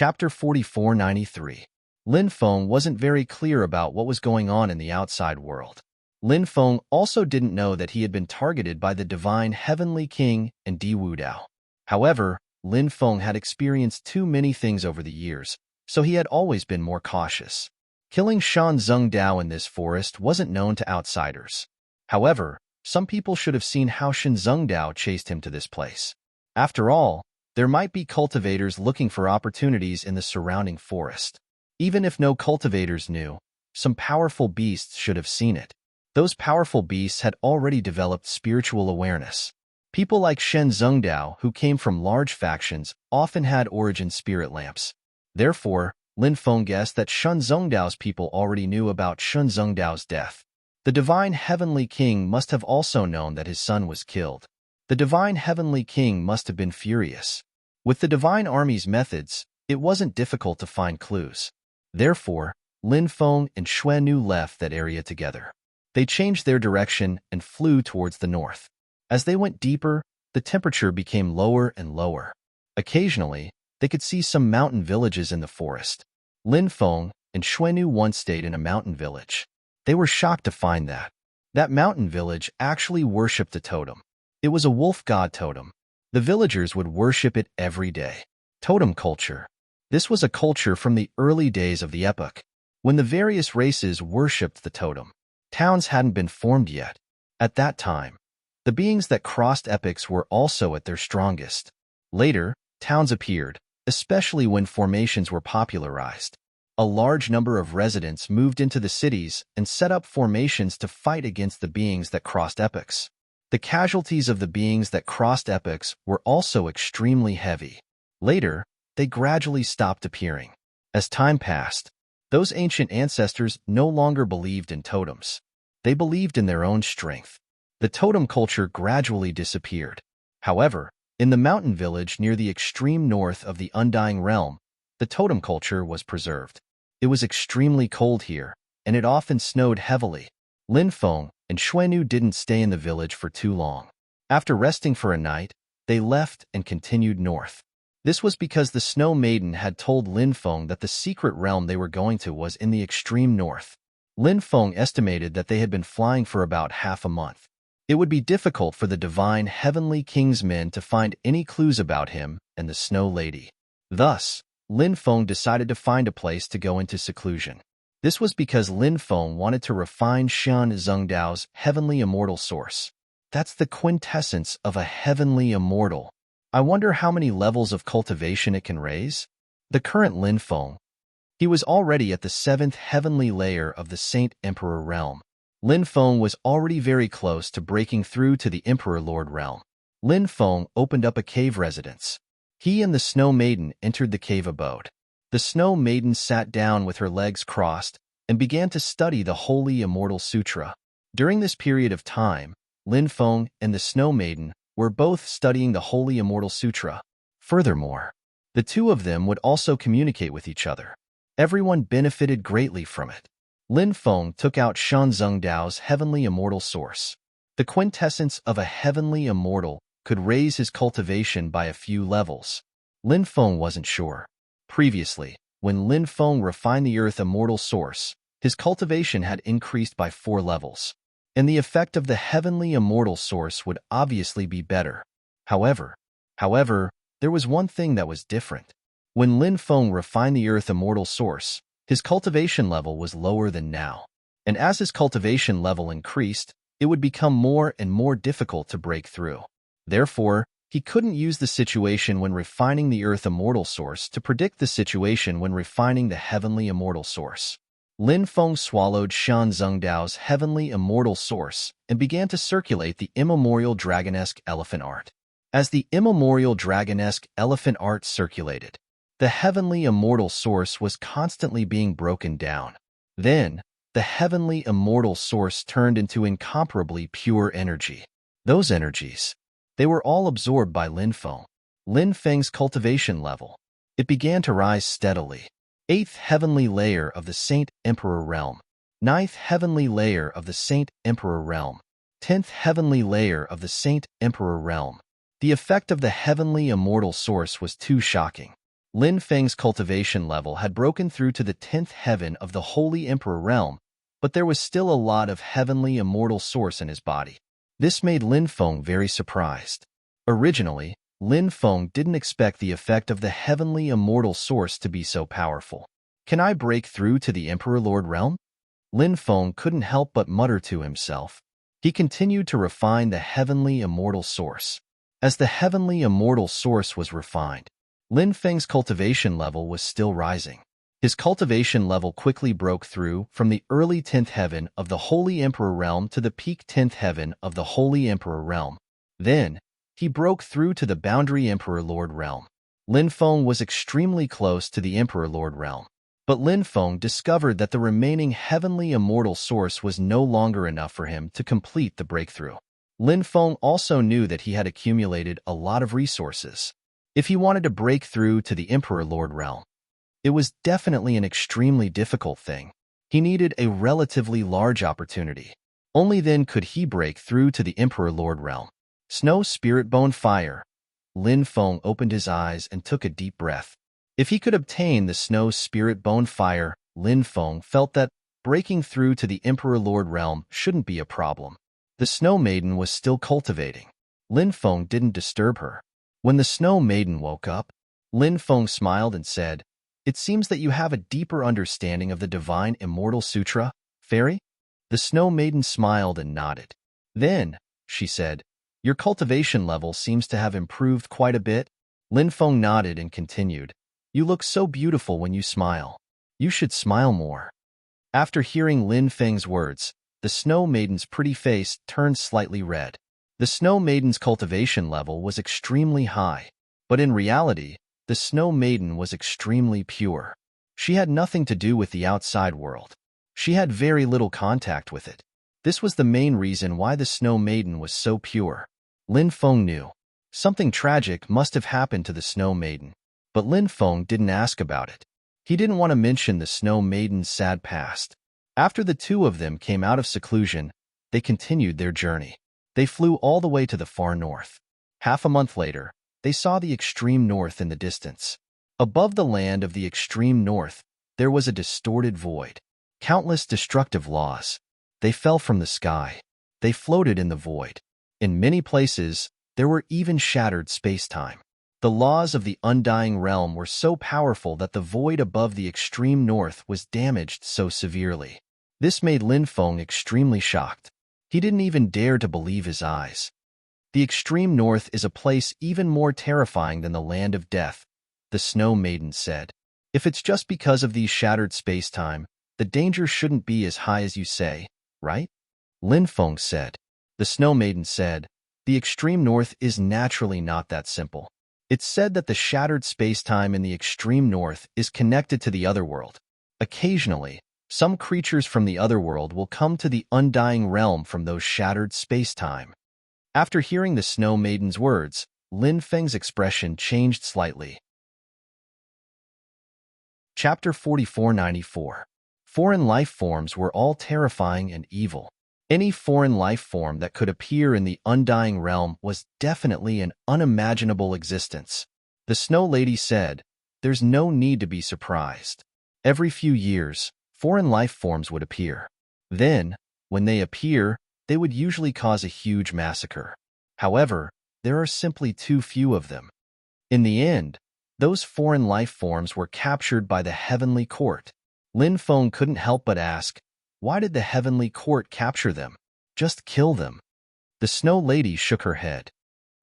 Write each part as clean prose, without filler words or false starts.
Chapter 4493. Lin Feng wasn't very clear about what was going on in the outside world. Lin Feng also didn't know that he had been targeted by the divine Heavenly King and Di Wudao. However, Lin Feng had experienced too many things over the years, so he had always been more cautious. Killing Shan Zhengdao in this forest wasn't known to outsiders. However, some people should have seen how Shan Zhengdao chased him to this place. After all, there might be cultivators looking for opportunities in the surrounding forest. Even if no cultivators knew, some powerful beasts should have seen it. Those powerful beasts had already developed spiritual awareness. People like Shen Zhengdao, who came from large factions, often had origin spirit lamps. Therefore, Lin Feng guessed that Shen Zhengdao's people already knew about Shen Zhengdao's death. The divine Heavenly King must have also known that his son was killed. The divine Heavenly King must have been furious. With the divine army's methods, it wasn't difficult to find clues. Therefore, Lin Feng and Xuanu left that area together. They changed their direction and flew towards the north. As they went deeper, the temperature became lower and lower. Occasionally, they could see some mountain villages in the forest. Lin Feng and Xuanu once stayed in a mountain village. They were shocked to find that mountain village actually worshipped a totem. It was a wolf god totem. The villagers would worship it every day. Totem culture. This was a culture from the early days of the epoch, when the various races worshipped the totem. Towns hadn't been formed yet. At that time, the beings that crossed epochs were also at their strongest. Later, towns appeared, especially when formations were popularized. A large number of residents moved into the cities and set up formations to fight against the beings that crossed epochs. The casualties of the beings that crossed epochs were also extremely heavy. Later, they gradually stopped appearing. As time passed, those ancient ancestors no longer believed in totems. They believed in their own strength. The totem culture gradually disappeared. However, in the mountain village near the extreme north of the Undying Realm, the totem culture was preserved. It was extremely cold here, and it often snowed heavily. Lin Feng and Xuanu didn't stay in the village for too long. After resting for a night, they left and continued north. This was because the Snow Maiden had told Lin Feng that the secret realm they were going to was in the extreme north. Lin Feng estimated that they had been flying for about half a month. It would be difficult for the divine Heavenly King's men to find any clues about him and the Snow Lady. Thus, Lin Feng decided to find a place to go into seclusion. This was because Lin Feng wanted to refine Shan Zhengdao's heavenly immortal source. That's the quintessence of a heavenly immortal. I wonder how many levels of cultivation it can raise? The current Lin Feng. He was already at the 7th heavenly layer of the Saint Emperor realm. Lin Feng was already very close to breaking through to the Emperor Lord realm. Lin Feng opened up a cave residence. He and the Snow Maiden entered the cave abode. The Snow Maiden sat down with her legs crossed and began to study the Holy Immortal Sutra. During this period of time, Lin Feng and the Snow Maiden were both studying the Holy Immortal Sutra. Furthermore, the two of them would also communicate with each other. Everyone benefited greatly from it. Lin Feng took out Shan Zhengdao's heavenly immortal source. The quintessence of a heavenly immortal could raise his cultivation by a few levels. Lin Feng wasn't sure. Previously, when Lin Feng refined the earth immortal source, his cultivation had increased by 4 levels. And the effect of the heavenly immortal source would obviously be better. However, there was one thing that was different. When Lin Feng refined the earth immortal source, his cultivation level was lower than now. And as his cultivation level increased, it would become more and more difficult to break through. Therefore, he couldn't use the situation when refining the earth immortal source to predict the situation when refining the heavenly immortal source. Lin Feng swallowed Shan Zhengdao's heavenly immortal source and began to circulate the immemorial dragonesque elephant art. As the immemorial dragonesque elephant art circulated, the heavenly immortal source was constantly being broken down. Then, the heavenly immortal source turned into incomparably pure energy. Those energies, they were all absorbed by Lin Feng. Lin Feng's cultivation level, it began to rise steadily. 8th heavenly layer of the Saint Emperor realm, 9th heavenly layer of the Saint Emperor realm, 10th heavenly layer of the Saint Emperor realm. The effect of the heavenly immortal source was too shocking. Lin Feng's cultivation level had broken through to the 10th heaven of the Holy Emperor realm, but there was still a lot of heavenly immortal source in his body. This made Lin Feng very surprised. Originally, Lin Feng didn't expect the effect of the heavenly immortal source to be so powerful. Can I break through to the Emperor Lord realm? Lin Feng couldn't help but mutter to himself. He continued to refine the heavenly immortal source. As the heavenly immortal source was refined, Lin Feng's cultivation level was still rising. His cultivation level quickly broke through from the early 10th heaven of the Holy Emperor realm to the peak 10th heaven of the Holy Emperor realm. Then, he broke through to the boundary Emperor Lord realm. Lin Feng was extremely close to the Emperor Lord realm. But Lin Feng discovered that the remaining heavenly immortal source was no longer enough for him to complete the breakthrough. Lin Feng also knew that he had accumulated a lot of resources. If he wanted to break through to the Emperor Lord realm, it was definitely an extremely difficult thing. He needed a relatively large opportunity. Only then could he break through to the Emperor Lord realm. Snow Spirit Bone Fire. Lin Feng opened his eyes and took a deep breath. If he could obtain the Snow Spirit Bone Fire, Lin Feng felt that breaking through to the Emperor Lord realm shouldn't be a problem. The Snow Maiden was still cultivating. Lin Feng didn't disturb her. When the Snow Maiden woke up, Lin Feng smiled and said, "It seems that you have a deeper understanding of the Divine Immortal Sutra, Fairy?" The Snow Maiden smiled and nodded. "Then," she said, "your cultivation level seems to have improved quite a bit." Lin Feng nodded and continued, "You look so beautiful when you smile. You should smile more." After hearing Lin Feng's words, the Snow Maiden's pretty face turned slightly red. The Snow Maiden's cultivation level was extremely high, but in reality, the Snow Maiden was extremely pure. She had nothing to do with the outside world. She had very little contact with it. This was the main reason why the Snow Maiden was so pure. Lin Feng knew. Something tragic must have happened to the Snow Maiden, but Lin Feng didn't ask about it. He didn't want to mention the Snow Maiden's sad past. After the two of them came out of seclusion, they continued their journey. They flew all the way to the far north. Half a month later, they saw the extreme north in the distance. Above the land of the extreme north, there was a distorted void. Countless destructive laws. They fell from the sky. They floated in the void. In many places, there were even shattered space-time. The laws of the undying realm were so powerful that the void above the extreme north was damaged so severely. This made Lin Feng extremely shocked. He didn't even dare to believe his eyes. The extreme north is a place even more terrifying than the land of death, the Snow Maiden said. If it's just because of these shattered space-time, the danger shouldn't be as high as you say, right? Lin Feng said. The Snow Maiden said, the extreme north is naturally not that simple. It's said that the shattered space-time in the extreme north is connected to the otherworld. Occasionally, some creatures from the otherworld will come to the undying realm from those shattered space-time. After hearing the Snow Maiden's words, Lin Feng's expression changed slightly. Chapter 4494. Foreign life forms were all terrifying and evil. Any foreign life form that could appear in the undying realm was definitely an unimaginable existence. The Snow Lady said, "There's no need to be surprised. Every few years, foreign life forms would appear. Then, when they appear, they would usually cause a huge massacre. However, there are simply too few of them. In the end, those foreign life forms were captured by the Heavenly Court." Lin Feng couldn't help but ask, why did the Heavenly Court capture them? Just kill them. The Snow Lady shook her head.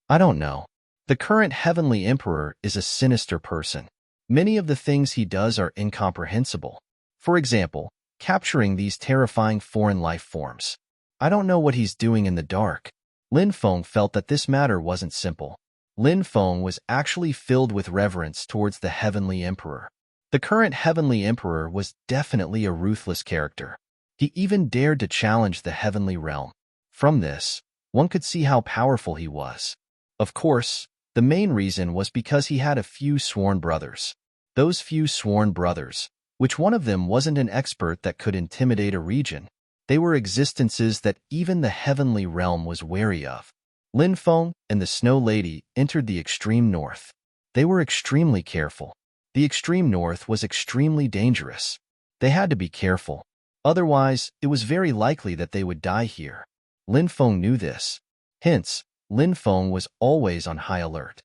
I don't know. The current Heavenly Emperor is a sinister person. Many of the things he does are incomprehensible. For example, capturing these terrifying foreign life forms. I don't know what he's doing in the dark. Lin Feng felt that this matter wasn't simple. Lin Feng was actually filled with reverence towards the Heavenly Emperor. The current Heavenly Emperor was definitely a ruthless character. He even dared to challenge the heavenly realm. From this, one could see how powerful he was. Of course, the main reason was because he had a few sworn brothers. Those few sworn brothers, which one of them wasn't an expert that could intimidate a region. They were existences that even the heavenly realm was wary of. Lin Feng and the Snow Lady entered the extreme north. They were extremely careful. The extreme north was extremely dangerous. They had to be careful. Otherwise, it was very likely that they would die here. Lin Feng knew this. Hence, Lin Feng was always on high alert.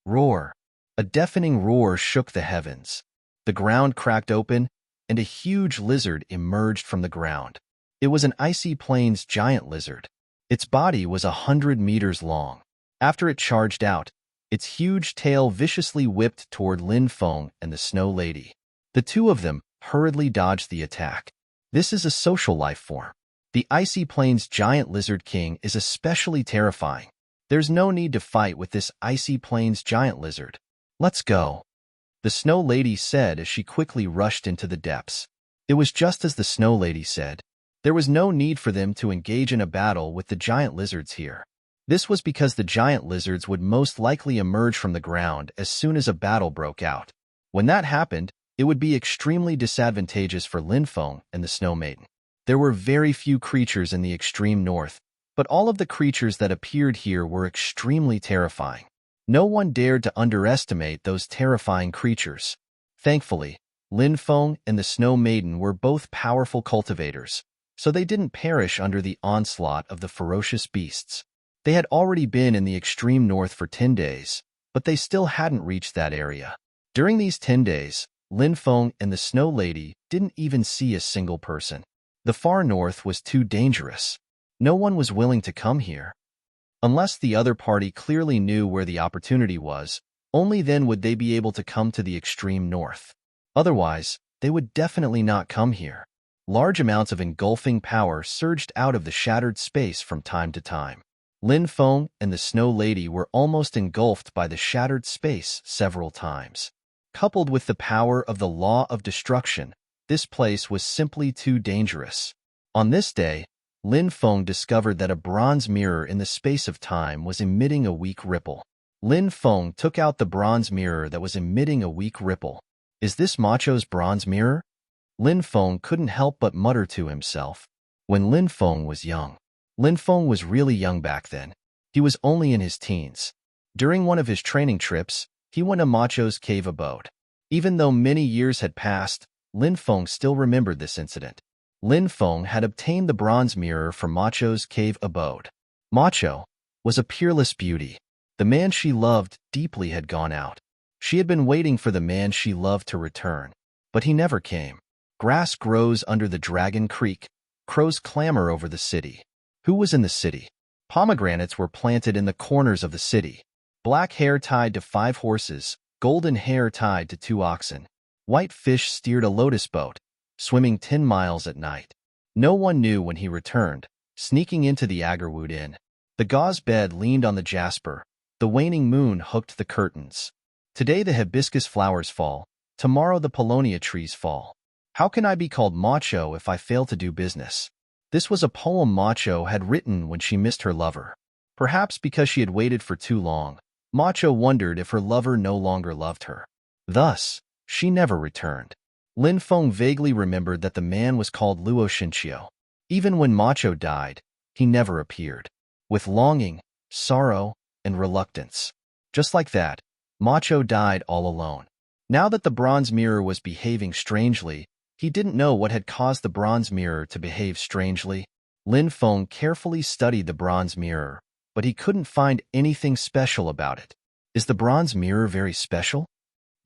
Roar. A deafening roar shook the heavens. The ground cracked open, and a huge lizard emerged from the ground. It was an icy plains giant lizard. Its body was 100 meters long. After it charged out, its huge tail viciously whipped toward Lin Feng and the Snow Lady. The two of them hurriedly dodged the attack. This is a social life form. The Icy Plains Giant Lizard King is especially terrifying. There's no need to fight with this Icy Plains Giant Lizard. Let's go, the Snow Lady said as she quickly rushed into the depths. It was just as the Snow Lady said. There was no need for them to engage in a battle with the giant lizards here. This was because the giant lizards would most likely emerge from the ground as soon as a battle broke out. When that happened, it would be extremely disadvantageous for Lin Feng and the Snow Maiden. There were very few creatures in the extreme north, but all of the creatures that appeared here were extremely terrifying. No one dared to underestimate those terrifying creatures. Thankfully, Lin Feng and the Snow Maiden were both powerful cultivators, so they didn't perish under the onslaught of the ferocious beasts. They had already been in the extreme north for 10 days, but they still hadn't reached that area. During these 10 days, Lin Feng and the Snow Lady didn't even see a single person. The far north was too dangerous. No one was willing to come here. Unless the other party clearly knew where the opportunity was, only then would they be able to come to the extreme north. Otherwise, they would definitely not come here. Large amounts of engulfing power surged out of the shattered space from time to time. Lin Feng and the Snow Lady were almost engulfed by the shattered space several times. Coupled with the power of the law of destruction, this place was simply too dangerous. On this day, Lin Feng discovered that a bronze mirror in the space of time was emitting a weak ripple. Lin Feng took out the bronze mirror that was emitting a weak ripple. Is this Macho's bronze mirror? Lin Feng couldn't help but mutter to himself. When Lin Feng was young. Lin Feng was really young back then. He was only in his teens. During one of his training trips, he went to Macho's cave abode. Even though many years had passed, Lin Feng still remembered this incident. Lin Feng had obtained the bronze mirror from Macho's cave abode. Macho was a peerless beauty. The man she loved deeply had gone out. She had been waiting for the man she loved to return, but he never came. Grass grows under the Dragon Creek. Crows clamor over the city. Who was in the city? Pomegranates were planted in the corners of the city. Black hair tied to 5 horses, golden hair tied to 2 oxen. White fish steered a lotus boat, swimming 10 miles at night. No one knew when he returned, sneaking into the Agarwood Inn. The gauze bed leaned on the jasper. The waning moon hooked the curtains. Today the hibiscus flowers fall. Tomorrow the paulownia trees fall. How can I be called Macho if I fail to do business? This was a poem Macho had written when she missed her lover. Perhaps because she had waited for too long, Macho wondered if her lover no longer loved her. Thus, she never returned. Lin Feng vaguely remembered that the man was called Luo Shinqiu. Even when Macho died, he never appeared. With longing, sorrow, and reluctance. Just like that, Macho died all alone. Now that the bronze mirror was behaving strangely, he didn't know what had caused the bronze mirror to behave strangely. Lin Feng carefully studied the bronze mirror, but he couldn't find anything special about it. Is the bronze mirror very special?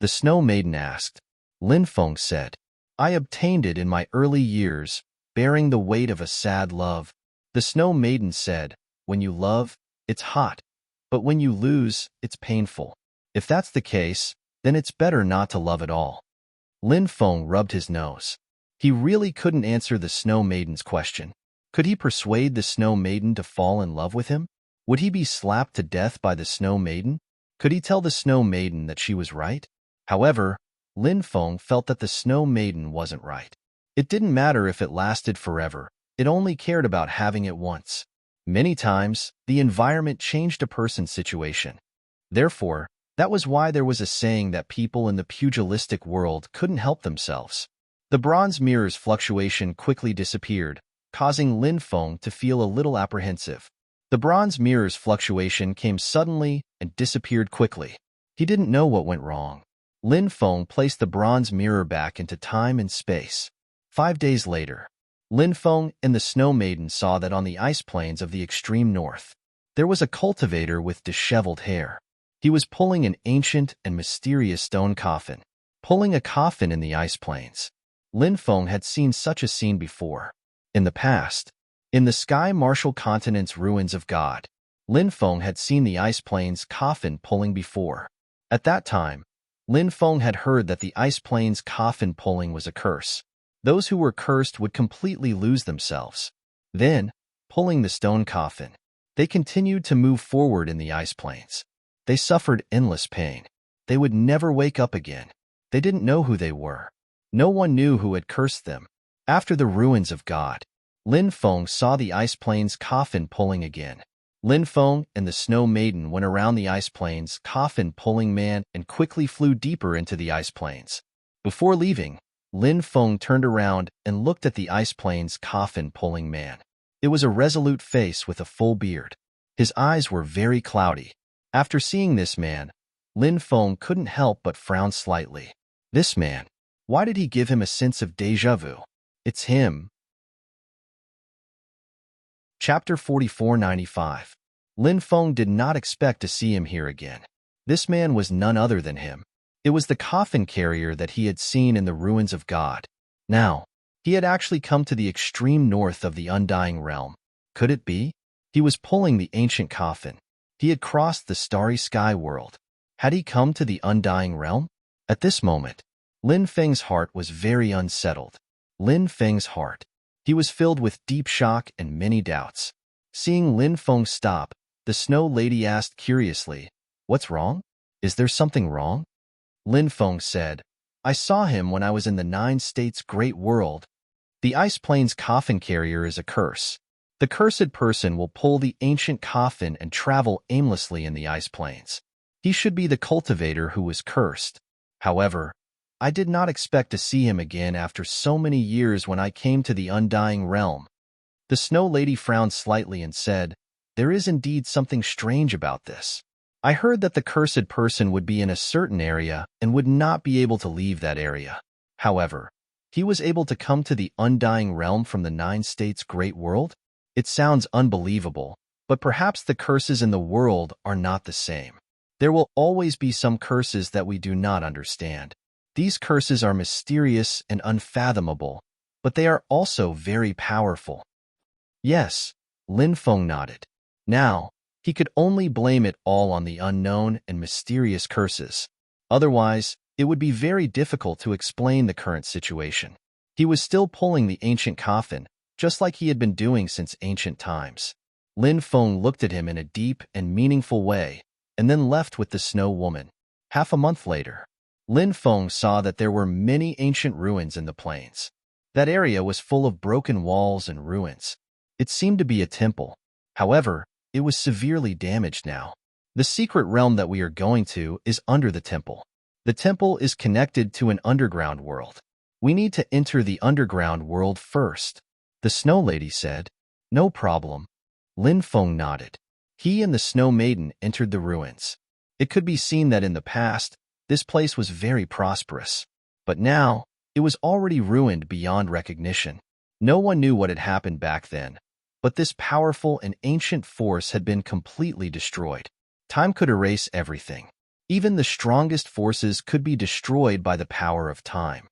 The Snow Maiden asked. Lin Feng said, I obtained it in my early years, bearing the weight of a sad love. The Snow Maiden said, when you love, it's hot, but when you lose, it's painful. If that's the case, then it's better not to love at all. Lin Feng rubbed his nose. He really couldn't answer the Snow Maiden's question. Could he persuade the Snow Maiden to fall in love with him? Would he be slapped to death by the Snow Maiden? Could he tell the Snow Maiden that she was right? However, Lin Feng felt that the Snow Maiden wasn't right. It didn't matter if it lasted forever. It only cared about having it once. Many times, the environment changed a person's situation. Therefore, that was why there was a saying that people in the pugilistic world couldn't help themselves. The bronze mirror's fluctuation quickly disappeared, causing Lin Feng to feel a little apprehensive. The bronze mirror's fluctuation came suddenly and disappeared quickly. He didn't know what went wrong. Lin Feng placed the bronze mirror back into time and space. 5 days later, Lin Feng and the Snow Maiden saw that on the ice plains of the extreme north, there was a cultivator with disheveled hair. He was pulling an ancient and mysterious stone coffin. Pulling a coffin in the ice plains. Lin Feng had seen such a scene before. In the past, in the Sky Martial Continent's Ruins of God, Lin Feng had seen the ice plains coffin pulling before. At that time, Lin Feng had heard that the ice plains coffin pulling was a curse. Those who were cursed would completely lose themselves. Then, pulling the stone coffin, they continued to move forward in the ice plains. They suffered endless pain. They would never wake up again. They didn't know who they were. No one knew who had cursed them. After the ruins of God, Lin Feng saw the ice plains coffin pulling again. Lin Feng and the Snow Maiden went around the ice plains coffin pulling man and quickly flew deeper into the ice plains. Before leaving, Lin Feng turned around and looked at the ice plains coffin pulling man. It was a resolute face with a full beard. His eyes were very cloudy. After seeing this man, Lin Feng couldn't help but frown slightly. This man, why did he give him a sense of déjà vu? It's him. Chapter 4495. Lin Feng did not expect to see him here again. This man was none other than him. It was the coffin carrier that he had seen in the ruins of God. Now, he had actually come to the extreme north of the Undying Realm. Could it be? He was pulling the ancient coffin. He had crossed the starry sky world. Had he come to the Undying Realm? At this moment, Lin Feng's heart was very unsettled. Lin Feng's heart. He was filled with deep shock and many doubts. Seeing Lin Feng stop, the Snow Lady asked curiously, "What's wrong? Is there something wrong?" Lin Feng said, "I saw him when I was in the 9 States Great World. The Ice Plains coffin carrier is a curse. The cursed person will pull the ancient coffin and travel aimlessly in the ice plains. He should be the cultivator who was cursed. However, I did not expect to see him again after so many years when I came to the Undying Realm." The Snow Lady frowned slightly and said, "There is indeed something strange about this. I heard that the cursed person would be in a certain area and would not be able to leave that area. However, he was able to come to the Undying Realm from the 9 States Great World? It sounds unbelievable, but perhaps the curses in the world are not the same. There will always be some curses that we do not understand. These curses are mysterious and unfathomable, but they are also very powerful." Yes, Lin Feng nodded. Now, he could only blame it all on the unknown and mysterious curses. Otherwise, it would be very difficult to explain the current situation. He was still pulling the ancient coffin, just like he had been doing since ancient times. Lin Feng looked at him in a deep and meaningful way, and then left with the Snow Woman. Half a month later, Lin Feng saw that there were many ancient ruins in the plains. That area was full of broken walls and ruins. It seemed to be a temple. However, it was severely damaged now. The secret realm that we are going to is under the temple. The temple is connected to an underground world. We need to enter the underground world first. The Snow Lady said, "No problem." Lin Feng nodded. He and the Snow Maiden entered the ruins. It could be seen that in the past, this place was very prosperous. But now, it was already ruined beyond recognition. No one knew what had happened back then. But this powerful and ancient force had been completely destroyed. Time could erase everything. Even the strongest forces could be destroyed by the power of time.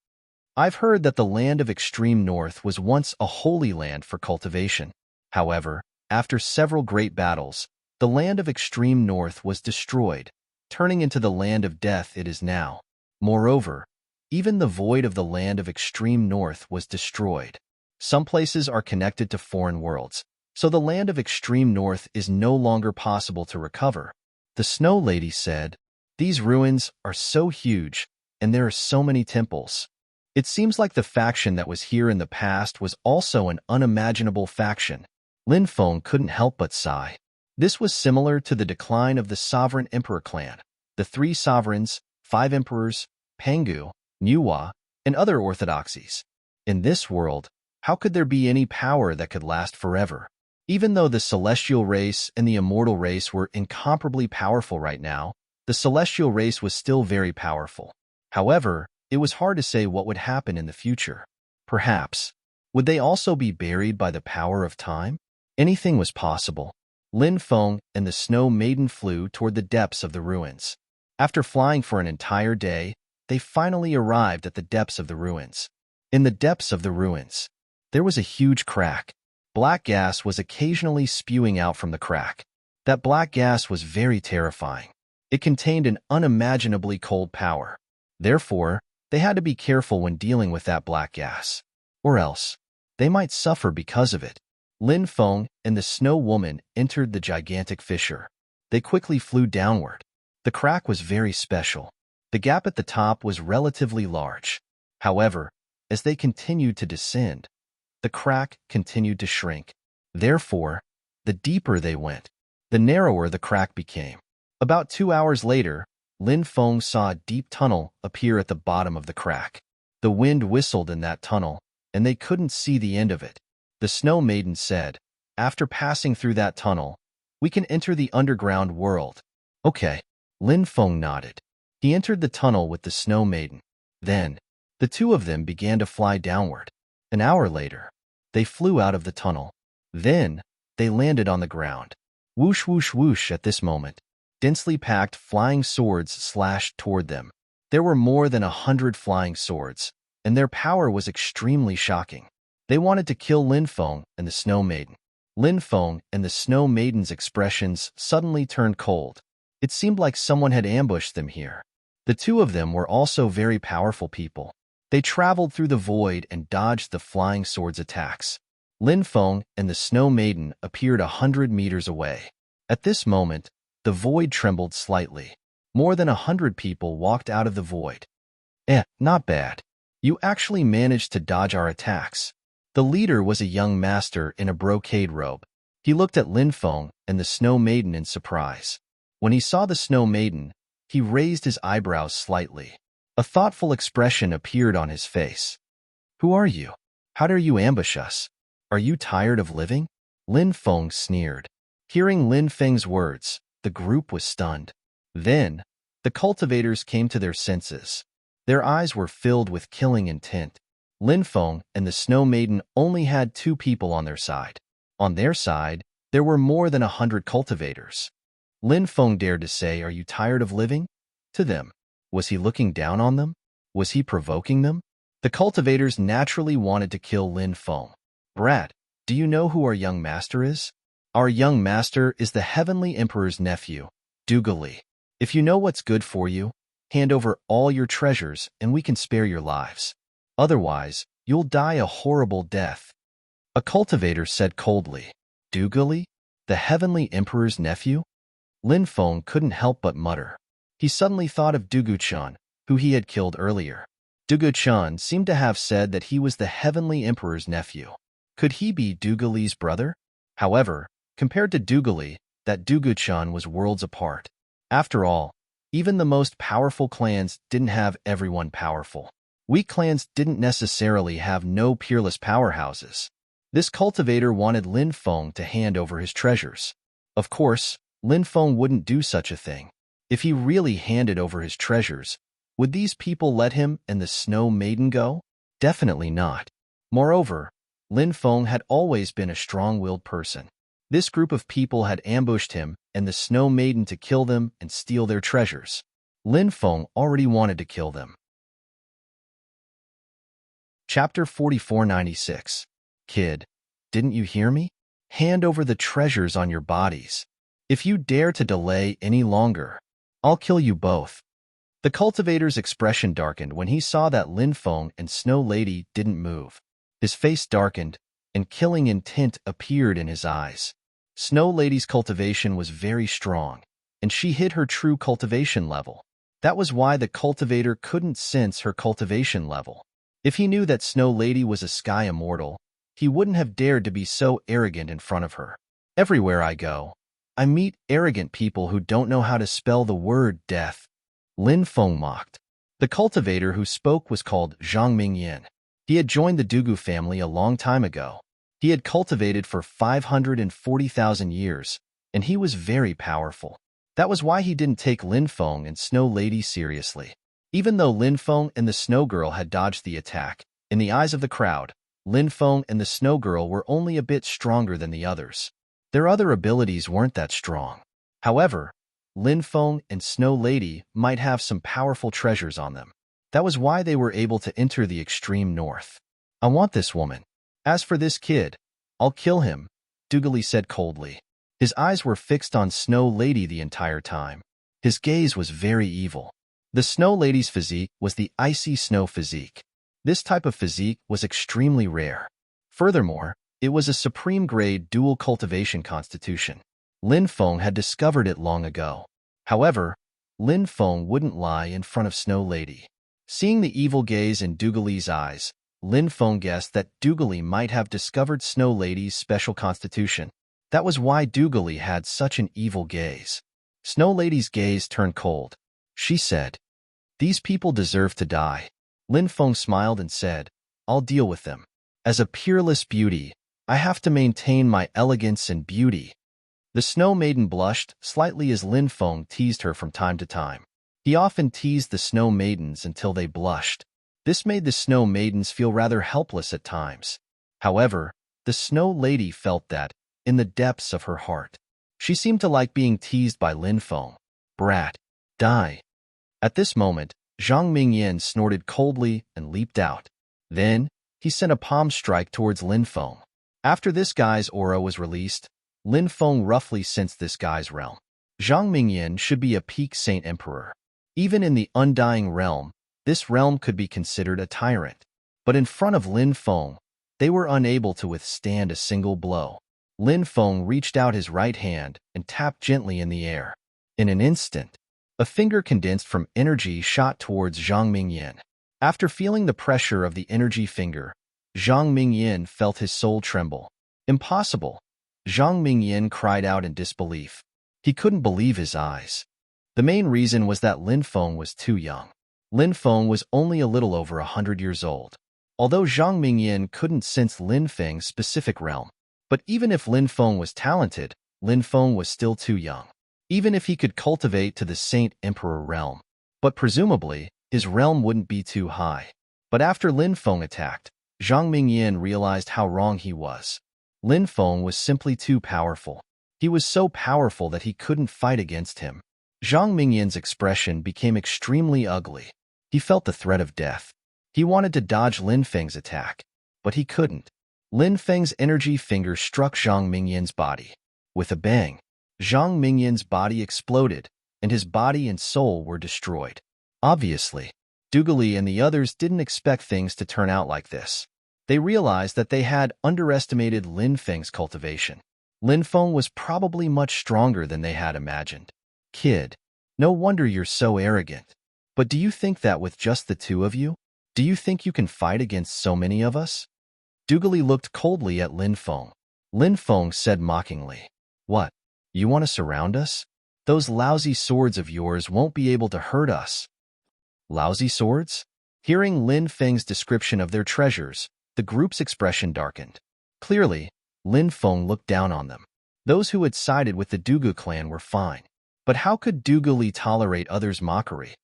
I've heard that the land of extreme north was once a holy land for cultivation. However, after several great battles, the land of extreme north was destroyed, turning into the land of death it is now. Moreover, even the void of the land of extreme north was destroyed. Some places are connected to foreign worlds, so the land of extreme north is no longer possible to recover. The Snow Lady said, "These ruins are so huge, and there are so many temples. It seems like the faction that was here in the past was also an unimaginable faction." Lin Feng couldn't help but sigh. This was similar to the decline of the Sovereign Emperor clan, the 3 sovereigns, 5 emperors, Pangu, Nuwa, and other orthodoxies. In this world, how could there be any power that could last forever? Even though the celestial race and the immortal race were incomparably powerful right now, the celestial race was still very powerful. However, it was hard to say what would happen in the future. Perhaps, would they also be buried by the power of time? Anything was possible. Lin Feng and the Snow Maiden flew toward the depths of the ruins. After flying for an entire day, they finally arrived at the depths of the ruins. In the depths of the ruins, there was a huge crack. Black gas was occasionally spewing out from the crack. That black gas was very terrifying. It contained an unimaginably cold power. Therefore, they had to be careful when dealing with that black gas, or else they might suffer because of it. Lin Feng and the Snow Woman entered the gigantic fissure. They quickly flew downward. The crack was very special. The gap at the top was relatively large. However, as they continued to descend, the crack continued to shrink. Therefore, the deeper they went, the narrower the crack became. About 2 hours later, Lin Feng saw a deep tunnel appear at the bottom of the crack. The wind whistled in that tunnel, and they couldn't see the end of it. The Snow Maiden said, "After passing through that tunnel, we can enter the underground world." Okay, Lin Feng nodded. He entered the tunnel with the Snow Maiden. Then, the two of them began to fly downward. An hour later, they flew out of the tunnel. Then, they landed on the ground. Whoosh, whoosh, whoosh at this moment. Densely packed flying swords slashed toward them. There were more than 100 flying swords, and their power was extremely shocking. They wanted to kill Lin Feng and the Snow Maiden. Lin Feng and the Snow Maiden's expressions suddenly turned cold. It seemed like someone had ambushed them here. The two of them were also very powerful people. They traveled through the void and dodged the flying swords' attacks. Lin Feng and the Snow Maiden appeared 100 meters away. At this moment, the void trembled slightly. More than 100 people walked out of the void. Not bad. You actually managed to dodge our attacks. The leader was a young master in a brocade robe. He looked at Lin Feng and the Snow Maiden in surprise. When he saw the Snow Maiden, he raised his eyebrows slightly. A thoughtful expression appeared on his face. "Who are you? How dare you ambush us? Are you tired of living?" Lin Feng sneered. Hearing Lin Feng's words, the group was stunned. Then, the cultivators came to their senses. Their eyes were filled with killing intent. Lin Feng and the Snow Maiden only had 2 people on their side. On their side, there were more than 100 cultivators. Lin Feng dared to say, "Are you tired of living?" to them. Was he looking down on them? Was he provoking them? The cultivators naturally wanted to kill Lin Feng. "Brat, do you know who our young master is?" "Our young master is the Heavenly Emperor's nephew, Dugali. If you know what's good for you, hand over all your treasures and we can spare your lives. Otherwise, you'll die a horrible death." A cultivator said coldly, "Dugali? The Heavenly Emperor's nephew?" Lin Feng couldn't help but mutter. He suddenly thought of Duguchan, who he had killed earlier. Duguchan seemed to have said that he was the Heavenly Emperor's nephew. Could he be Dugali's brother? However, compared to Dugali, that Duguchan was worlds apart. After all, even the most powerful clans didn't have everyone powerful. Weak clans didn't necessarily have no peerless powerhouses. This cultivator wanted Lin Feng to hand over his treasures. Of course, Lin Feng wouldn't do such a thing. If he really handed over his treasures, would these people let him and the Snow Maiden go? Definitely not. Moreover, Lin Feng had always been a strong-willed person. This group of people had ambushed him and the Snow Maiden to kill them and steal their treasures. Lin Feng already wanted to kill them. Chapter 4496. Kid, didn't you hear me? Hand over the treasures on your bodies. If you dare to delay any longer, I'll kill you both. The cultivator's expression darkened when he saw that Lin Feng and Snow Lady didn't move. His face darkened, and killing intent appeared in his eyes. Snow Lady's cultivation was very strong, and she hid her true cultivation level. That was why the cultivator couldn't sense her cultivation level. If he knew that Snow Lady was a sky immortal, he wouldn't have dared to be so arrogant in front of her. Everywhere I go, I meet arrogant people who don't know how to spell the word death. Lin Feng mocked. The cultivator who spoke was called Zhang Mingyan. He had joined the Dugu family a long time ago. He had cultivated for 540,000 years, and he was very powerful. That was why he didn't take Lin Feng and Snow Lady seriously. Even though Lin Feng and the Snow Girl had dodged the attack, in the eyes of the crowd, Lin Feng and the Snow Girl were only a bit stronger than the others. Their other abilities weren't that strong. However, Lin Feng and Snow Lady might have some powerful treasures on them. That was why they were able to enter the extreme north. I want this woman. As for this kid, I'll kill him, Dougali said coldly. His eyes were fixed on Snow Lady the entire time. His gaze was very evil. The Snow Lady's physique was the icy snow physique. This type of physique was extremely rare. Furthermore, it was a supreme grade dual cultivation constitution. Lin Feng had discovered it long ago. However, Lin Feng wouldn't lie in front of Snow Lady. Seeing the evil gaze in Dougali's eyes, Lin Feng guessed that Dougali might have discovered Snow Lady's special constitution. That was why Dougali had such an evil gaze. Snow Lady's gaze turned cold. She said, "These people deserve to die." Lin Feng smiled and said, "I'll deal with them. As a peerless beauty, I have to maintain my elegance and beauty." The Snow Maiden blushed slightly as Lin Feng teased her from time to time. He often teased the Snow Maidens until they blushed. This made the Snow Maidens feel rather helpless at times. However, the Snow Lady felt that, in the depths of her heart. She seemed to like being teased by Lin Feng. "Brat, die." At this moment, Zhang Mingyan snorted coldly and leaped out. Then, he sent a palm strike towards Lin Feng. After this guy's aura was released, Lin Feng roughly sensed this guy's realm. Zhang Mingyan should be a peak saint emperor. Even in the undying realm, this realm could be considered a tyrant. But in front of Lin Feng, they were unable to withstand a single blow. Lin Feng reached out his right hand and tapped gently in the air. In an instant, a finger condensed from energy shot towards Zhang Mingyan. After feeling the pressure of the energy finger, Zhang Mingyan felt his soul tremble. "Impossible!" Zhang Mingyan cried out in disbelief. He couldn't believe his eyes. The main reason was that Lin Feng was too young. Lin Feng was only a little over 100 years old. Although Zhang Mingyan couldn't sense Lin Feng's specific realm, but even if Lin Feng was talented, Lin Feng was still too young. Even if he could cultivate to the Saint Emperor realm. But presumably, his realm wouldn't be too high. But after Lin Feng attacked, Zhang Mingyan realized how wrong he was. Lin Feng was simply too powerful. He was so powerful that he couldn't fight against him. Zhang Mingyan's expression became extremely ugly. He felt the threat of death. He wanted to dodge Lin Feng's attack, but he couldn't. Lin Feng's energy finger struck Zhang Mingyan's body. With a bang, Zhang Mingyan's body exploded, and his body and soul were destroyed. Obviously, Dougali and the others didn't expect things to turn out like this. They realized that they had underestimated Lin Feng's cultivation. Lin Feng was probably much stronger than they had imagined. "Kid, no wonder you're so arrogant. But do you think that with just the two of you? Do you think you can fight against so many of us?" Dougali looked coldly at Lin Feng. Lin Feng said mockingly, "What? You want to surround us? Those lousy swords of yours won't be able to hurt us." Lousy swords? Hearing Lin Feng's description of their treasures, the group's expression darkened. Clearly, Lin Feng looked down on them. Those who had sided with the Dougu clan were fine. But how could Dougali tolerate others' mockery?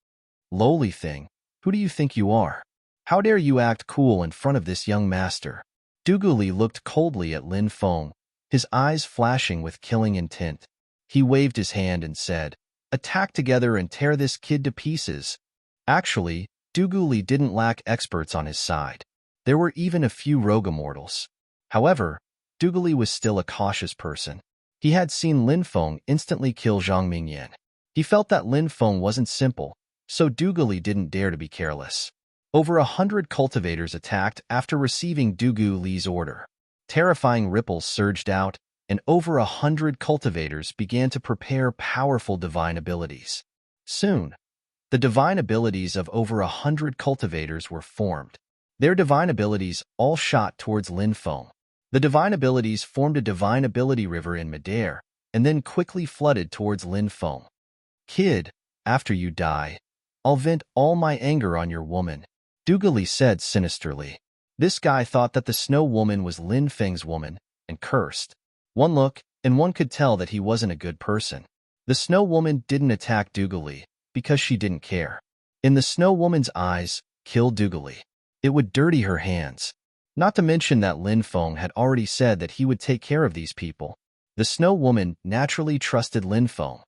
"Lowly thing, who do you think you are? How dare you act cool in front of this young master?" Dougali looked coldly at Lin Feng, his eyes flashing with killing intent. He waved his hand and said, "Attack together and tear this kid to pieces." Actually, Dougali didn't lack experts on his side. There were even a few rogue immortals. However, Dougali was still a cautious person. He had seen Lin Feng instantly kill Zhang Mingyan. He felt that Lin Feng wasn't simple, so Dougali didn't dare to be careless. Over 100 cultivators attacked after receiving Dougu-Li's order. Terrifying ripples surged out, and over 100 cultivators began to prepare powerful divine abilities. Soon, the divine abilities of over 100 cultivators were formed. Their divine abilities all shot towards Lin Feng. The divine abilities formed a divine ability river in midair, and then quickly flooded towards Lin Feng. "Kid, after you die, I'll vent all my anger on your woman," Dougali said sinisterly. This guy thought that the Snow Woman was Lin Feng's woman, and cursed. One look, and one could tell that he wasn't a good person. The Snow Woman didn't attack Dougali, because she didn't care. In the Snow Woman's eyes, kill Dougali. It would dirty her hands. Not to mention that Lin Feng had already said that he would take care of these people. The Snow Woman naturally trusted Lin Feng.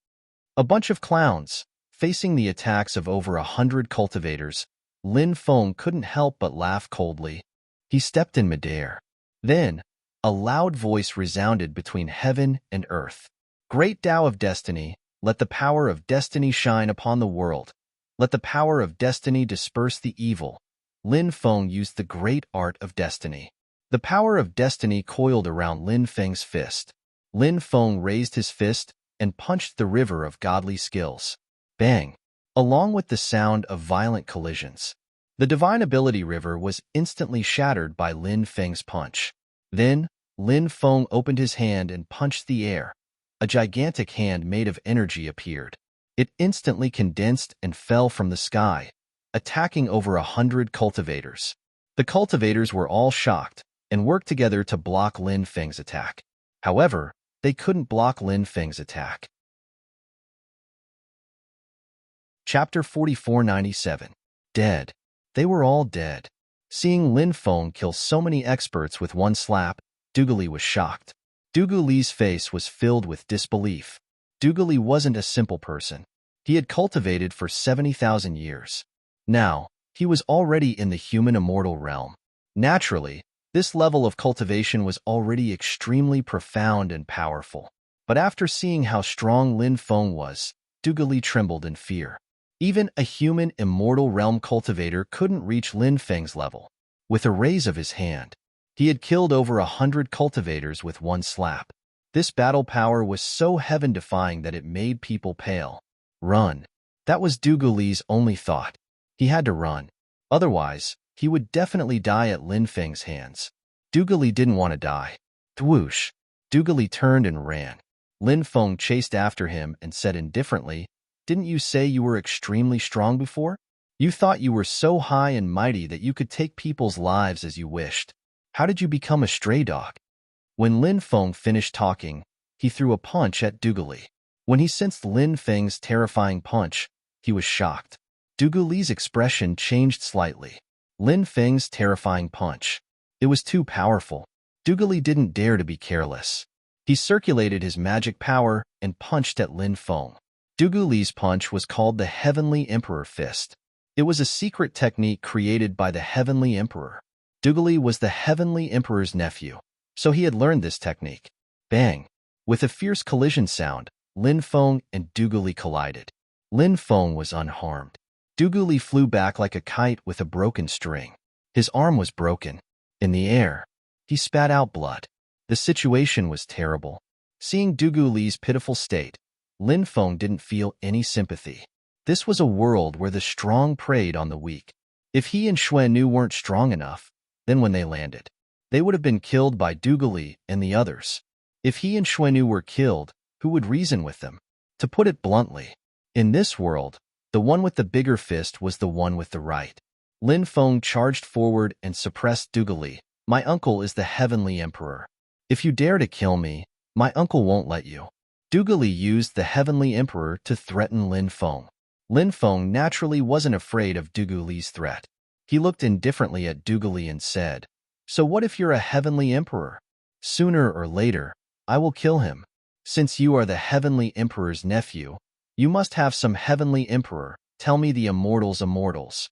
A bunch of clowns. Facing the attacks of over 100 cultivators, Lin Feng couldn't help but laugh coldly. He stepped in midair. Then, a loud voice resounded between heaven and earth. Great Tao of Destiny, let the power of destiny shine upon the world. Let the power of destiny disperse the evil. Lin Feng used the great art of destiny. The power of destiny coiled around Lin Feng's fist. Lin Feng raised his fist and punched the river of godly skills. Bang! Along with the sound of violent collisions. The divine ability river was instantly shattered by Lin Feng's punch. Then, Lin Feng opened his hand and punched the air. A gigantic hand made of energy appeared. It instantly condensed and fell from the sky, attacking over 100 cultivators. The cultivators were all shocked and worked together to block Lin Feng's attack. However, they couldn't block Lin Feng's attack. Chapter 4497. Dead. They were all dead. Seeing Lin Feng kill so many experts with one slap, Dougali was shocked. Dougali's face was filled with disbelief. Dougali wasn't a simple person. He had cultivated for 70,000 years. Now, he was already in the human immortal realm. Naturally, this level of cultivation was already extremely profound and powerful. But after seeing how strong Lin Feng was, Dougali trembled in fear. Even a human immortal realm cultivator couldn't reach Lin Feng's level. With a raise of his hand, he had killed over 100 cultivators with one slap. This battle power was so heaven-defying that it made people pale. Run. That was Dougali's only thought. He had to run. Otherwise, he would definitely die at Lin Feng's hands. Dougali didn't want to die. Thwoosh. Dougali turned and ran. Lin Feng chased after him and said indifferently, "Didn't you say you were extremely strong before? You thought you were so high and mighty that you could take people's lives as you wished. How did you become a stray dog?" When Lin Feng finished talking, he threw a punch at Dougali. When he sensed Lin Feng's terrifying punch, he was shocked. Dougali's expression changed slightly. Lin Feng's terrifying punch. It was too powerful. Dougali didn't dare to be careless. He circulated his magic power and punched at Lin Feng. Dougali's punch was called the Heavenly Emperor Fist. It was a secret technique created by the Heavenly Emperor. Dougali was the Heavenly Emperor's nephew, so he had learned this technique. Bang! With a fierce collision sound, Lin Feng and Dougali collided. Lin Feng was unharmed. Dougali flew back like a kite with a broken string. His arm was broken. In the air, he spat out blood. The situation was terrible. Seeing Dougali's pitiful state, Lin Feng didn't feel any sympathy. This was a world where the strong preyed on the weak. If he and Xuannu weren't strong enough, then when they landed, they would have been killed by Dougali and the others. If he and Xuannu were killed, who would reason with them? To put it bluntly, in this world, the one with the bigger fist was the one with the right. Lin Feng charged forward and suppressed Dougali. "My uncle is the Heavenly Emperor. If you dare to kill me, my uncle won't let you." Dougali used the Heavenly Emperor to threaten Lin Feng. Lin Feng naturally wasn't afraid of Dougali's threat. He looked indifferently at Dougali and said, "So what if you're a Heavenly Emperor? Sooner or later, I will kill him. Since you are the Heavenly Emperor's nephew, you must have some Heavenly Emperor. Tell me the immortals."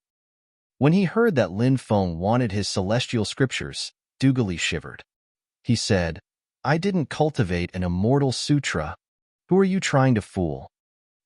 When he heard that Lin Feng wanted his celestial scriptures, Dougali shivered. He said, "I didn't cultivate an immortal sutra. Who are you trying to fool?"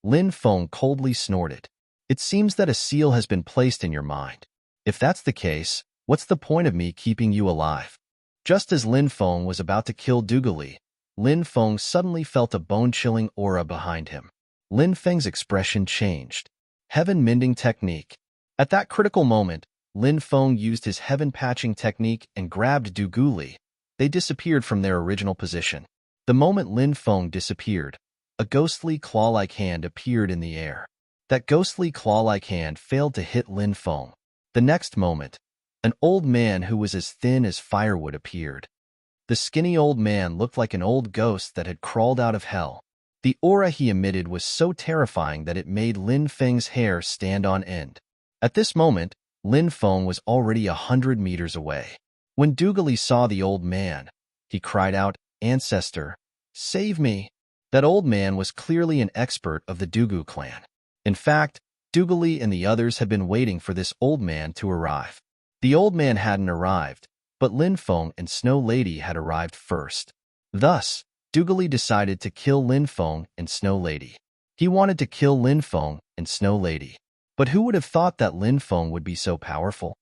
Lin Feng coldly snorted. "It seems that a seal has been placed in your mind. If that's the case, what's the point of me keeping you alive?" Just as Lin Feng was about to kill Dougali, Lin Feng suddenly felt a bone-chilling aura behind him. Lin Feng's expression changed. Heaven-mending technique. At that critical moment, Lin Feng used his heaven-patching technique and grabbed Dougali. They disappeared from their original position. The moment Lin Feng disappeared, a ghostly claw-like hand appeared in the air. That ghostly claw-like hand failed to hit Lin Feng. The next moment, an old man who was as thin as firewood appeared. The skinny old man looked like an old ghost that had crawled out of hell. The aura he emitted was so terrifying that it made Lin Feng's hair stand on end. At this moment, Lin Feng was already 100 meters away. When Dougali saw the old man, he cried out, "Ancestor, save me!" That old man was clearly an expert of the Dugu clan. In fact, Dougali and the others had been waiting for this old man to arrive. The old man hadn't arrived, but Lin Feng and Snow Lady had arrived first. Thus, Dougali decided to kill Lin Feng and Snow Lady. He wanted to kill Lin Feng and Snow Lady. But who would have thought that Lin Feng would be so powerful?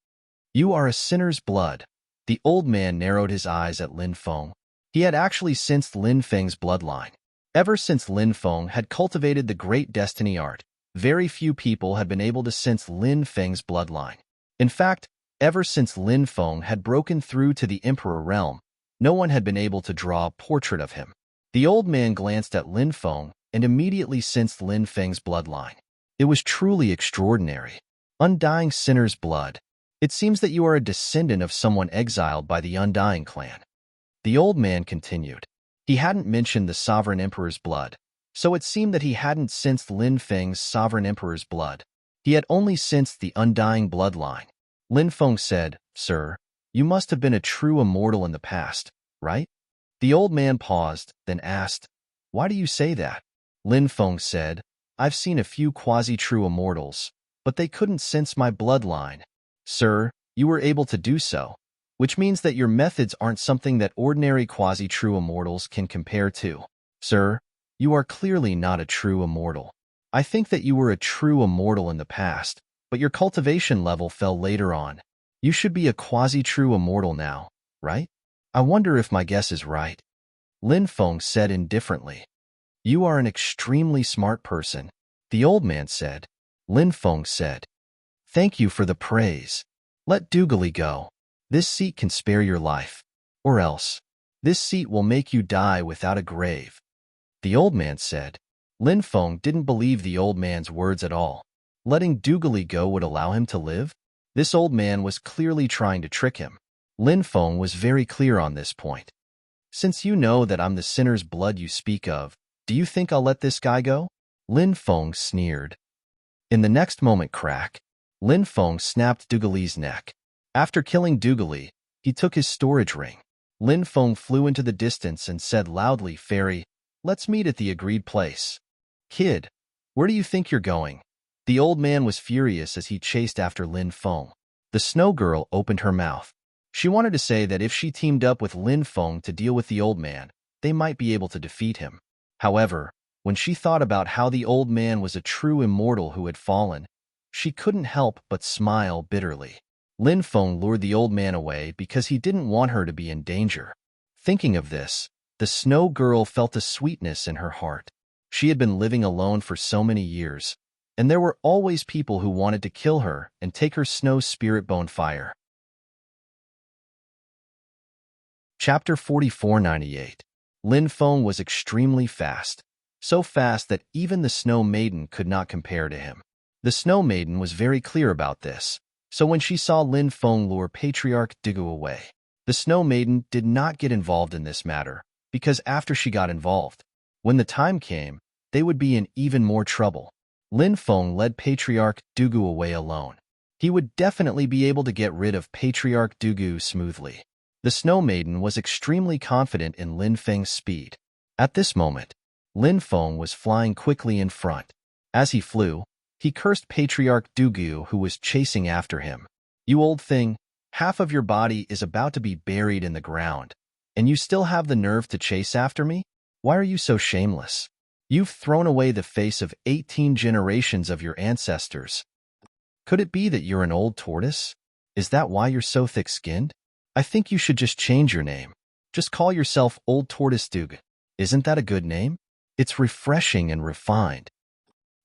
"You are a sinner's blood." The old man narrowed his eyes at Lin Feng. He had actually sensed Lin Feng's bloodline. Ever since Lin Feng had cultivated the great destiny art, very few people had been able to sense Lin Feng's bloodline. In fact, ever since Lin Feng had broken through to the Emperor realm, no one had been able to draw a portrait of him. The old man glanced at Lin Feng and immediately sensed Lin Feng's bloodline. It was truly extraordinary. Undying sinner's blood. It seems that you are a descendant of someone exiled by the Undying clan. The old man continued. He hadn't mentioned the Sovereign Emperor's blood, so it seemed that he hadn't sensed Lin Feng's Sovereign Emperor's blood. He had only sensed the Undying bloodline. Lin Feng said, "Sir, you must have been a true immortal in the past, right?" The old man paused, then asked, "Why do you say that?" Lin Feng said, "I've seen a few quasi-true immortals, but they couldn't sense my bloodline. Sir, you were able to do so, which means that your methods aren't something that ordinary quasi-true immortals can compare to. Sir, you are clearly not a true immortal. I think that you were a true immortal in the past, but your cultivation level fell later on. You should be a quasi-true immortal now, right? I wonder if my guess is right." Lin Feng said indifferently. "You are an extremely smart person," the old man said. Lin Feng said, "Thank you for the praise. Let Dougali go. This seat can spare your life. Or else, this seat will make you die without a grave." The old man said. Lin Feng didn't believe the old man's words at all. Letting Dougali go would allow him to live? This old man was clearly trying to trick him. Lin Feng was very clear on this point. "Since you know that I'm the sinner's blood you speak of, do you think I'll let this guy go?" Lin Feng sneered. In the next moment, crack, Lin Feng snapped Dougali's neck. After killing Dougali, he took his storage ring. Lin Feng flew into the distance and said loudly, "Fairy, let's meet at the agreed place." "Kid, where do you think you're going?" The old man was furious as he chased after Lin Feng. The snow girl opened her mouth. She wanted to say that if she teamed up with Lin Feng to deal with the old man, they might be able to defeat him. However, when she thought about how the old man was a true immortal who had fallen, she couldn't help but smile bitterly. Lin Feng lured the old man away because he didn't want her to be in danger. Thinking of this, the snow girl felt a sweetness in her heart. She had been living alone for so many years, and there were always people who wanted to kill her and take her snow spirit bone fire. Chapter 4498. Lin Feng was extremely fast, so fast that even the Snow Maiden could not compare to him. The Snow Maiden was very clear about this, so when she saw Lin Feng lure Patriarch Digu away, the Snow Maiden did not get involved in this matter, because after she got involved, when the time came, they would be in even more trouble. Lin Feng led Patriarch Dugu away alone. He would definitely be able to get rid of Patriarch Dugu smoothly. The Snow Maiden was extremely confident in Lin Feng's speed. At this moment, Lin Feng was flying quickly in front. As he flew, he cursed Patriarch Dugu, who was chasing after him. "You old thing, half of your body is about to be buried in the ground, and you still have the nerve to chase after me? Why are you so shameless? You've thrown away the face of 18 generations of your ancestors. Could it be that you're an old tortoise? Is that why you're so thick-skinned? I think you should just change your name. Just call yourself Old Tortoise Dugu. Isn't that a good name? It's refreshing and refined.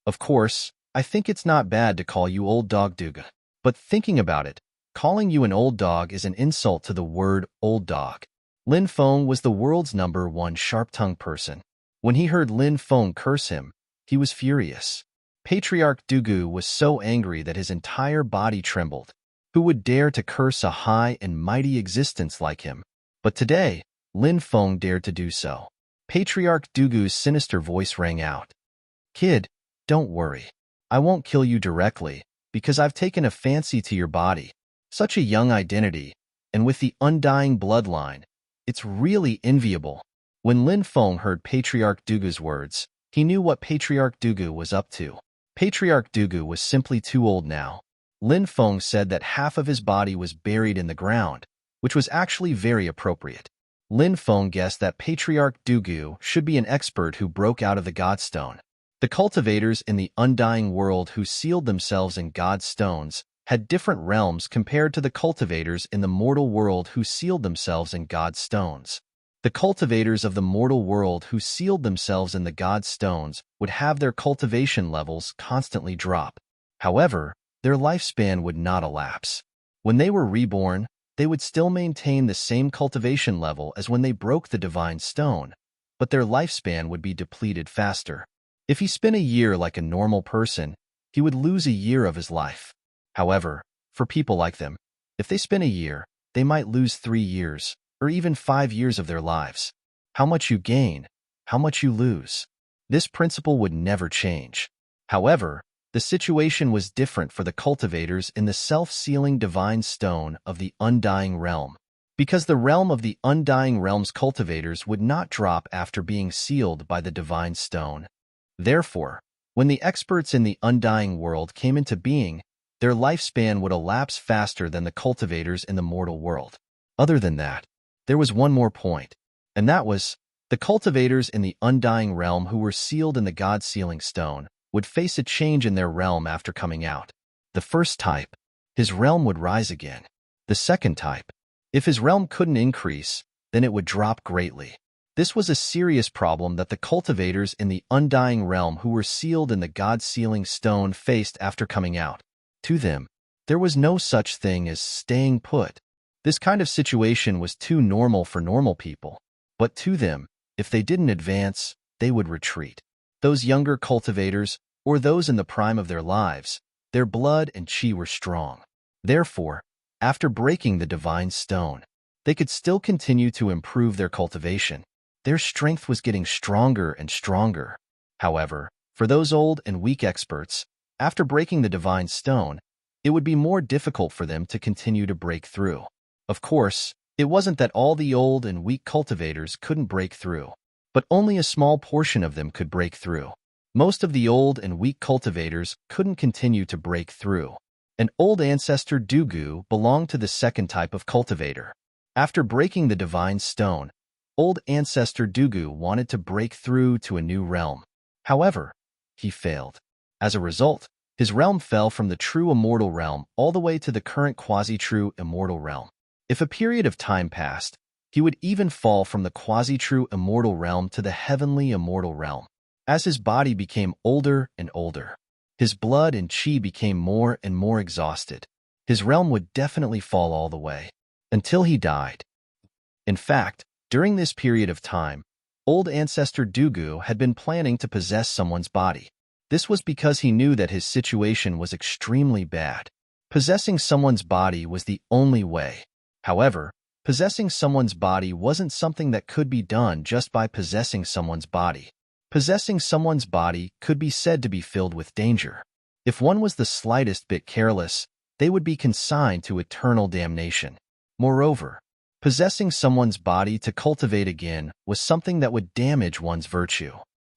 Of course, I think it's not bad to call you Old Dog Dugu. But thinking about it, calling you an old dog is an insult to the word old dog." Lin Feng was the world's #1 sharp-tongued person. When he heard Lin Feng curse him, he was furious. Patriarch Dugu was so angry that his entire body trembled. Who would dare to curse a high and mighty existence like him? But today, Lin Feng dared to do so. Patriarch Dugu's sinister voice rang out. Kid, don't worry. I won't kill you directly, because I've taken a fancy to your body. Such a young identity, and with the undying bloodline, it's really enviable. When Lin Feng heard Patriarch Dugu's words, he knew what Patriarch Dugu was up to. Patriarch Dugu was simply too old now. Lin Feng said that half of his body was buried in the ground, which was actually very appropriate. Lin Feng guessed that Patriarch Dugu should be an expert who broke out of the Godstone. The cultivators in the undying world who sealed themselves in God's stones had different realms compared to the cultivators in the mortal world who sealed themselves in God's stones. The cultivators of the mortal world who sealed themselves in the God's stones would have their cultivation levels constantly drop. However, their lifespan would not elapse. When they were reborn, they would still maintain the same cultivation level as when they broke the divine stone, but their lifespan would be depleted faster. If he spent a year like a normal person, he would lose a year of his life. However, for people like them, if they spent a year, they might lose 3 years, or even 5 years of their lives. How much you gain, how much you lose. This principle would never change. However, the situation was different for the cultivators in the self-sealing divine stone of the undying realm, because the realm of the undying realm's cultivators would not drop after being sealed by the divine stone. Therefore, when the experts in the undying world came into being, their lifespan would elapse faster than the cultivators in the mortal world. Other than that, there was one more point, and that was, the cultivators in the undying realm who were sealed in the God-sealing stone would face a change in their realm after coming out. The first type, his realm would rise again. The second type, if his realm couldn't increase, then it would drop greatly. This was a serious problem that the cultivators in the undying realm who were sealed in the God-sealing stone faced after coming out. To them, there was no such thing as staying put. This kind of situation was too normal for normal people. But to them, if they didn't advance, they would retreat. Those younger cultivators, or those in the prime of their lives, their blood and chi were strong. Therefore, after breaking the divine stone, they could still continue to improve their cultivation. Their strength was getting stronger and stronger. However, for those old and weak experts, after breaking the divine stone, it would be more difficult for them to continue to break through. Of course, it wasn't that all the old and weak cultivators couldn't break through, but only a small portion of them could break through. Most of the old and weak cultivators couldn't continue to break through. An old ancestor Dugu belonged to the second type of cultivator. After breaking the divine stone, old ancestor Dugu wanted to break through to a new realm. However, he failed. As a result, his realm fell from the true immortal realm all the way to the current quasi-true immortal realm. If a period of time passed, he would even fall from the quasi-true immortal realm to the heavenly immortal realm. As his body became older and older, his blood and chi became more and more exhausted. His realm would definitely fall all the way, until he died. In fact, during this period of time, old ancestor Dugu had been planning to possess someone's body. This was because he knew that his situation was extremely bad. Possessing someone's body was the only way. However, possessing someone's body wasn't something that could be done just by possessing someone's body. Possessing someone's body could be said to be filled with danger. If one was the slightest bit careless, they would be consigned to eternal damnation. Moreover, possessing someone's body to cultivate again was something that would damage one's virtue.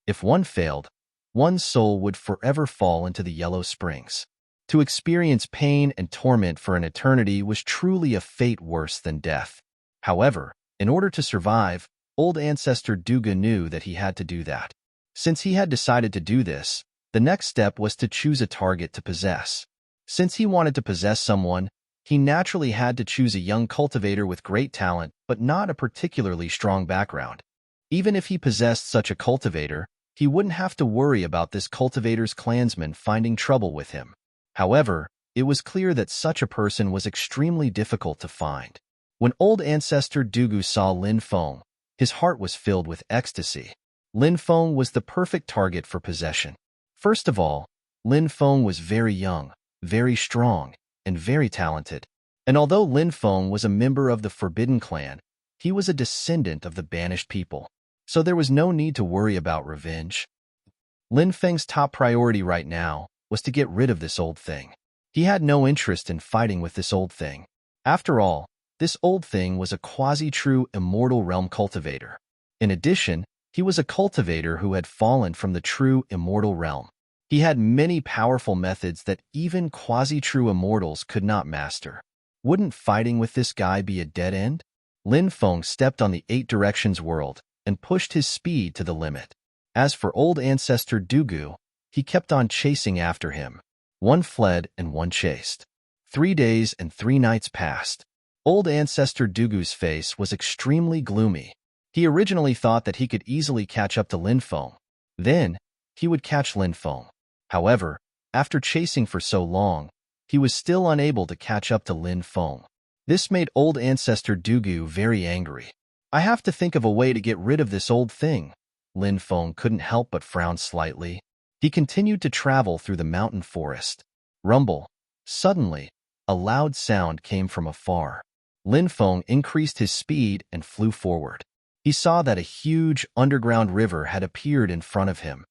If one failed, one's soul would forever fall into the yellow springs. To experience pain and torment for an eternity was truly a fate worse than death. However, in order to survive, old ancestor Duga knew that he had to do that. Since he had decided to do this, the next step was to choose a target to possess. Since he wanted to possess someone, he naturally had to choose a young cultivator with great talent but not a particularly strong background. Even if he possessed such a cultivator, he wouldn't have to worry about this cultivator's clansmen finding trouble with him. However, it was clear that such a person was extremely difficult to find. When old ancestor Dugu saw Lin Feng, his heart was filled with ecstasy. Lin Feng was the perfect target for possession. First of all, Lin Feng was very young, very strong, and very talented. And although Lin Feng was a member of the Forbidden Clan, he was a descendant of the banished people. so there was no need to worry about revenge. Lin Feng's top priority right now was to get rid of this old thing. He had no interest in fighting with this old thing. After all, this old thing was a quasi-true immortal realm cultivator. In addition, he was a cultivator who had fallen from the true immortal realm. He had many powerful methods that even quasi-true immortals could not master. Wouldn't fighting with this guy be a dead end? Lin Feng stepped on the 8 Directions world and pushed his speed to the limit. As for old ancestor Dugu, he kept on chasing after him. One fled and one chased. 3 days and 3 nights passed. Old ancestor Dugu's face was extremely gloomy. He originally thought that he could easily catch up to Lin Feng. Then, he would catch Lin Feng. However, after chasing for so long, he was still unable to catch up to Lin Feng. This made old ancestor Dugu very angry. I have to think of a way to get rid of this old thing. Lin Feng couldn't help but frown slightly. He continued to travel through the mountain forest. Rumble. Suddenly, a loud sound came from afar. Lin Feng increased his speed and flew forward. He saw that a huge underground river had appeared in front of him.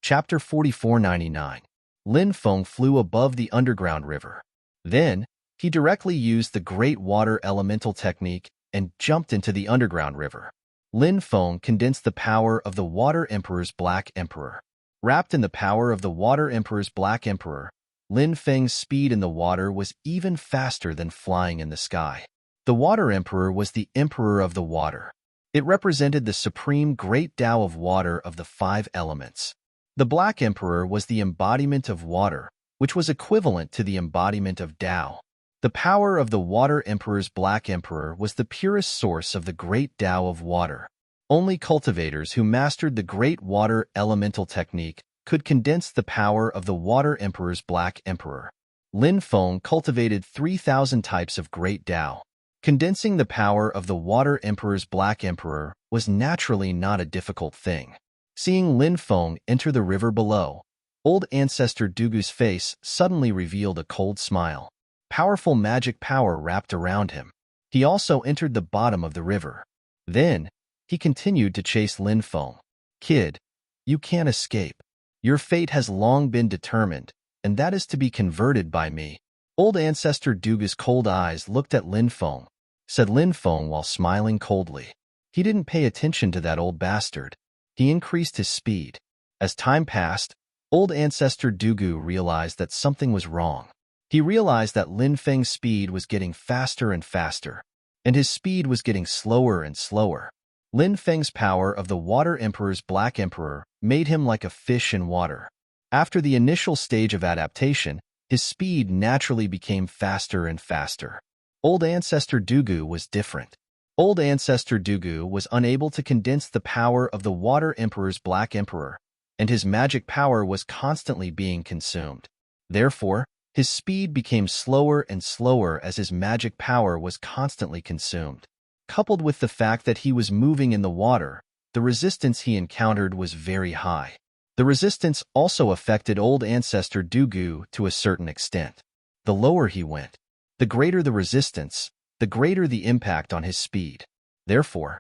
Chapter 4499. Lin Feng flew above the underground river. Then, he directly used the Great Water Elemental technique and jumped into the underground river. Lin Feng condensed the power of the Water Emperor's Black Emperor. Wrapped in the power of the Water Emperor's Black Emperor, Lin Feng's speed in the water was even faster than flying in the sky. The Water Emperor was the Emperor of the Water. It represented the supreme great Tao of water of the 5 elements. The Black Emperor was the embodiment of water, which was equivalent to the embodiment of Tao. The power of the Water Emperor's Black Emperor was the purest source of the great Tao of water. Only cultivators who mastered the Great Water Elemental technique could condense the power of the Water Emperor's Black Emperor. Lin Feng cultivated 3,000 types of Great Tao. Condensing the power of the Water Emperor's Black Emperor was naturally not a difficult thing. Seeing Lin Feng enter the river below, old ancestor Dugu's face suddenly revealed a cold smile. Powerful magic power wrapped around him. He also entered the bottom of the river. Then, he continued to chase Lin Feng. Kid, you can't escape. Your fate has long been determined, and that is to be converted by me. Old ancestor Dugu's cold eyes looked at Lin Feng, said Lin Feng while smiling coldly. He didn't pay attention to that old bastard. He increased his speed. As time passed, old ancestor Dugu realized that something was wrong. He realized that Lin Feng's speed was getting faster and faster, and his speed was getting slower and slower. Lin Feng's power of the Water Emperor's Black Emperor made him like a fish in water. After the initial stage of adaptation, his speed naturally became faster and faster. Old ancestor Dugu was different. Old ancestor Dugu was unable to condense the power of the Water Emperor's Black Emperor, and his magic power was constantly being consumed. Therefore, his speed became slower and slower as his magic power was constantly consumed. Coupled with the fact that he was moving in the water, the resistance he encountered was very high. The resistance also affected old ancestor Dugu to a certain extent. The lower he went, the greater the resistance, the greater the impact on his speed. Therefore,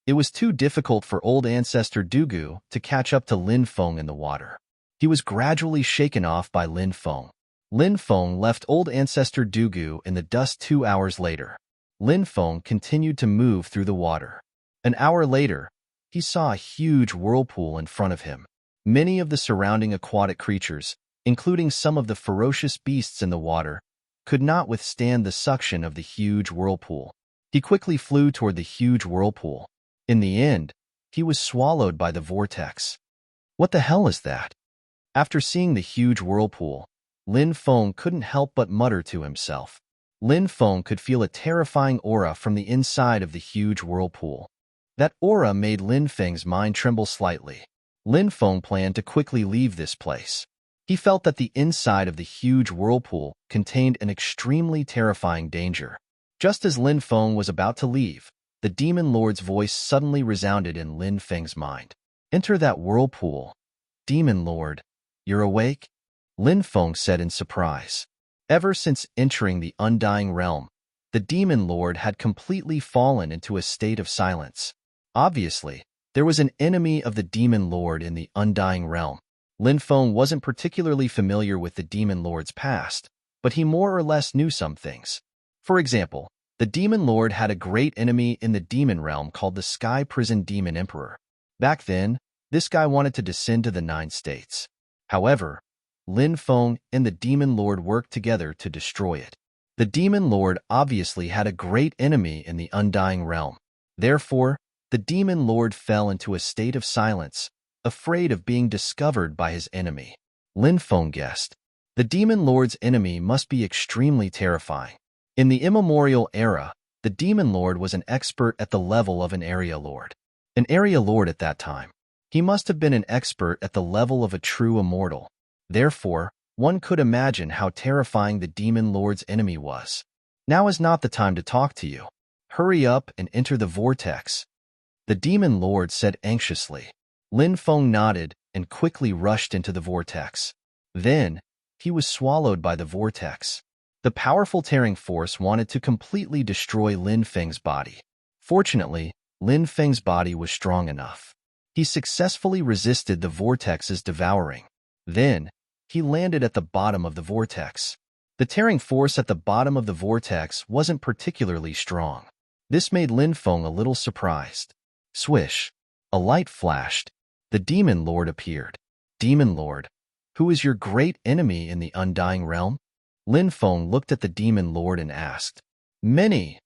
it was too difficult for old ancestor Dugu to catch up to Lin Feng in the water. He was gradually shaken off by Lin Feng. Lin Feng left old ancestor Dugu in the dust 2 hours later. Lin Feng continued to move through the water. An hour later, he saw a huge whirlpool in front of him. Many of the surrounding aquatic creatures, including some of the ferocious beasts in the water, could not withstand the suction of the huge whirlpool. He quickly flew toward the huge whirlpool. In the end, he was swallowed by the vortex. What the hell is that? After seeing the huge whirlpool, Lin Feng couldn't help but mutter to himself. Lin Feng could feel a terrifying aura from the inside of the huge whirlpool. That aura made Lin Feng's mind tremble slightly. Lin Feng planned to quickly leave this place. He felt that the inside of the huge whirlpool contained an extremely terrifying danger. Just as Lin Feng was about to leave, the Demon Lord's voice suddenly resounded in Lin Feng's mind. Enter that whirlpool. Demon Lord, you're awake? Lin Feng said in surprise. Ever since entering the Undying Realm, the demon lord had completely fallen into a state of silence. Obviously, there was an enemy of the demon lord in the undying realm. Lin Feng wasn't particularly familiar with the demon lord's past, but he more or less knew some things. For example, the demon lord had a great enemy in the demon realm called the Sky Prison Demon Emperor. Back then, this guy wanted to descend to the 9 states. However, Lin Feng and the demon lord worked together to destroy it. The demon lord obviously had a great enemy in the undying realm. Therefore, the demon lord fell into a state of silence, afraid of being discovered by his enemy. Lin Feng guessed, the demon lord's enemy must be extremely terrifying. In the immemorial era, the demon lord was an expert at the level of an area lord. An area lord at that time. He must have been an expert at the level of a true immortal. Therefore, one could imagine how terrifying the demon lord's enemy was. Now is not the time to talk to you. Hurry up and enter the vortex, the demon lord said anxiously. Lin Feng nodded and quickly rushed into the vortex. Then, he was swallowed by the vortex. The powerful tearing force wanted to completely destroy Lin Feng's body. Fortunately, Lin Feng's body was strong enough. He successfully resisted the vortex's devouring. Then, he landed at the bottom of the vortex. The tearing force at the bottom of the vortex wasn't particularly strong. This made Lin Feng a little surprised. Swish! A light flashed. The demon lord appeared. Demon lord, who is your great enemy in the undying realm? Lin Feng looked at the demon lord and asked. Many,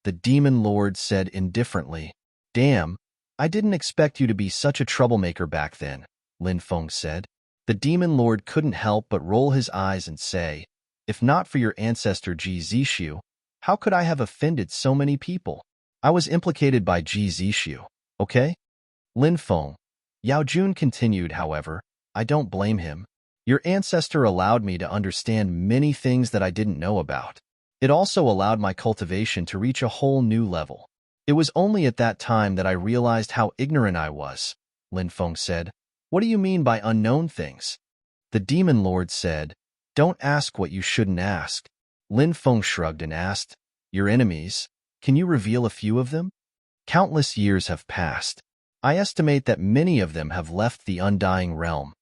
the demon lord said indifferently. Damn, I didn't expect you to be such a troublemaker back then, Lin Feng said. The demon lord couldn't help but roll his eyes and say, if not for your ancestor Ji Zishu, how could I have offended so many people? I was implicated by Ji Zishu, okay? Lin Feng. Yao Jun continued, however, I don't blame him. Your ancestor allowed me to understand many things that I didn't know about. It also allowed my cultivation to reach a whole new level. It was only at that time that I realized how ignorant I was, Lin Feng said. What do you mean by unknown things? The demon lord said, don't ask what you shouldn't ask. Lin Feng shrugged and asked, your enemies, can you reveal a few of them? Countless years have passed. I estimate that many of them have left the undying realm.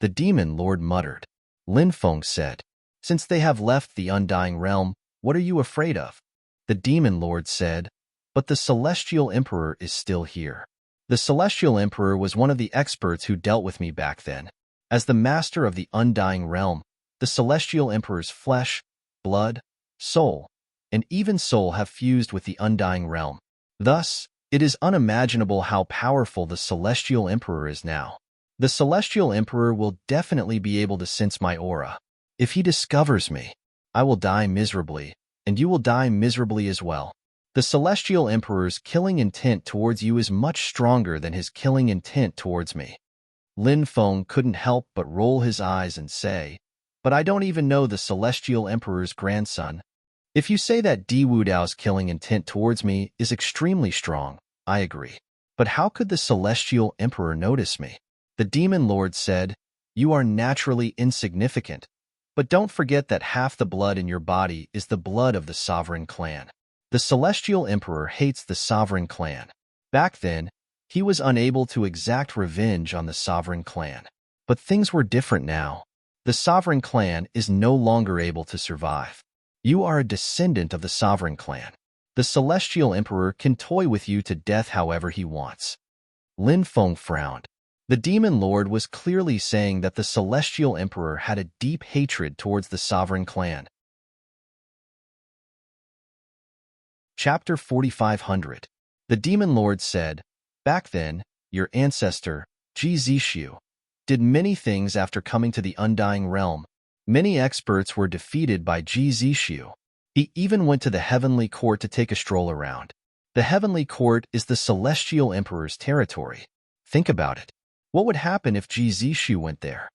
The demon lord muttered. Lin Feng said, since they have left the undying realm, what are you afraid of? The demon lord said, but the celestial emperor is still here. The celestial emperor was one of the experts who dealt with me back then. As the master of the undying realm, the celestial emperor's flesh, blood, soul, and even soul have fused with the undying realm. Thus, it is unimaginable how powerful the celestial emperor is now. The celestial emperor will definitely be able to sense my aura. If he discovers me, I will die miserably, and you will die miserably as well. The celestial emperor's killing intent towards you is much stronger than his killing intent towards me. Lin Feng couldn't help but roll his eyes and say, but I don't even know the celestial emperor's grandson. If you say that Di Wudao's killing intent towards me is extremely strong, I agree. But how could the celestial emperor notice me? The demon lord said, you are naturally insignificant, but don't forget that half the blood in your body is the blood of the sovereign clan. The celestial emperor hates the sovereign clan. Back then, he was unable to exact revenge on the sovereign clan. But things were different now. The sovereign clan is no longer able to survive. You are a descendant of the sovereign clan. The celestial emperor can toy with you to death however he wants. Lin Feng frowned. The demon lord was clearly saying that the celestial emperor had a deep hatred towards the sovereign clan. Chapter 4500. The demon lord said, back then, your ancestor, Ji Zishu, did many things after coming to the undying realm. Many experts were defeated by Ji Zishu. He even went to the heavenly court to take a stroll around. The heavenly court is the celestial emperor's territory. Think about it. What would happen if Ji Zishu went there?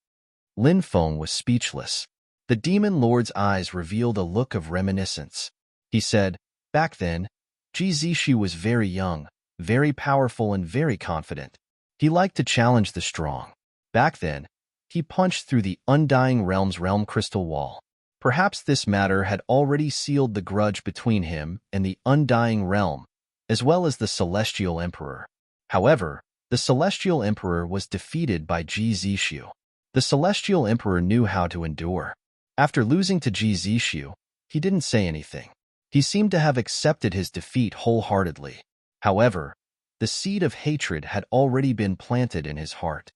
Lin Feng was speechless. The demon lord's eyes revealed a look of reminiscence. He said, back then, Ji Zishu was very young, very powerful and very confident. He liked to challenge the strong. Back then, he punched through the undying realm's realm crystal wall. Perhaps this matter had already sealed the grudge between him and the undying realm, as well as the Celestial Emperor. However, the Celestial Emperor was defeated by Zishu. The Celestial Emperor knew how to endure. After losing to Zishu, he didn't say anything. He seemed to have accepted his defeat wholeheartedly. However, the seed of hatred had already been planted in his heart.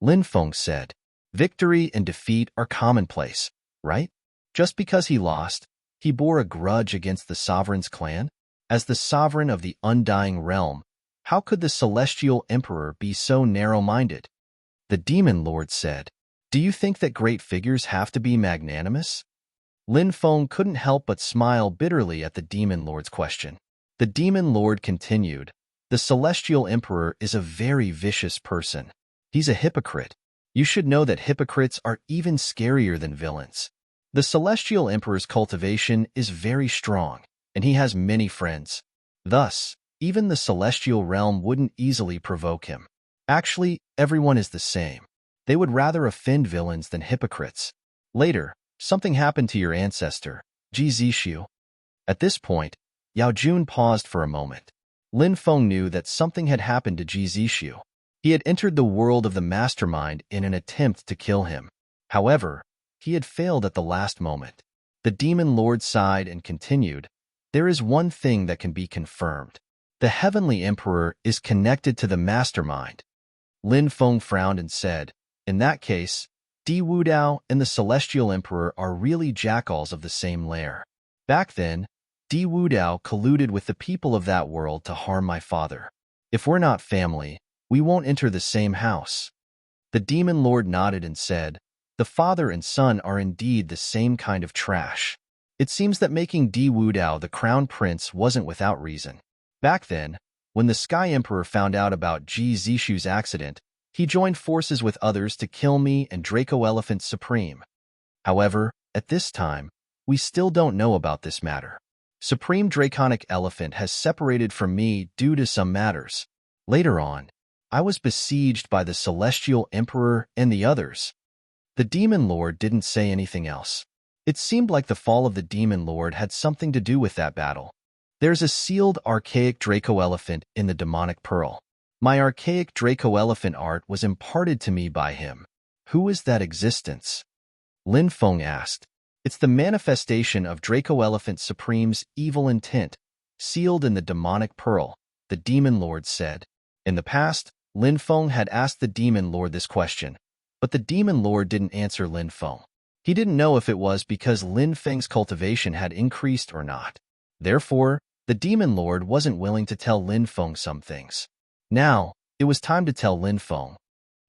Lin Feng said, "Victory and defeat are commonplace, right? Just because he lost, he bore a grudge against the sovereign's clan? As the sovereign of the undying realm, how could the Celestial Emperor be so narrow-minded?" The Demon Lord said, "Do you think that great figures have to be magnanimous?" Lin Feng couldn't help but smile bitterly at the Demon Lord's question. The Demon Lord continued, "The Celestial Emperor is a very vicious person. He's a hypocrite. You should know that hypocrites are even scarier than villains. The Celestial Emperor's cultivation is very strong, and he has many friends. Thus, even the Celestial Realm wouldn't easily provoke him. Actually, everyone is the same. They would rather offend villains than hypocrites. Later, something happened to your ancestor, Zishu." At this point, Yao Jun paused for a moment. Lin Feng knew that something had happened to Zishu. He had entered the world of the mastermind in an attempt to kill him. However, he had failed at the last moment. The Demon Lord sighed and continued, "There is one thing that can be confirmed. The Heavenly Emperor is connected to the mastermind." Lin Feng frowned and said, "In that case, Di Wudao and the Celestial Emperor are really jackals of the same lair. Back then, Di Wudao colluded with the people of that world to harm my father. If we're not family, we won't enter the same house." The Demon Lord nodded and said, "The father and son are indeed the same kind of trash. It seems that making Di Wudao the crown prince wasn't without reason. Back then, when the Sky Emperor found out about Zishu's accident, he joined forces with others to kill me and Draco Elephant Supreme. However, at this time, we still don't know about this matter. Supreme Draconic Elephant has separated from me due to some matters. Later on, I was besieged by the Celestial Emperor and the others." The Demon Lord didn't say anything else. It seemed like the fall of the Demon Lord had something to do with that battle. "There's a sealed archaic Draco Elephant in the demonic pearl. My archaic Draco Elephant art was imparted to me by him. Who is that existence?" Lin Feng asked. "It's the manifestation of Draco Elephant Supreme's evil intent, sealed in the demonic pearl," the Demon Lord said. In the past, Lin Feng had asked the Demon Lord this question, but the Demon Lord didn't answer Lin Feng. He didn't know if it was because Lin Feng's cultivation had increased or not. Therefore, the Demon Lord wasn't willing to tell Lin Feng some things. Now, it was time to tell Lin Feng.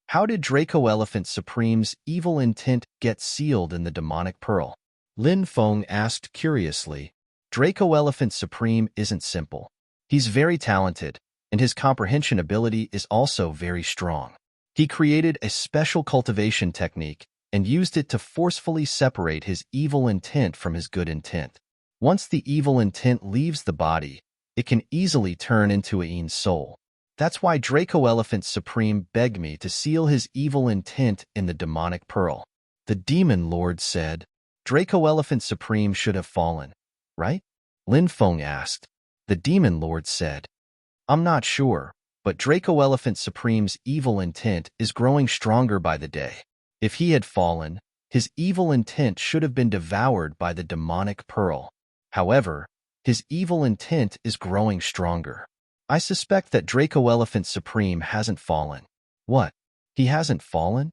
How did Draco Elephant Supreme's evil intent get sealed in the demonic pearl? Lin Feng asked curiously. Draco Elephant Supreme isn't simple. He's very talented, and his comprehension ability is also very strong. He created a special cultivation technique and used it to forcefully separate his evil intent from his good intent. Once the evil intent leaves the body, it can easily turn into a soul. That's why Draco Elephant Supreme begged me to seal his evil intent in the demonic pearl." The Demon Lord said, "Draco Elephant Supreme should have fallen, right?" Lin Feng asked. The Demon Lord said, "I'm not sure, but Draco Elephant Supreme's evil intent is growing stronger by the day. If he had fallen, his evil intent should have been devoured by the demonic pearl. However, his evil intent is growing stronger. I suspect that Draco Elephant Supreme hasn't fallen." "What? He hasn't fallen?"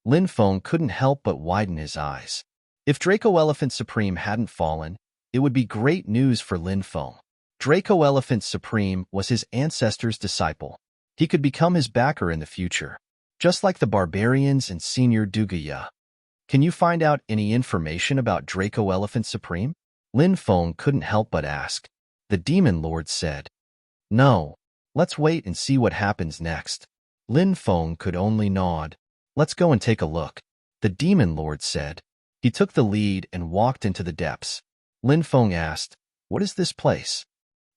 Lin Feng couldn't help but widen his eyes. If Draco Elephant Supreme hadn't fallen, it would be great news for Lin Feng. Draco Elephant Supreme was his ancestor's disciple. He could become his backer in the future, just like the barbarians and Senior Dugaya. "Can you find out any information about Draco Elephant Supreme?" Lin Feng couldn't help but ask. The Demon Lord said, "No. Let's wait and see what happens next." Lin Feng could only nod. "Let's go and take a look," the Demon Lord said. He took the lead and walked into the depths. Lin Feng asked, "What is this place?"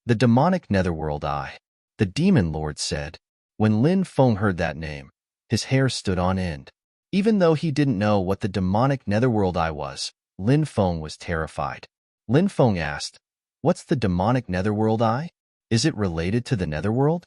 "The demonic netherworld Eye," the Demon Lord said. When Lin Feng heard that name, his hair stood on end. Even though he didn't know what the demonic netherworld Eye was, Lin Feng was terrified. Lin Feng asked, "What's the demonic netherworld eye? Is it related to the netherworld?"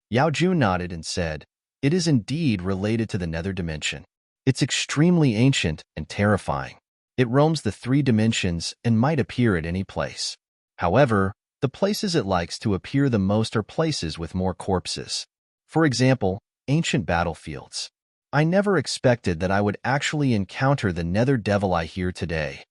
Yao Ju nodded and said, "It is indeed related to the nether dimension. It's extremely ancient and terrifying. It roams the three dimensions and might appear at any place. However, the places it likes to appear the most are places with more corpses. For example, ancient battlefields. I never expected that I would actually encounter the nether devil eye here today."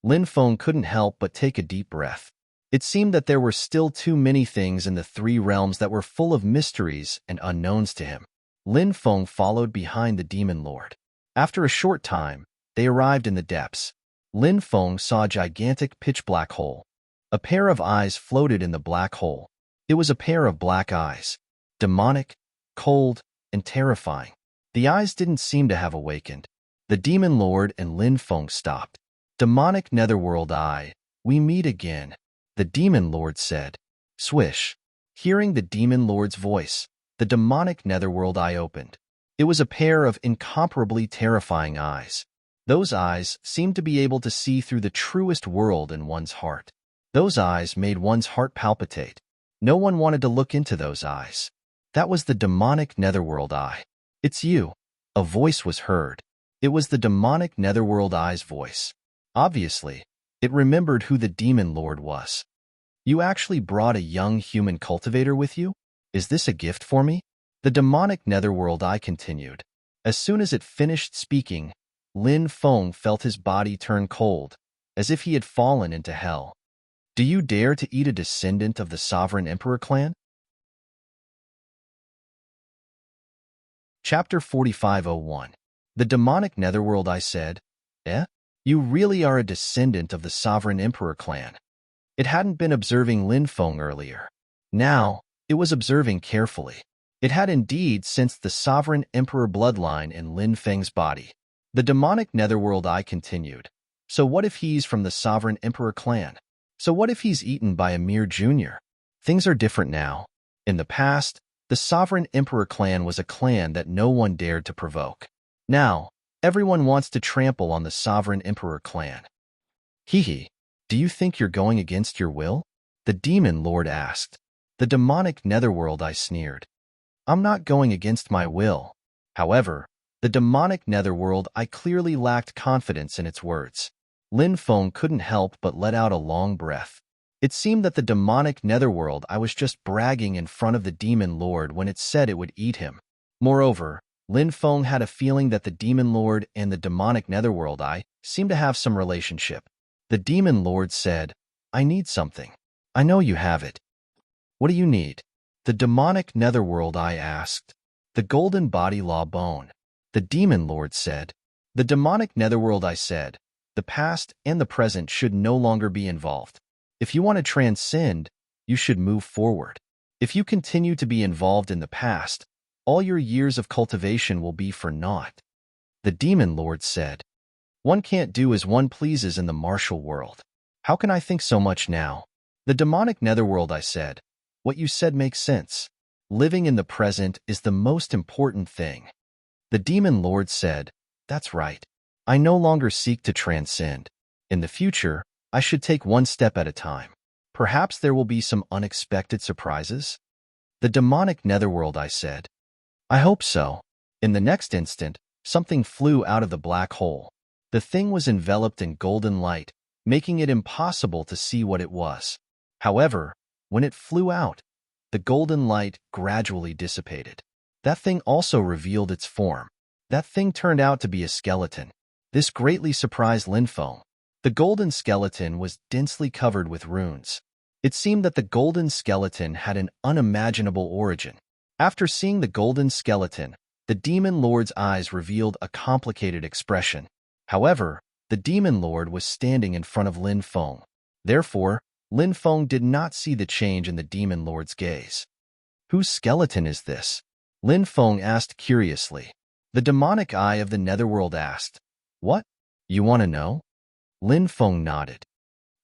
Lin Feng couldn't help but take a deep breath. It seemed that there were still too many things in the three realms that were full of mysteries and unknowns to him. Lin Feng followed behind the demon lord. After a short time, they arrived in the depths. Lin Feng saw a gigantic pitch-black hole. A pair of eyes floated in the black hole. It was a pair of black eyes, demonic, cold, and terrifying. The eyes didn't seem to have awakened. The demon lord and Lin Feng stopped. "Demonic netherworld eye, we meet again," the demon lord said. Swish. Hearing the demon lord's voice, the demonic netherworld eye opened. It was a pair of incomparably terrifying eyes. Those eyes seemed to be able to see through the truest world in one's heart. Those eyes made one's heart palpitate. No one wanted to look into those eyes. That was the demonic netherworld eye. "It's you." A voice was heard. It was the demonic netherworld eye's voice. Obviously, it remembered who the demon lord was. "You actually brought a young human cultivator with you? Is this a gift for me?" The demonic netherworld eye continued. As soon as it finished speaking, Lin Feng felt his body turn cold, as if he had fallen into hell. "Do you dare to eat a descendant of the sovereign emperor clan?" Chapter 4501. The demonic netherworld eye said, "Eh? You really are a descendant of the sovereign emperor clan." It hadn't been observing Lin Feng earlier. Now, it was observing carefully. It had indeed sensed the sovereign emperor bloodline in Lin Feng's body. The demonic netherworld eye continued. "So what if he's from the sovereign emperor clan? So what if he's eaten by a mere junior? Things are different now. In the past, the sovereign emperor clan was a clan that no one dared to provoke. Now, everyone wants to trample on the sovereign emperor clan." "Hee, do you think you're going against your will?" the demon lord asked. The demonic netherworld eye sneered. "I'm not going against my will." However, the demonic netherworld eye clearly lacked confidence in its words. Lin Feng couldn't help but let out a long breath. It seemed that the demonic netherworld eye was just bragging in front of the demon lord when it said it would eat him. Moreover, Lin Feng had a feeling that the demon lord and the demonic netherworld eye seemed to have some relationship. The demon lord said, "I need something. I know you have it." "What do you need?" the demonic netherworld eye asked. "The golden body law bone," the demon lord said. The demonic netherworld eye said, "The past and the present should no longer be involved. If you want to transcend, you should move forward. If you continue to be involved in the past, all your years of cultivation will be for naught." The demon lord said, "One can't do as one pleases in the martial world. How can I think so much now?" The demonic netherworld eye said, "What you said makes sense. Living in the present is the most important thing." The demon lord said, "That's right. I no longer seek to transcend. In the future, I should take one step at a time. Perhaps there will be some unexpected surprises." The demonic netherworld eye said, "I hope so." In the next instant, something flew out of the black hole. The thing was enveloped in golden light, making it impossible to see what it was. However, when it flew out, the golden light gradually dissipated. That thing also revealed its form. That thing turned out to be a skeleton. This greatly surprised Lin Feng. The golden skeleton was densely covered with runes. It seemed that the golden skeleton had an unimaginable origin. After seeing the golden skeleton, the demon lord's eyes revealed a complicated expression. However, the demon lord was standing in front of Lin Feng. Therefore, Lin Feng did not see the change in the demon lord's gaze. "Whose skeleton is this?" Lin Feng asked curiously. The demonic eye of the netherworld asked, "What? You want to know?" Lin Feng nodded.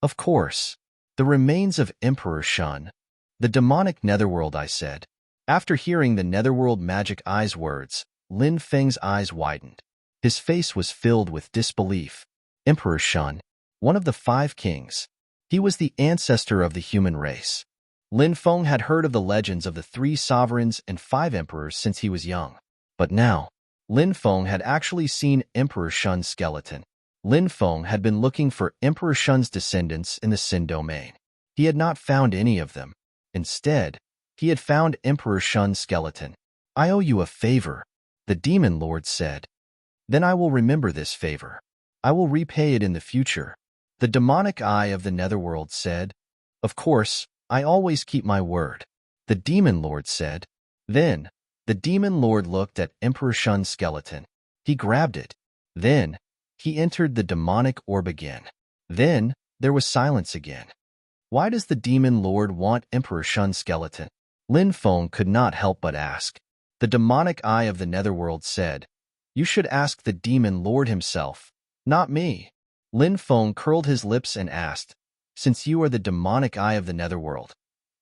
"Of course. The remains of Emperor Shun." The demonic netherworld eye said. After hearing the netherworld magic eye's words, Lin Feng's eyes widened. His face was filled with disbelief. "Emperor Shun, one of the 5 kings. He was the ancestor of the human race. Lin Feng had heard of the legends of the 3 sovereigns and 5 emperors since he was young. But now, Lin Feng had actually seen Emperor Shun's skeleton. Lin Feng had been looking for Emperor Shun's descendants in the Xin domain. He had not found any of them. Instead, he had found Emperor Shun's skeleton. "I owe you a favor," the demon lord said. "Then I will remember this favor. I will repay it in the future." The demonic eye of the netherworld said. "Of course, I always keep my word," the demon lord said. Then, the demon lord looked at Emperor Shun's skeleton. He grabbed it. Then, he entered the demonic orb again. Then, there was silence again. Why does the demon lord want Emperor Shun's skeleton? Lin Feng could not help but ask. The demonic eye of the netherworld said, "You should ask the demon lord himself, not me." Lin Feng curled his lips and asked, "Since you are the demonic eye of the netherworld,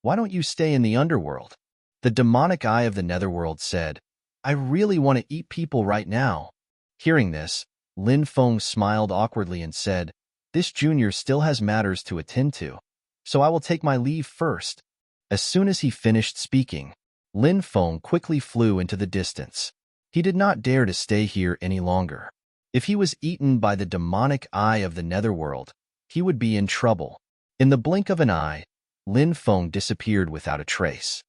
why don't you stay in the underworld?" The demonic eye of the netherworld said, "I really want to eat people right now." Hearing this, Lin Feng smiled awkwardly and said, "This junior still has matters to attend to, so I will take my leave first." As soon as he finished speaking, Lin Feng quickly flew into the distance. He did not dare to stay here any longer. If he was eaten by the demonic eye of the netherworld, he would be in trouble. In the blink of an eye, Lin Feng disappeared without a trace.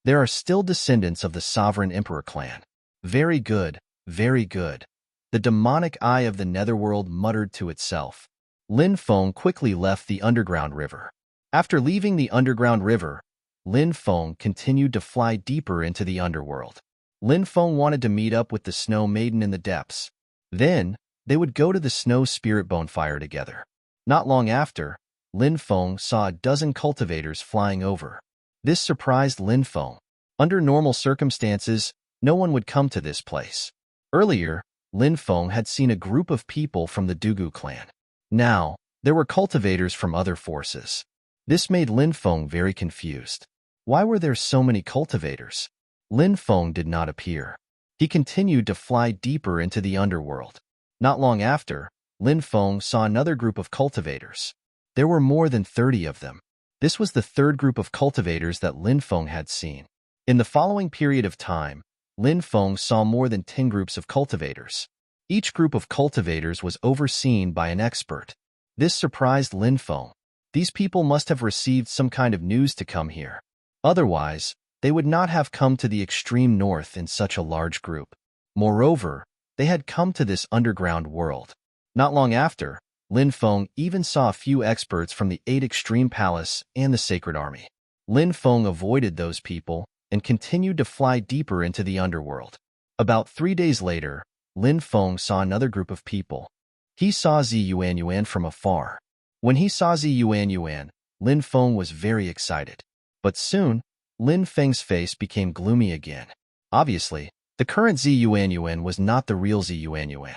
There are still descendants of the Sovereign Emperor clan. Very good, very good. The demonic eye of the netherworld muttered to itself. Lin Feng quickly left the underground river. After leaving the underground river, Lin Feng continued to fly deeper into the underworld. Lin Feng wanted to meet up with the Snow Maiden in the depths. Then, they would go to the Snow Spirit bonfire together. Not long after, Lin Feng saw a dozen cultivators flying over. This surprised Lin Feng. Under normal circumstances, no one would come to this place. Earlier, Lin Feng had seen a group of people from the Dugu clan. Now, there were cultivators from other forces. This made Lin Feng very confused. Why were there so many cultivators? Lin Feng did not appear. He continued to fly deeper into the underworld. Not long after, Lin Feng saw another group of cultivators. There were more than 30 of them. This was the 3rd group of cultivators that Lin Feng had seen. In the following period of time, Lin Feng saw more than 10 groups of cultivators. Each group of cultivators was overseen by an expert. This surprised Lin Feng. These people must have received some kind of news to come here. Otherwise, they would not have come to the extreme north in such a large group. Moreover, they had come to this underground world. Not long after, Lin Feng even saw a few experts from the 8 Extreme Palace and the Sacred Army. Lin Feng avoided those people and continued to fly deeper into the underworld. About 3 days later, Lin Feng saw another group of people. He saw Zi Yuan from afar. When he saw Zi Yuan, Lin Feng was very excited. But soon, Lin Feng's face became gloomy again. Obviously, the current Zi Yuan was not the real Zi Yuan.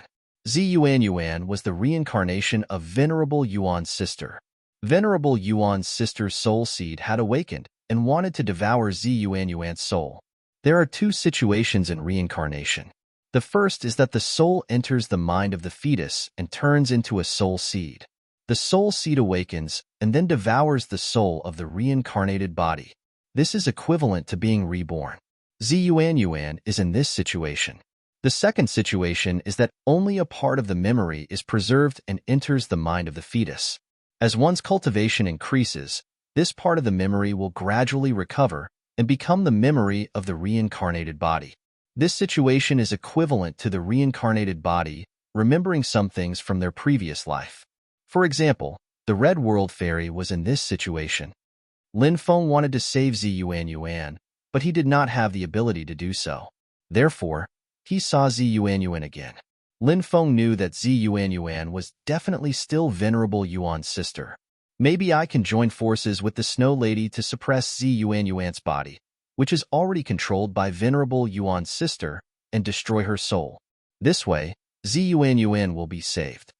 Zi Yuan was the reincarnation of Venerable Yuan's sister. Venerable Yuan's sister's soul seed had awakened and wanted to devour Zi Yuan's soul. There are 2 situations in reincarnation. The first is that the soul enters the mind of the fetus and turns into a soul seed. The soul seed awakens and then devours the soul of the reincarnated body. This is equivalent to being reborn. Zi Yuan is in this situation. The second situation is that only a part of the memory is preserved and enters the mind of the fetus. As one's cultivation increases, this part of the memory will gradually recover and become the memory of the reincarnated body. This situation is equivalent to the reincarnated body remembering some things from their previous life. For example, the Red World Fairy was in this situation. Lin Feng wanted to save Zi Yuan, but he did not have the ability to do so. Therefore, he saw Zi Yuan again. Lin Feng knew that Zi Yuan was definitely still Venerable Yuan's sister. Maybe I can join forces with the Snow Lady to suppress Zi Yuan's body, which is already controlled by Venerable Yuan's sister, and destroy her soul. This way, Zi Yuan will be saved.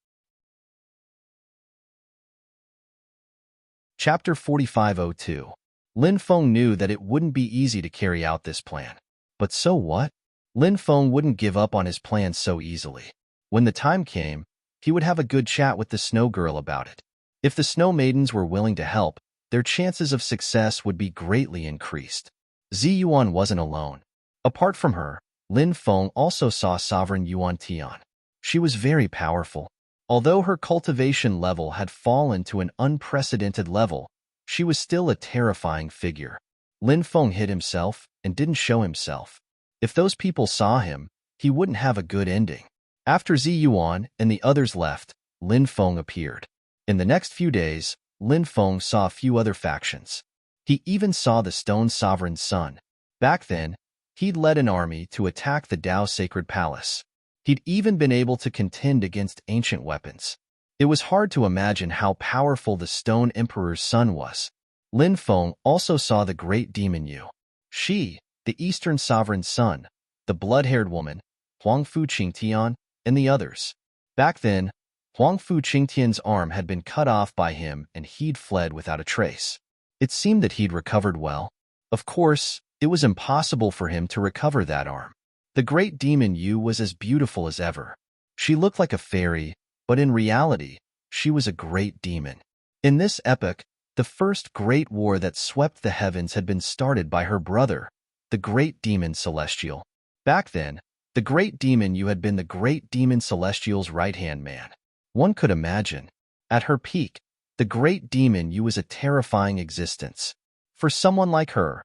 Chapter 4502. Lin Feng knew that it wouldn't be easy to carry out this plan. But so what? Lin Feng wouldn't give up on his plan so easily. When the time came, He would have a good chat with the Snow Girl about it. If the Snow Maidens were willing to help, their chances of success would be greatly increased. Zi Yuan wasn't alone. Apart from her, Lin Feng also saw Sovereign Yuan Tian. She was very powerful. Although her cultivation level had fallen to an unprecedented level, she was still a terrifying figure. Lin Feng hid himself and didn't show himself. If those people saw him, he wouldn't have a good ending. After Zi Yuan and the others left, Lin Feng appeared. In the next few days, Lin Feng saw a few other factions. He even saw the Stone Sovereign's son. Back then, he'd led an army to attack the Dao Sacred Palace. He'd even been able to contend against ancient weapons. It was hard to imagine how powerful the Stone Emperor's son was. Lin Feng also saw the great demon Yu. She, the Eastern Sovereign's son, the blood-haired woman, Huangfu Qingtian, and the others. Back then, Huangfu Qingtian's arm had been cut off by him and he'd fled without a trace. It seemed that he'd recovered well. Of course, it was impossible for him to recover that arm. The great demon Yu was as beautiful as ever. She looked like a fairy, but in reality, she was a great demon. In this epoch, the first great war that swept the heavens had been started by her brother, the great demon Celestial. Back then, the great demon Yu had been the great demon Celestial's right-hand man. One could imagine. At her peak, the great demon Yu was a terrifying existence. For someone like her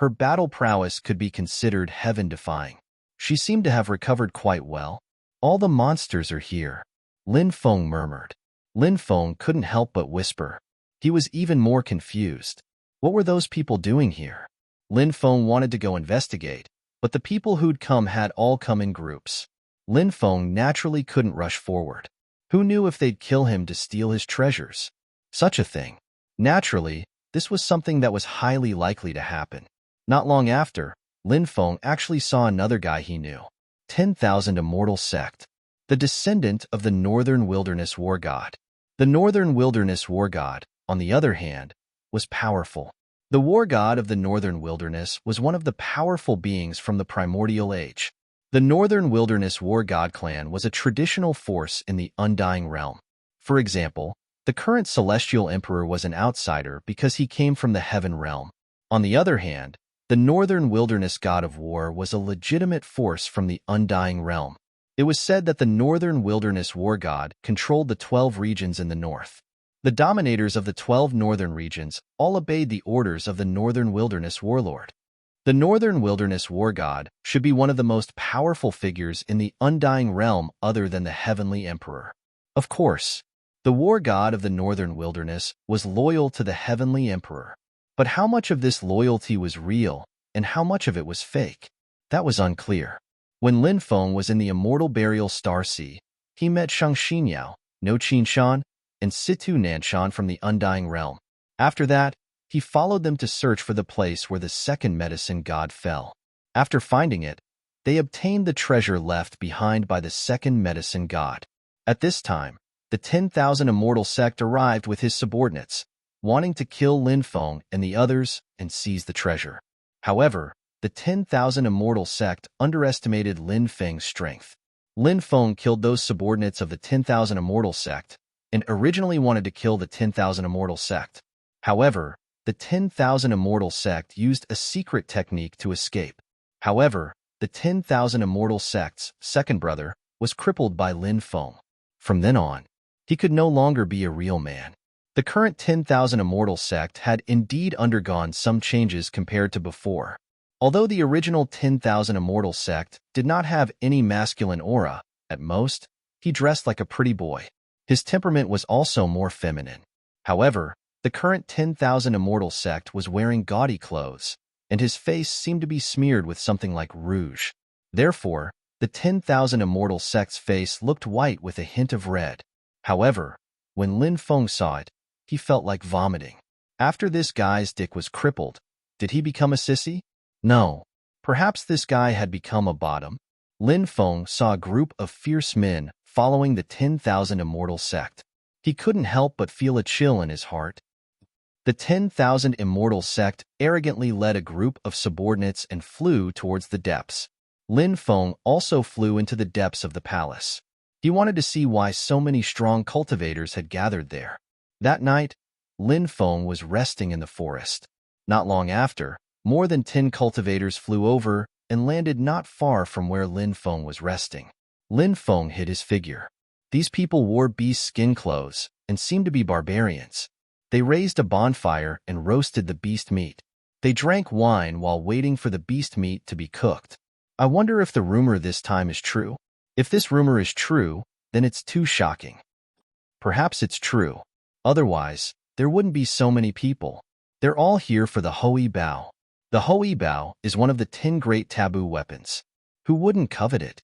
battle prowess could be considered heaven-defying. She seemed to have recovered quite well. All the monsters are here, Lin Feng murmured. Lin Feng couldn't help but whisper. He was even more confused. What were those people doing here? Lin Feng wanted to go investigate, but the people who'd come had all come in groups. Lin Feng naturally couldn't rush forward. Who knew if they'd kill him to steal his treasures? Such a thing. Naturally, this was something that was highly likely to happen. Not long after, Lin Feng actually saw another guy he knew. 10,000 Immortal Sect. The descendant of the Northern Wilderness War God. The Northern Wilderness War God, on the other hand, was powerful. The War God of the Northern Wilderness was one of the powerful beings from the Primordial Age. The Northern Wilderness War God clan was a traditional force in the Undying Realm. For example, the current Celestial Emperor was an outsider because he came from the Heaven Realm. On the other hand, the Northern Wilderness God of War was a legitimate force from the Undying Realm. It was said that the Northern Wilderness War God controlled the 12 regions in the north. The dominators of the 12 northern regions all obeyed the orders of the Northern Wilderness Warlord. The Northern Wilderness War God should be one of the most powerful figures in the Undying Realm other than the Heavenly Emperor. Of course, the War God of the Northern Wilderness was loyal to the Heavenly Emperor. But how much of this loyalty was real and how much of it was fake? That was unclear. When Lin Feng was in the Immortal Burial Star Sea, he met Shang Xinyao, No Qinshan, and Situ Nanshan from the Undying Realm. After that, he followed them to search for the place where the second medicine god fell. After finding it, they obtained the treasure left behind by the second medicine god. At this time, the 10,000 Immortal Sect arrived with his subordinates, wanting to kill Lin Feng and the others and seize the treasure. However, the 10,000 Immortal Sect underestimated Lin Feng's strength. Lin Feng killed those subordinates of the 10,000 Immortal Sect and originally wanted to kill the 10,000 Immortal Sect. However, the 10,000 Immortal Sect used a secret technique to escape. However, the 10,000 Immortal Sect's second brother was crippled by Lin Feng. From then on, he could no longer be a real man. The current 10,000 Immortal Sect had indeed undergone some changes compared to before. Although the original 10,000 Immortal Sect did not have any masculine aura, at most, he dressed like a pretty boy. His temperament was also more feminine. However, the current 10,000 Immortal Sect was wearing gaudy clothes, and his face seemed to be smeared with something like rouge. Therefore, the 10,000 Immortal Sect's face looked white with a hint of red. However, when Lin Feng saw it, he felt like vomiting. After this guy's dick was crippled, did he become a sissy? No. Perhaps this guy had become a bottom. Lin Feng saw a group of fierce men following the 10,000 Immortal Sect. He couldn't help but feel a chill in his heart. The 10,000 Immortal Sect arrogantly led a group of subordinates and flew towards the depths. Lin Feng also flew into the depths of the palace. He wanted to see why so many strong cultivators had gathered there. That night, Lin Feng was resting in the forest. Not long after, more than 10 cultivators flew over and landed not far from where Lin Feng was resting. Lin Feng hid his figure. These people wore beast skin clothes and seemed to be barbarians. They raised a bonfire and roasted the beast meat. They drank wine while waiting for the beast meat to be cooked. I wonder if the rumor this time is true. If this rumor is true, then it's too shocking. Perhaps it's true. Otherwise, there wouldn't be so many people. They're all here for the Hoi Bao. The Hoi Bao is one of the 10 great taboo weapons. Who wouldn't covet it?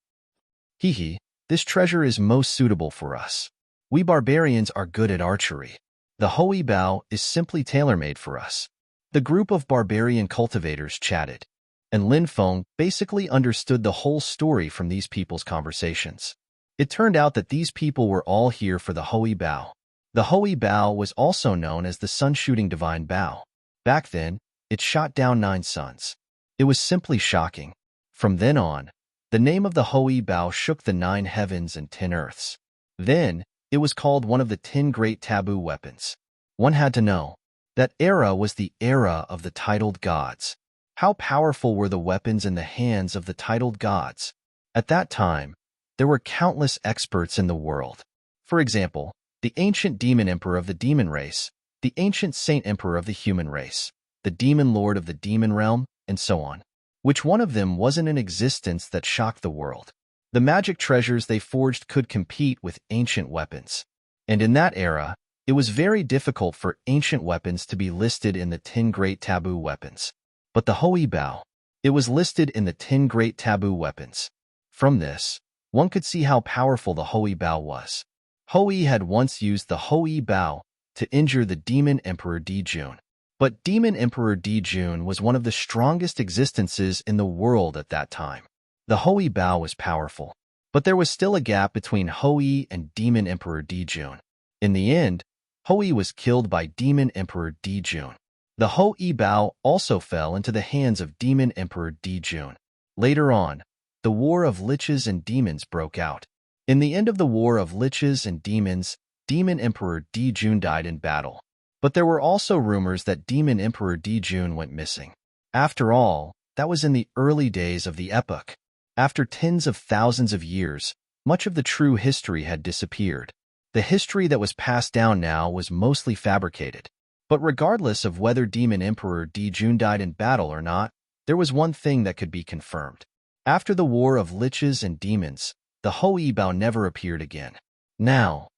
Hee, this treasure is most suitable for us. We barbarians are good at archery. The Hoi Bao is simply tailor-made for us. The group of barbarian cultivators chatted, and Lin Feng basically understood the whole story from these people's conversations. It turned out that these people were all here for the Hoi Bao. The Hoi Bao was also known as the sun-shooting divine Bao. Back then, it shot down 9 suns. It was simply shocking. From then on, the name of the Hoi Bao shook the 9 heavens and 10 earths. Then, it was called one of the 10 great taboo weapons. One had to know. That era was the era of the titled gods. How powerful were the weapons in the hands of the titled gods? At that time, there were countless experts in the world. For example, the ancient demon emperor of the demon race, the ancient saint emperor of the human race, the demon lord of the demon realm, and so on. Which one of them wasn't in existence that shocked the world? The magic treasures they forged could compete with ancient weapons. And in that era, it was very difficult for ancient weapons to be listed in the 10 great taboo weapons. But the Hoi Bao, it was listed in the 10 great taboo weapons. From this, one could see how powerful the Hoi Bao was. Hoi had once used the Hoi Bao to injure the demon emperor Dijun. But demon emperor Dijun was one of the strongest existences in the world at that time. The Hoi Bao was powerful, but there was still a gap between Hoi and demon emperor Dijun. In the end, Hoi was killed by demon emperor Dijun. The Hoi Bao also fell into the hands of demon emperor Dijun. Later on, the war of liches and demons broke out. In the end of the war of liches and demons, demon emperor Dijun died in battle. But there were also rumors that demon emperor Dijun went missing. After all, that was in the early days of the epoch. After tens of thousands of years, much of the true history had disappeared. The history that was passed down now was mostly fabricated. But regardless of whether demon emperor Dijun died in battle or not, there was one thing that could be confirmed. After the war of liches and demons, the Hoi Bao never appeared again. Now,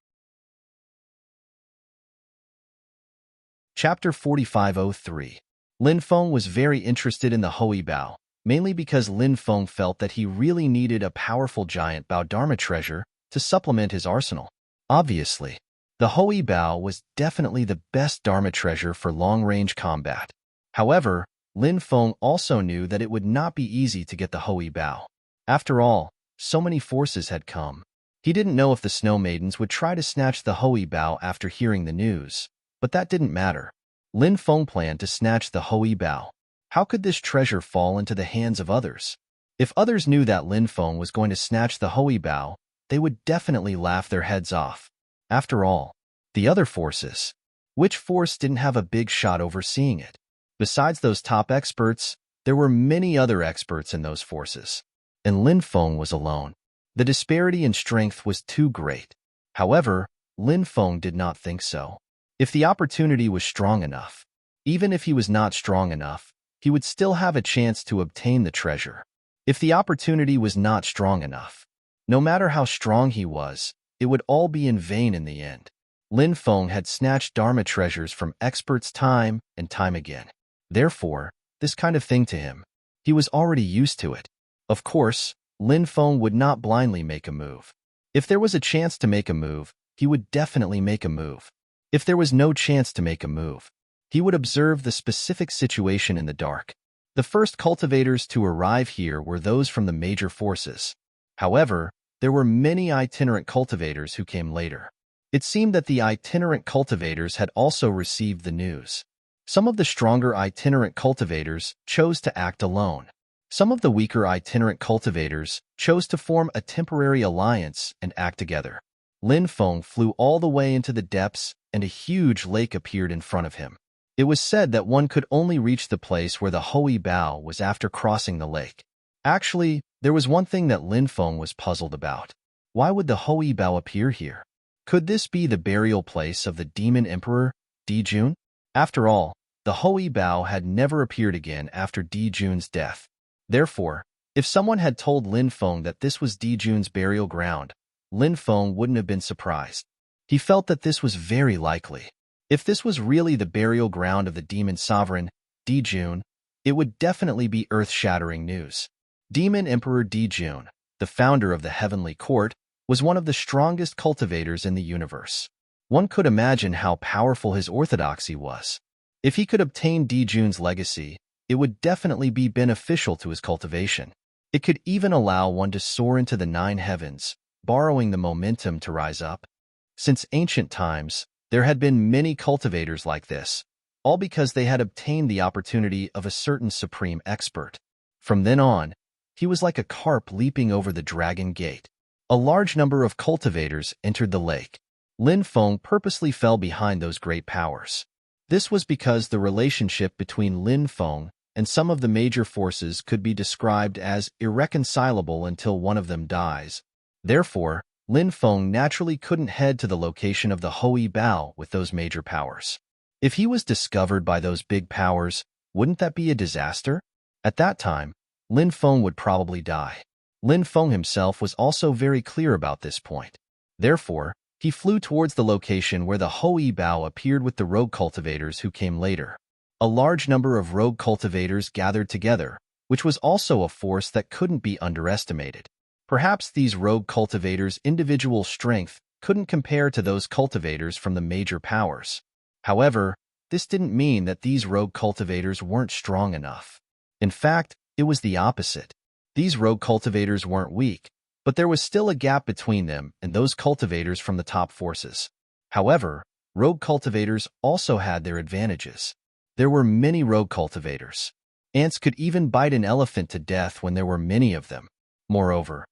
Chapter 4503. Lin Feng was very interested in the Hoi Bao, mainly because Lin Feng felt that he really needed a powerful giant Bao Dharma treasure to supplement his arsenal. Obviously, the Hoi Bao was definitely the best Dharma treasure for long-range combat. However, Lin Feng also knew that it would not be easy to get the Hoi Bao. After all, so many forces had come. He didn't know if the Snow Maidens would try to snatch the Hoi Bao after hearing the news, but that didn't matter. Lin Feng planned to snatch the Hoi Bao. How could this treasure fall into the hands of others? If others knew that Lin Feng was going to snatch the Hoi Bao, they would definitely laugh their heads off. After all, the other forces. Which force didn't have a big shot overseeing it? Besides those top experts, there were many other experts in those forces. And Lin Feng was alone. The disparity in strength was too great. However, Lin Feng did not think so. If the opportunity was strong enough, even if he was not strong enough, he would still have a chance to obtain the treasure. If the opportunity was not strong enough, no matter how strong he was, it would all be in vain in the end. Lin Feng had snatched Dharma treasures from experts time and time again. Therefore, this kind of thing to him, he was already used to it. Of course, Lin Feng would not blindly make a move. If there was a chance to make a move, he would definitely make a move. If there was no chance to make a move, he would observe the specific situation in the dark. The first cultivators to arrive here were those from the major forces. However, there were many itinerant cultivators who came later. It seemed that the itinerant cultivators had also received the news. Some of the stronger itinerant cultivators chose to act alone. Some of the weaker itinerant cultivators chose to form a temporary alliance and act together. Lin Feng flew all the way into the depths, and a huge lake appeared in front of him. It was said that one could only reach the place where the Hui Bao was after crossing the lake. Actually, there was one thing that Lin Feng was puzzled about. Why would the Hui Bao appear here? Could this be the burial place of the demon emperor, Di Jun? After all, the Hui Bao had never appeared again after Di Jun's death. Therefore, if someone had told Lin Feng that this was Di Jun's burial ground, Lin Feng wouldn't have been surprised. He felt that this was very likely. If this was really the burial ground of the demon sovereign, Di Jun, it would definitely be earth-shattering news. Demon Emperor Di Jun, the founder of the Heavenly Court, was one of the strongest cultivators in the universe. One could imagine how powerful his orthodoxy was. If he could obtain Di Jun's legacy, it would definitely be beneficial to his cultivation. It could even allow one to soar into the 9 heavens, borrowing the momentum to rise up. Since ancient times, there had been many cultivators like this, all because they had obtained the opportunity of a certain supreme expert. From then on, he was like a carp leaping over the dragon gate. A large number of cultivators entered the lake. Lin Feng purposely fell behind those great powers. This was because the relationship between Lin Feng and some of the major forces could be described as irreconcilable until one of them dies. Therefore, Lin Feng naturally couldn't head to the location of the Hui Bao with those major powers. If he was discovered by those big powers, wouldn't that be a disaster? At that time, Lin Feng would probably die. Lin Feng himself was also very clear about this point. Therefore, he flew towards the location where the Hui Bao appeared with the rogue cultivators who came later. A large number of rogue cultivators gathered together, which was also a force that couldn't be underestimated. Perhaps these rogue cultivators' individual strength couldn't compare to those cultivators from the major powers. However, this didn't mean that these rogue cultivators weren't strong enough. In fact, it was the opposite. These rogue cultivators weren't weak, but there was still a gap between them and those cultivators from the top forces. However, rogue cultivators also had their advantages. There were many rogue cultivators. Ants could even bite an elephant to death when there were many of them. Moreover,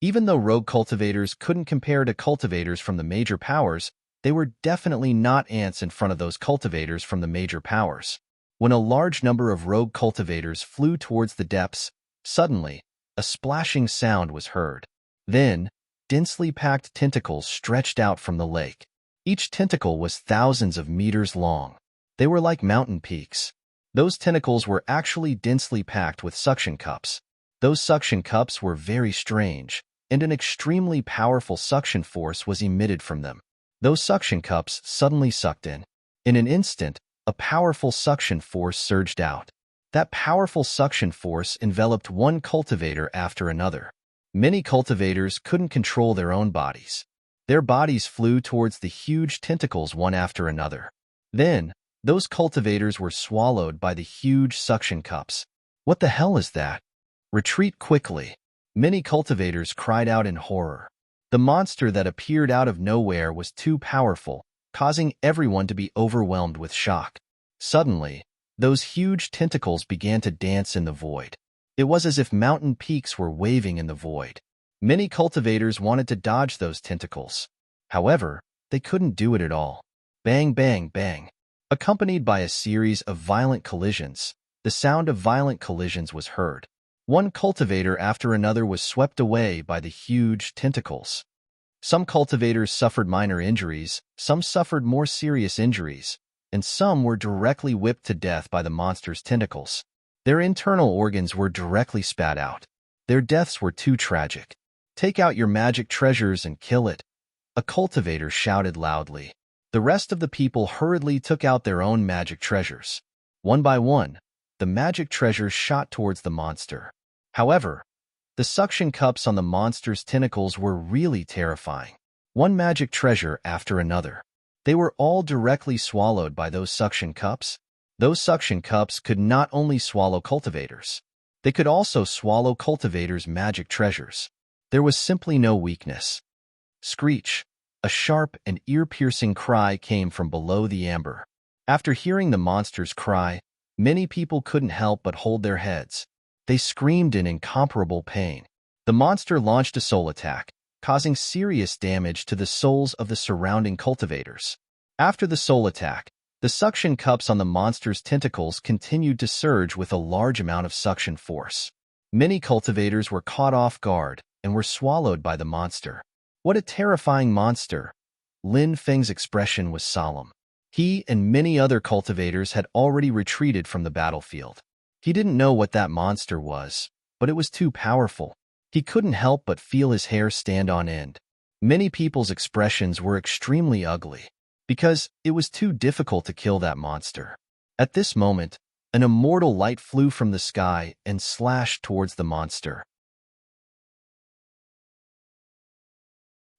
even though rogue cultivators couldn't compare to cultivators from the major powers, they were definitely not ants in front of those cultivators from the major powers. When a large number of rogue cultivators flew towards the depths, suddenly, a splashing sound was heard. Then, densely packed tentacles stretched out from the lake. Each tentacle was thousands of meters long. They were like mountain peaks. Those tentacles were actually densely packed with suction cups. Those suction cups were very strange, and an extremely powerful suction force was emitted from them. Those suction cups suddenly sucked in. In an instant, a powerful suction force surged out. That powerful suction force enveloped one cultivator after another. Many cultivators couldn't control their own bodies. Their bodies flew towards the huge tentacles one after another. Then, those cultivators were swallowed by the huge suction cups. What the hell is that? Retreat quickly. Many cultivators cried out in horror. The monster that appeared out of nowhere was too powerful, causing everyone to be overwhelmed with shock. Suddenly, those huge tentacles began to dance in the void. It was as if mountain peaks were waving in the void. Many cultivators wanted to dodge those tentacles. However, they couldn't do it at all. Bang, bang, bang. Accompanied by a series of violent collisions, the sound of violent collisions was heard. One cultivator after another was swept away by the huge tentacles. Some cultivators suffered minor injuries, some suffered more serious injuries, and some were directly whipped to death by the monster's tentacles. Their internal organs were directly spat out. Their deaths were too tragic. Take out your magic treasures and kill it, a cultivator shouted loudly. The rest of the people hurriedly took out their own magic treasures. One by one, the magic treasures shot towards the monster. However, the suction cups on the monster's tentacles were really terrifying. One magic treasure after another. They were all directly swallowed by those suction cups. Those suction cups could not only swallow cultivators. They could also swallow cultivators' magic treasures. There was simply no weakness. Screech! A sharp and ear-piercing cry came from below the amber. After hearing the monster's cry, many people couldn't help but hold their heads. They screamed in incomparable pain. The monster launched a soul attack, causing serious damage to the souls of the surrounding cultivators. After the soul attack, the suction cups on the monster's tentacles continued to surge with a large amount of suction force. Many cultivators were caught off guard and were swallowed by the monster. What a terrifying monster! Lin Feng's expression was solemn. He and many other cultivators had already retreated from the battlefield. He didn't know what that monster was, but it was too powerful. He couldn't help but feel his hair stand on end. Many people's expressions were extremely ugly, because it was too difficult to kill that monster. At this moment, an immortal light flew from the sky and slashed towards the monster.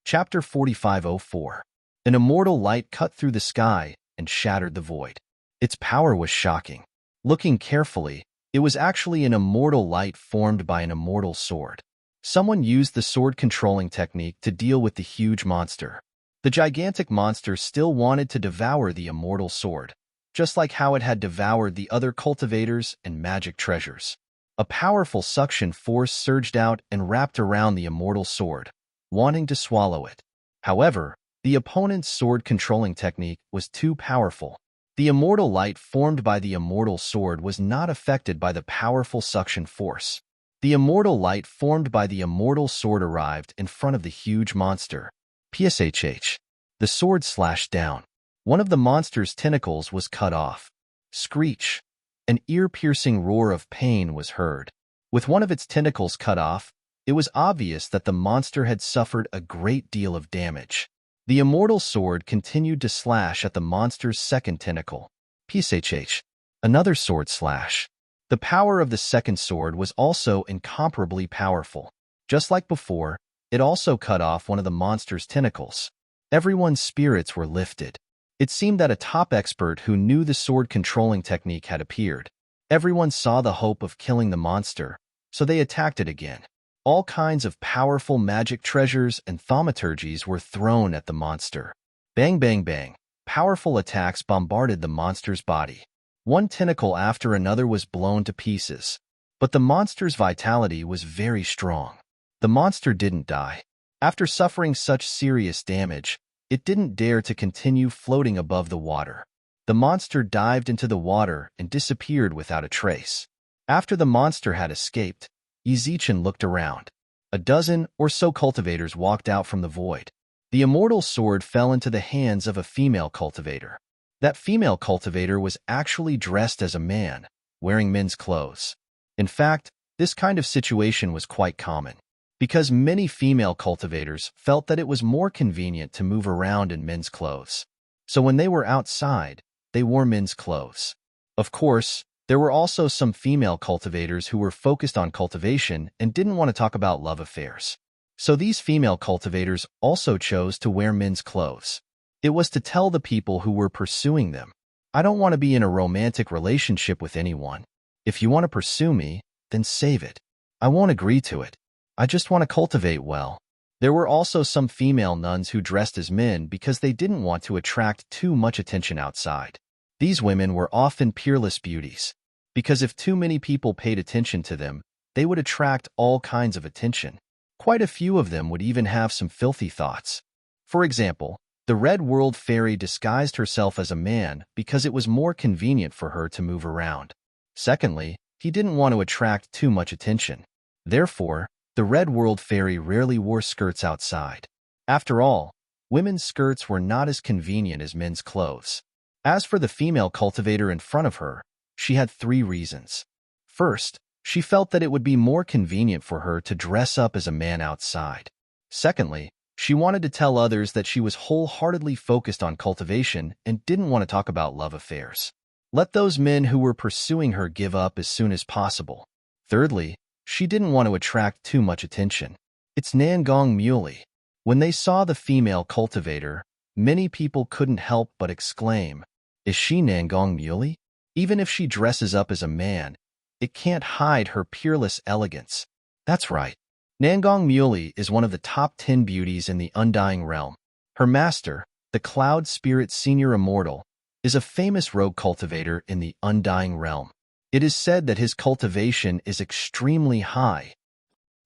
Chapter 4504. An immortal light cut through the sky and shattered the void. Its power was shocking. Looking carefully, it was actually an immortal light formed by an immortal sword. Someone used the sword controlling technique to deal with the huge monster. The gigantic monster still wanted to devour the immortal sword, just like how it had devoured the other cultivators and magic treasures. A powerful suction force surged out and wrapped around the immortal sword, wanting to swallow it. However, the opponent's sword controlling technique was too powerful. The immortal light formed by the immortal sword was not affected by the powerful suction force. The immortal light formed by the immortal sword arrived in front of the huge monster. Pshh. The sword slashed down. One of the monster's tentacles was cut off. Screech. An ear-piercing roar of pain was heard. With one of its tentacles cut off, it was obvious that the monster had suffered a great deal of damage. The immortal sword continued to slash at the monster's second tentacle. Pshh. Another sword slash. The power of the second sword was also incomparably powerful. Just like before, it also cut off one of the monster's tentacles. Everyone's spirits were lifted. It seemed that a top expert who knew the sword-controlling technique had appeared. Everyone saw the hope of killing the monster, so they attacked it again. All kinds of powerful magic treasures and thaumaturgies were thrown at the monster. Bang, bang, bang. Powerful attacks bombarded the monster's body. One tentacle after another was blown to pieces. But the monster's vitality was very strong. The monster didn't die. After suffering such serious damage, it didn't dare to continue floating above the water. The monster dived into the water and disappeared without a trace. After the monster had escaped, Yizichen looked around. A dozen or so cultivators walked out from the void. The immortal sword fell into the hands of a female cultivator. That female cultivator was actually dressed as a man, wearing men's clothes. In fact, this kind of situation was quite common, because many female cultivators felt that it was more convenient to move around in men's clothes. So when they were outside, they wore men's clothes. Of course, there were also some female cultivators who were focused on cultivation and didn't want to talk about love affairs. So these female cultivators also chose to wear men's clothes. It was to tell the people who were pursuing them, I don't want to be in a romantic relationship with anyone. If you want to pursue me, then save it. I won't agree to it. I just want to cultivate well. There were also some female nuns who dressed as men because they didn't want to attract too much attention outside. These women were often peerless beauties, because if too many people paid attention to them, they would attract all kinds of attention. Quite a few of them would even have some filthy thoughts. For example, the Red World Fairy disguised herself as a man because it was more convenient for her to move around. Secondly, he didn't want to attract too much attention. Therefore, the Red World Fairy rarely wore skirts outside. After all, women's skirts were not as convenient as men's clothes. As for the female cultivator in front of her, she had 3 reasons. First, she felt that it would be more convenient for her to dress up as a man outside. Secondly, she wanted to tell others that she was wholeheartedly focused on cultivation and didn't want to talk about love affairs. Let those men who were pursuing her give up as soon as possible. Thirdly, she didn't want to attract too much attention. It's Nangong Muley. When they saw the female cultivator, many people couldn't help but exclaim, "Is she Nangong Muley?" Even if she dresses up as a man, it can't hide her peerless elegance. That's right. Nangong Muley is one of the top 10 beauties in the Undying Realm. Her master, the Cloud Spirit Senior Immortal, is a famous rogue cultivator in the Undying Realm. It is said that his cultivation is extremely high.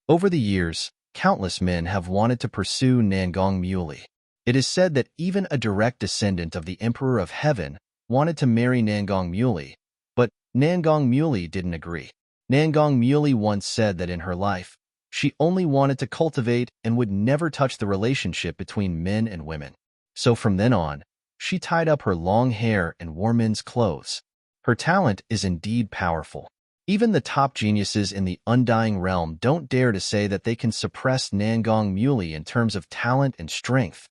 Over the years, countless men have wanted to pursue Nangong Muli. It is said that even a direct descendant of the Emperor of Heaven wanted to marry Nangong Muli, but Nangong Muli didn't agree. Nangong Muli once said that in her life, she only wanted to cultivate and would never touch the relationship between men and women. So from then on, she tied up her long hair and wore men's clothes. Her talent is indeed powerful. Even the top geniuses in the undying realm don't dare to say that they can suppress Nangong Muli in terms of talent and strength.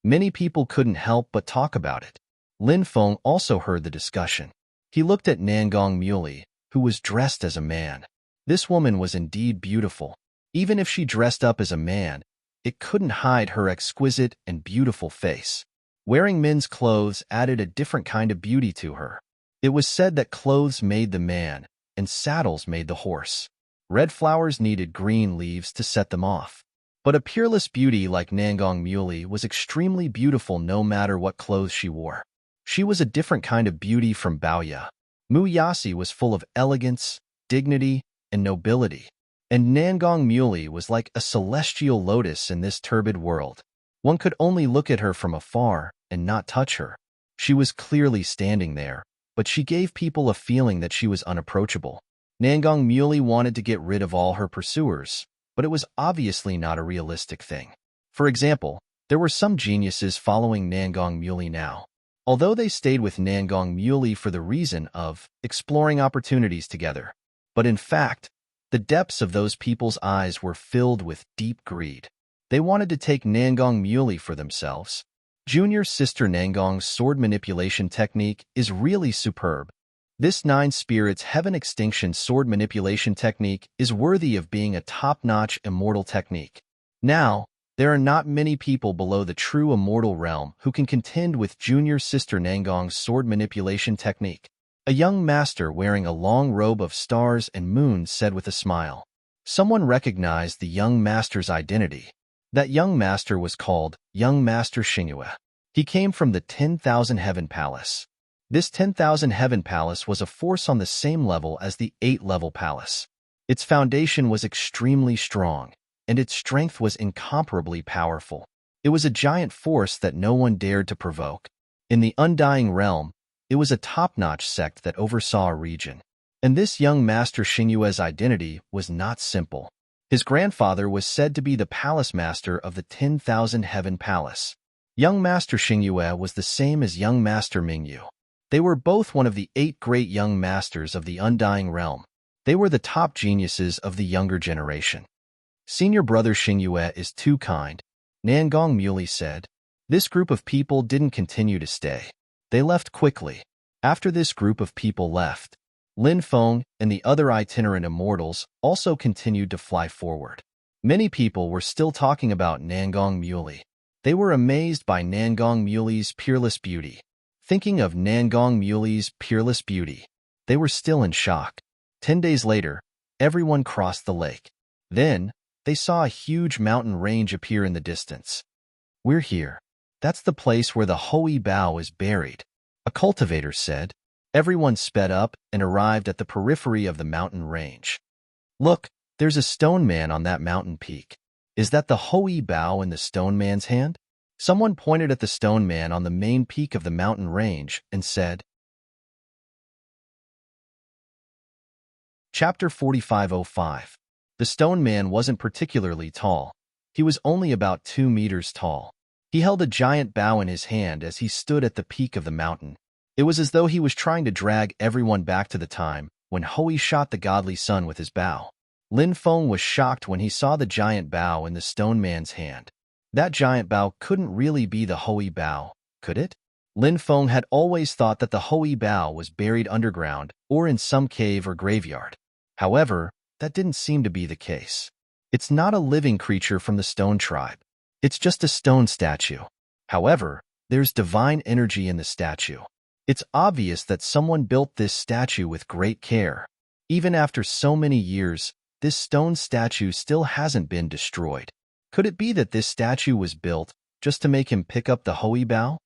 Many people couldn't help but talk about it. Lin Feng also heard the discussion. He looked at Nangong Muli, who was dressed as a man. This woman was indeed beautiful. Even if she dressed up as a man, it couldn't hide her exquisite and beautiful face. Wearing men's clothes added a different kind of beauty to her. It was said that clothes made the man, and saddles made the horse. Red flowers needed green leaves to set them off. But a peerless beauty like Nangong Muli was extremely beautiful no matter what clothes she wore. She was a different kind of beauty from Baoya. Mu Yasi was full of elegance, dignity, and nobility. And Nangong Muli was like a celestial lotus in this turbid world. One could only look at her from afar and not touch her. She was clearly standing there, but she gave people a feeling that she was unapproachable. Nangong Muli wanted to get rid of all her pursuers, but it was obviously not a realistic thing. For example, there were some geniuses following Nangong Muli now. Although they stayed with Nangong Muli for the reason of exploring opportunities together. But in fact, the depths of those people's eyes were filled with deep greed. They wanted to take Nangong Muli for themselves. Junior sister Nangong's sword manipulation technique is really superb. This Nine Spirits Heaven Extinction sword manipulation technique is worthy of being a top-notch immortal technique. Now, there are not many people below the true immortal realm who can contend with junior sister Nangong's sword manipulation technique. A young master wearing a long robe of stars and moons said with a smile. Someone recognized the young master's identity. That young master was called Young Master Xingyue. He came from the 10,000 Heaven Palace. This 10,000 Heaven Palace was a force on the same level as the 8-level palace. Its foundation was extremely strong, and its strength was incomparably powerful. It was a giant force that no one dared to provoke. In the undying realm, it was a top-notch sect that oversaw a region. And this young Master Xingyue's identity was not simple. His grandfather was said to be the palace master of the 10,000 Heaven Palace. Young Master Xingyue was the same as young Master Mingyu. They were both one of the 8 great young masters of the undying realm. They were the top geniuses of the younger generation. Senior brother Xingyue is too kind, Nangong Muli said. This group of people didn't continue to stay. They left quickly. After this group of people left, Lin Feng and the other itinerant immortals also continued to fly forward. Many people were still talking about Nangong Muli. They were amazed by Nangong Muli's peerless beauty. Thinking of Nangong Muli's peerless beauty, they were still in shock. 10 days later, everyone crossed the lake. Then, they saw a huge mountain range appear in the distance. We're here. That's the place where the Hoey Bao is buried, a cultivator said. Everyone sped up and arrived at the periphery of the mountain range. Look, there's a stone man on that mountain peak. Is that the Hoey Bao in the stone man's hand? Someone pointed at the stone man on the main peak of the mountain range and said, Chapter 4505. The stone man wasn't particularly tall. He was only about 2 meters tall. He held a giant bough in his hand as he stood at the peak of the mountain. It was as though he was trying to drag everyone back to the time when Hoey shot the godly sun with his bow. Lin Feng was shocked when he saw the giant bough in the stone man's hand. That giant bough couldn't really be the Hoey Bao, could it? Lin Feng had always thought that the Hoey Bao was buried underground or in some cave or graveyard. However, that didn't seem to be the case. It's not a living creature from the stone tribe. It's just a stone statue. However, there's divine energy in the statue. It's obvious that someone built this statue with great care. Even after so many years, this stone statue still hasn't been destroyed. Could it be that this statue was built just to make him pick up the Hoey Bao?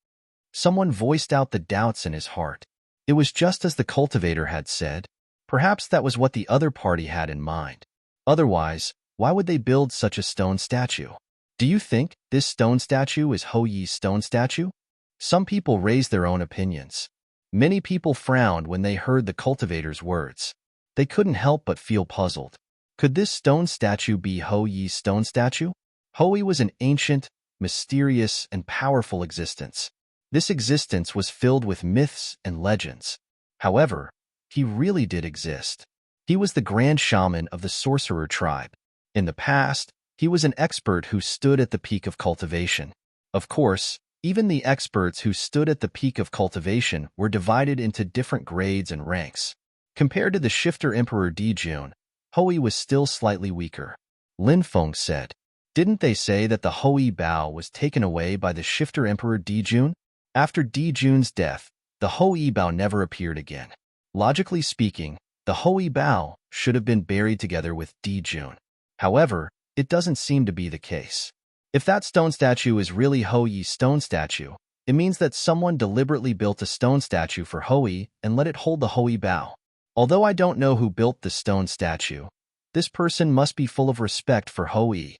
Someone voiced out the doubts in his heart. It was just as the cultivator had said. Perhaps that was what the other party had in mind. Otherwise, why would they build such a stone statue? Do you think this stone statue is Ho Yi's stone statue? Some people raised their own opinions. Many people frowned when they heard the cultivator's words. They couldn't help but feel puzzled. Could this stone statue be Ho Yi's stone statue? Ho Yi was an ancient, mysterious, and powerful existence. This existence was filled with myths and legends. However, he really did exist. He was the grand shaman of the sorcerer tribe. In the past, he was an expert who stood at the peak of cultivation. Of course, even the experts who stood at the peak of cultivation were divided into different grades and ranks. Compared to the shifter Emperor Dijun, Ho Yi was still slightly weaker. Lin Feng said, "Didn't they say that the Ho Yi Bao was taken away by the shifter Emperor Dijun? After Dijun's death, the Ho Yi Bao never appeared again. Logically speaking, the Ho Yi Bao should have been buried together with Dijun. However, it doesn't seem to be the case. If that stone statue is really Ho Yi's stone statue, it means that someone deliberately built a stone statue for Ho Yi and let it hold the Ho Yi Bao. Although I don't know who built the stone statue, this person must be full of respect for Ho Yi.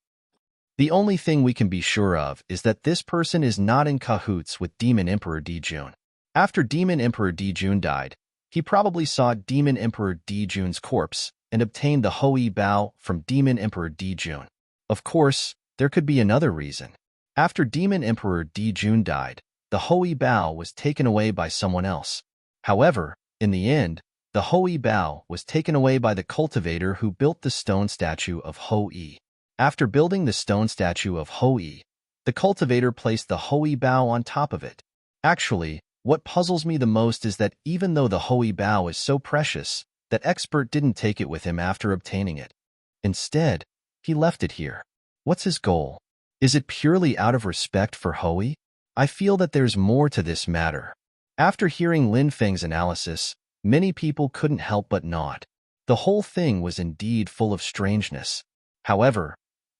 The only thing we can be sure of is that this person is not in cahoots with Demon Emperor Dijun. After Demon Emperor Dijun died, he probably saw Demon Emperor Dijun's corpse and obtained the Ho Yi Bao from Demon Emperor Dijun. Of course, there could be another reason. After Demon Emperor Dijun died, the Ho Yi Bao was taken away by someone else. However, in the end, the Ho Yi Bao was taken away by the cultivator who built the stone statue of Ho Yi. After building the stone statue of Ho Yi, the cultivator placed the Ho Yi Bao on top of it. Actually, what puzzles me the most is that even though the Ho Yi Bao is so precious, that expert didn't take it with him after obtaining it. Instead, he left it here. What's his goal? Is it purely out of respect for Ho Yi? I feel that there's more to this matter. After hearing Lin Feng's analysis, many people couldn't help but nod. The whole thing was indeed full of strangeness. However,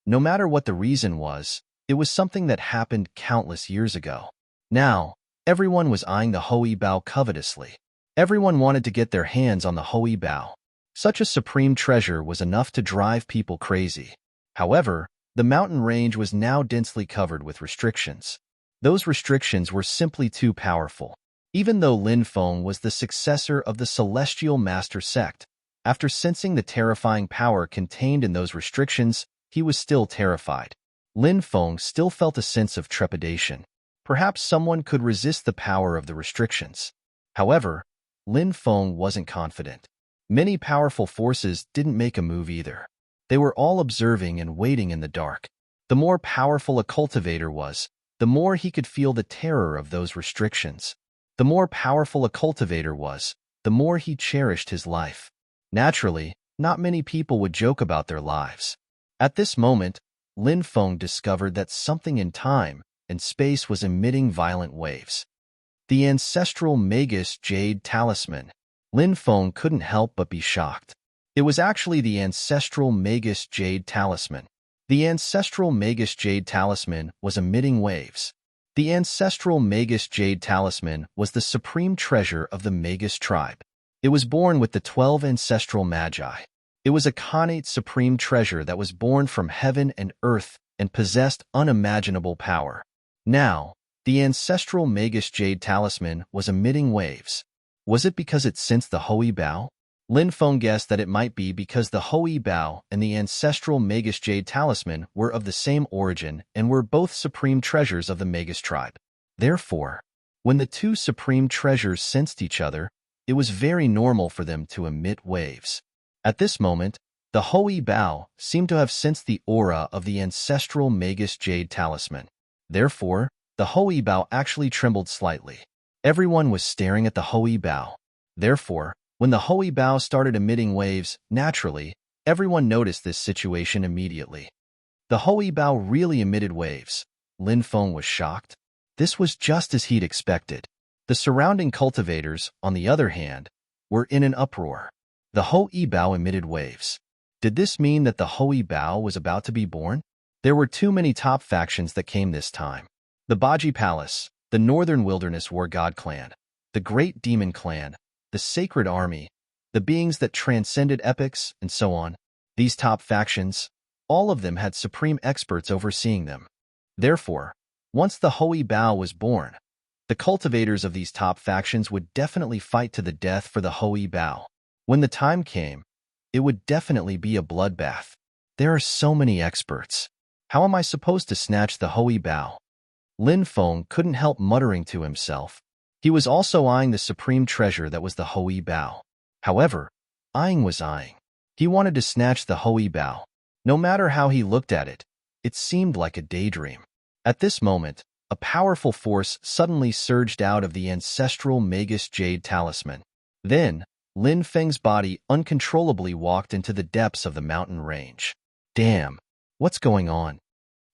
no matter what the reason was, it was something that happened countless years ago. Now, everyone was eyeing the Ho Yi Bao covetously. Everyone wanted to get their hands on the Ho Yi Bao. Such a supreme treasure was enough to drive people crazy. However, the mountain range was now densely covered with restrictions. Those restrictions were simply too powerful. Even though Lin Feng was the successor of the Celestial Master sect, after sensing the terrifying power contained in those restrictions, he was still terrified. Lin Feng still felt a sense of trepidation. Perhaps someone could resist the power of the restrictions. However, Lin Feng wasn't confident. Many powerful forces didn't make a move either. They were all observing and waiting in the dark. The more powerful a cultivator was, the more he could feel the terror of those restrictions. The more powerful a cultivator was, the more he cherished his life. Naturally, not many people would joke about their lives. At this moment, Lin Feng discovered that something in time and space was emitting violent waves. The ancestral Magus Jade Talisman. Lin Feng couldn't help but be shocked. It was actually the ancestral Magus Jade Talisman. The ancestral Magus Jade Talisman was emitting waves. The ancestral Magus Jade Talisman was the supreme treasure of the Magus tribe. It was born with the 12 ancestral magi. It was a connate supreme treasure that was born from heaven and earth and possessed unimaginable power. Now, the ancestral Magus Jade Talisman was emitting waves. Was it because it sensed the Ho Yi Bao? Lin Feng guessed that it might be because the Ho Yi Bao and the ancestral Magus Jade Talisman were of the same origin and were both supreme treasures of the Magus tribe. Therefore, when the two supreme treasures sensed each other, it was very normal for them to emit waves. At this moment, the Ho Yi Bao seemed to have sensed the aura of the ancestral Magus Jade Talisman. Therefore, the Ho Yi Bao actually trembled slightly. Everyone was staring at the Ho Yi Bao. Therefore, when the Ho Yi Bao started emitting waves, naturally, everyone noticed this situation immediately. The Ho Yi Bao really emitted waves. Lin Feng was shocked. This was just as he'd expected. The surrounding cultivators, on the other hand, were in an uproar. The Ho Yi Bao emitted waves. Did this mean that the Ho Yi Bao was about to be born? There were too many top factions that came this time. The Baji Palace, the Northern Wilderness War God Clan, the Great Demon Clan, the Sacred Army, the beings that transcended epics, and so on. These top factions, all of them had supreme experts overseeing them. Therefore, once the Holy Bao was born, the cultivators of these top factions would definitely fight to the death for the Holy Bao. When the time came, it would definitely be a bloodbath. There are so many experts. How am I supposed to snatch the Holy Bao? Lin Feng couldn't help muttering to himself. He was also eyeing the supreme treasure that was the Holy Bao. However, eyeing was eyeing. He wanted to snatch the Holy Bao. No matter how he looked at it, it seemed like a daydream. At this moment, a powerful force suddenly surged out of the ancestral Magus Jade Talisman. Then, Lin Feng's body uncontrollably walked into the depths of the mountain range. Damn, what's going on?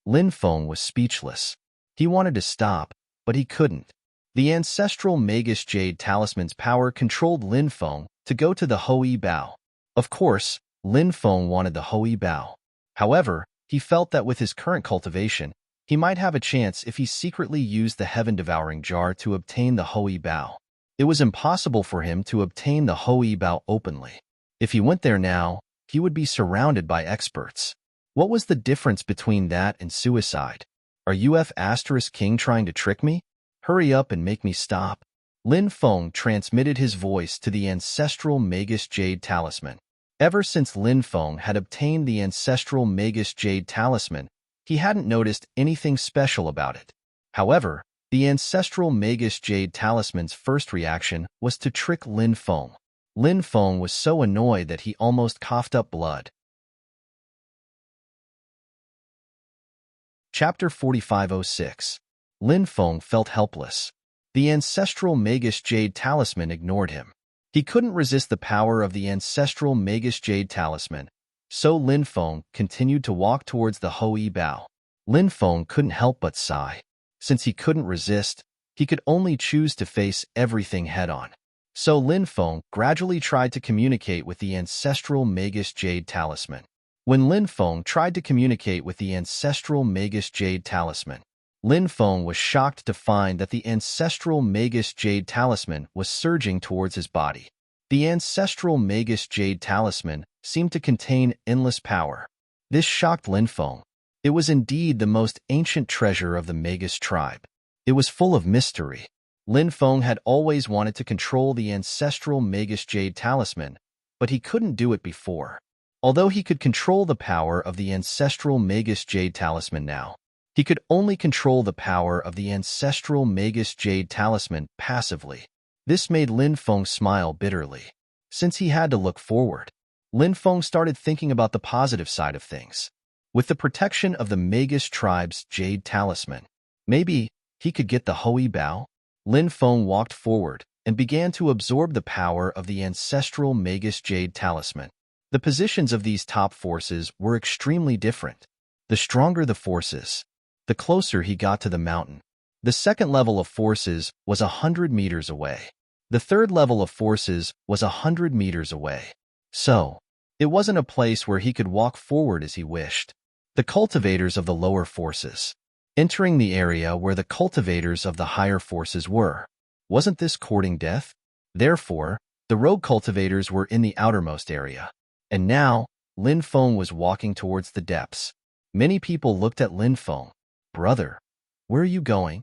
Lin Feng was speechless. He wanted to stop, but he couldn't. The ancestral Magus Jade Talisman's power controlled Lin Feng to go to the Holy Bao. Of course, Lin Feng wanted the Holy Bao. However, he felt that with his current cultivation, he might have a chance if he secretly used the heaven-devouring jar to obtain the Holy Bao. It was impossible for him to obtain the Holy Bao openly. If he went there now, he would be surrounded by experts. What was the difference between that and suicide? Are King trying to trick me? Hurry up and make me stop. Lin Feng transmitted his voice to the ancestral Magus Jade Talisman. Ever since Lin Feng had obtained the ancestral Magus Jade Talisman, he hadn't noticed anything special about it. However, the ancestral Magus Jade Talisman's first reaction was to trick Lin Feng. Lin Feng was so annoyed that he almost coughed up blood. Chapter 4506. Lin Feng felt helpless. The ancestral Magus Jade Talisman ignored him. He couldn't resist the power of the ancestral Magus Jade Talisman, so Lin Feng continued to walk towards the Holy Bao. Lin Feng couldn't help but sigh. Since he couldn't resist, he could only choose to face everything head-on. So Lin Feng gradually tried to communicate with the ancestral Magus Jade Talisman. When Lin Feng tried to communicate with the ancestral Magus Jade Talisman, Lin Feng was shocked to find that the ancestral Magus Jade Talisman was surging towards his body. The ancestral Magus Jade Talisman seemed to contain endless power. This shocked Lin Feng. It was indeed the most ancient treasure of the Magus tribe. It was full of mystery. Lin Feng had always wanted to control the ancestral Magus Jade Talisman, but he couldn't do it before. Although he could control the power of the ancestral Magus Jade Talisman now, he could only control the power of the ancestral Magus Jade Talisman passively. This made Lin Feng smile bitterly. Since he had to look forward, Lin Feng started thinking about the positive side of things. With the protection of the Magus tribe's Jade Talisman, maybe he could get the Holy Bao. Lin Feng walked forward and began to absorb the power of the ancestral Magus Jade Talisman. The positions of these top forces were extremely different. The stronger the forces, the closer he got to the mountain. The second level of forces was 100 meters away. The third level of forces was 100 meters away. So, it wasn't a place where he could walk forward as he wished. The cultivators of the lower forces, entering the area where the cultivators of the higher forces were. Wasn't this courting death? Therefore, the rogue cultivators were in the outermost area. And now, Lin Feng was walking towards the depths. Many people looked at Lin Feng. Brother, where are you going?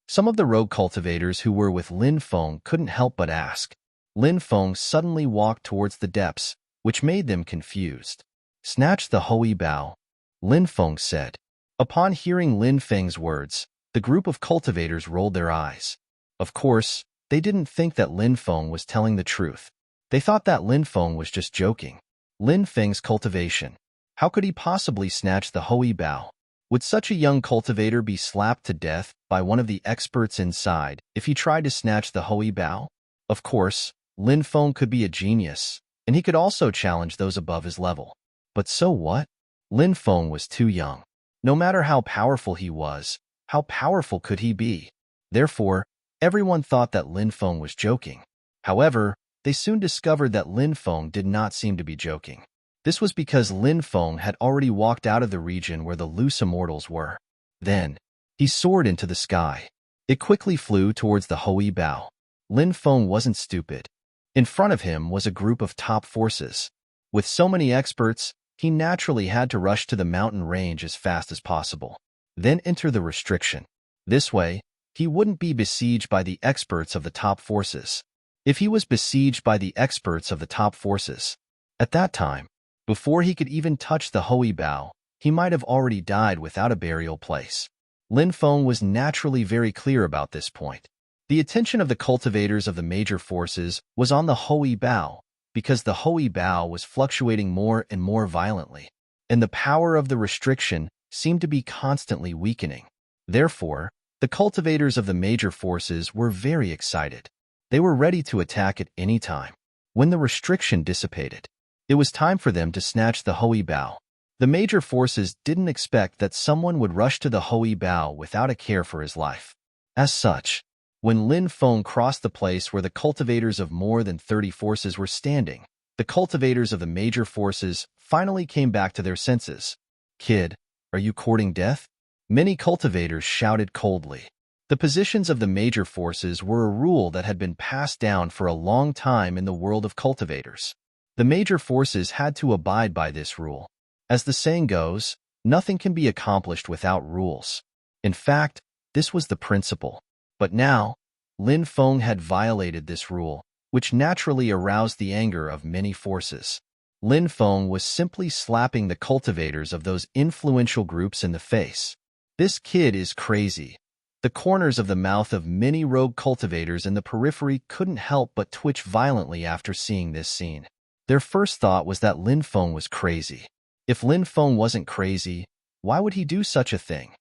Some of the rogue cultivators who were with Lin Feng couldn't help but ask. Lin Feng suddenly walked towards the depths, which made them confused. Snatch the Holy Bao, Lin Feng said. Upon hearing Lin Feng's words, the group of cultivators rolled their eyes. Of course, they didn't think that Lin Feng was telling the truth. They thought that Lin Feng was just joking. Lin Feng's cultivation. How could he possibly snatch the Holy Bao? Would such a young cultivator be slapped to death by one of the experts inside if he tried to snatch the Holy Bao? Of course, Lin Feng could be a genius, and he could also challenge those above his level. But so what? Lin Feng was too young. No matter how powerful he was, how powerful could he be? Therefore, everyone thought that Lin Feng was joking. However, they soon discovered that Lin Feng did not seem to be joking. This was because Lin Feng had already walked out of the region where the loose immortals were. Then, he soared into the sky. It quickly flew towards the Holy Bao. Lin Feng wasn't stupid. In front of him was a group of top forces. With so many experts, he naturally had to rush to the mountain range as fast as possible, then enter the restriction. This way, he wouldn't be besieged by the experts of the top forces. If he was besieged by the experts of the top forces, at that time, before he could even touch the Hoey Bow, he might have already died without a burial place. Lin Feng was naturally very clear about this point. The attention of the cultivators of the major forces was on the Hoey Bow, because the Hoey Bow was fluctuating more and more violently, and the power of the restriction seemed to be constantly weakening. Therefore, the cultivators of the major forces were very excited. They were ready to attack at any time. When the restriction dissipated, it was time for them to snatch the Hoey Bow. The major forces didn't expect that someone would rush to the Hoey Bow without a care for his life. As such, when Lin Feng crossed the place where the cultivators of more than 30 forces were standing, the cultivators of the major forces finally came back to their senses. "Kid, are you courting death?" Many cultivators shouted coldly. The positions of the major forces were a rule that had been passed down for a long time in the world of cultivators. The major forces had to abide by this rule. As the saying goes, nothing can be accomplished without rules. In fact, this was the principle. But now, Lin Feng had violated this rule, which naturally aroused the anger of many forces. Lin Feng was simply slapping the cultivators of those influential groups in the face. "This kid is crazy." The corners of the mouth of many rogue cultivators in the periphery couldn't help but twitch violently after seeing this scene. Their first thought was that Lin Feng was crazy. If Lin Feng wasn't crazy, why would he do such a thing?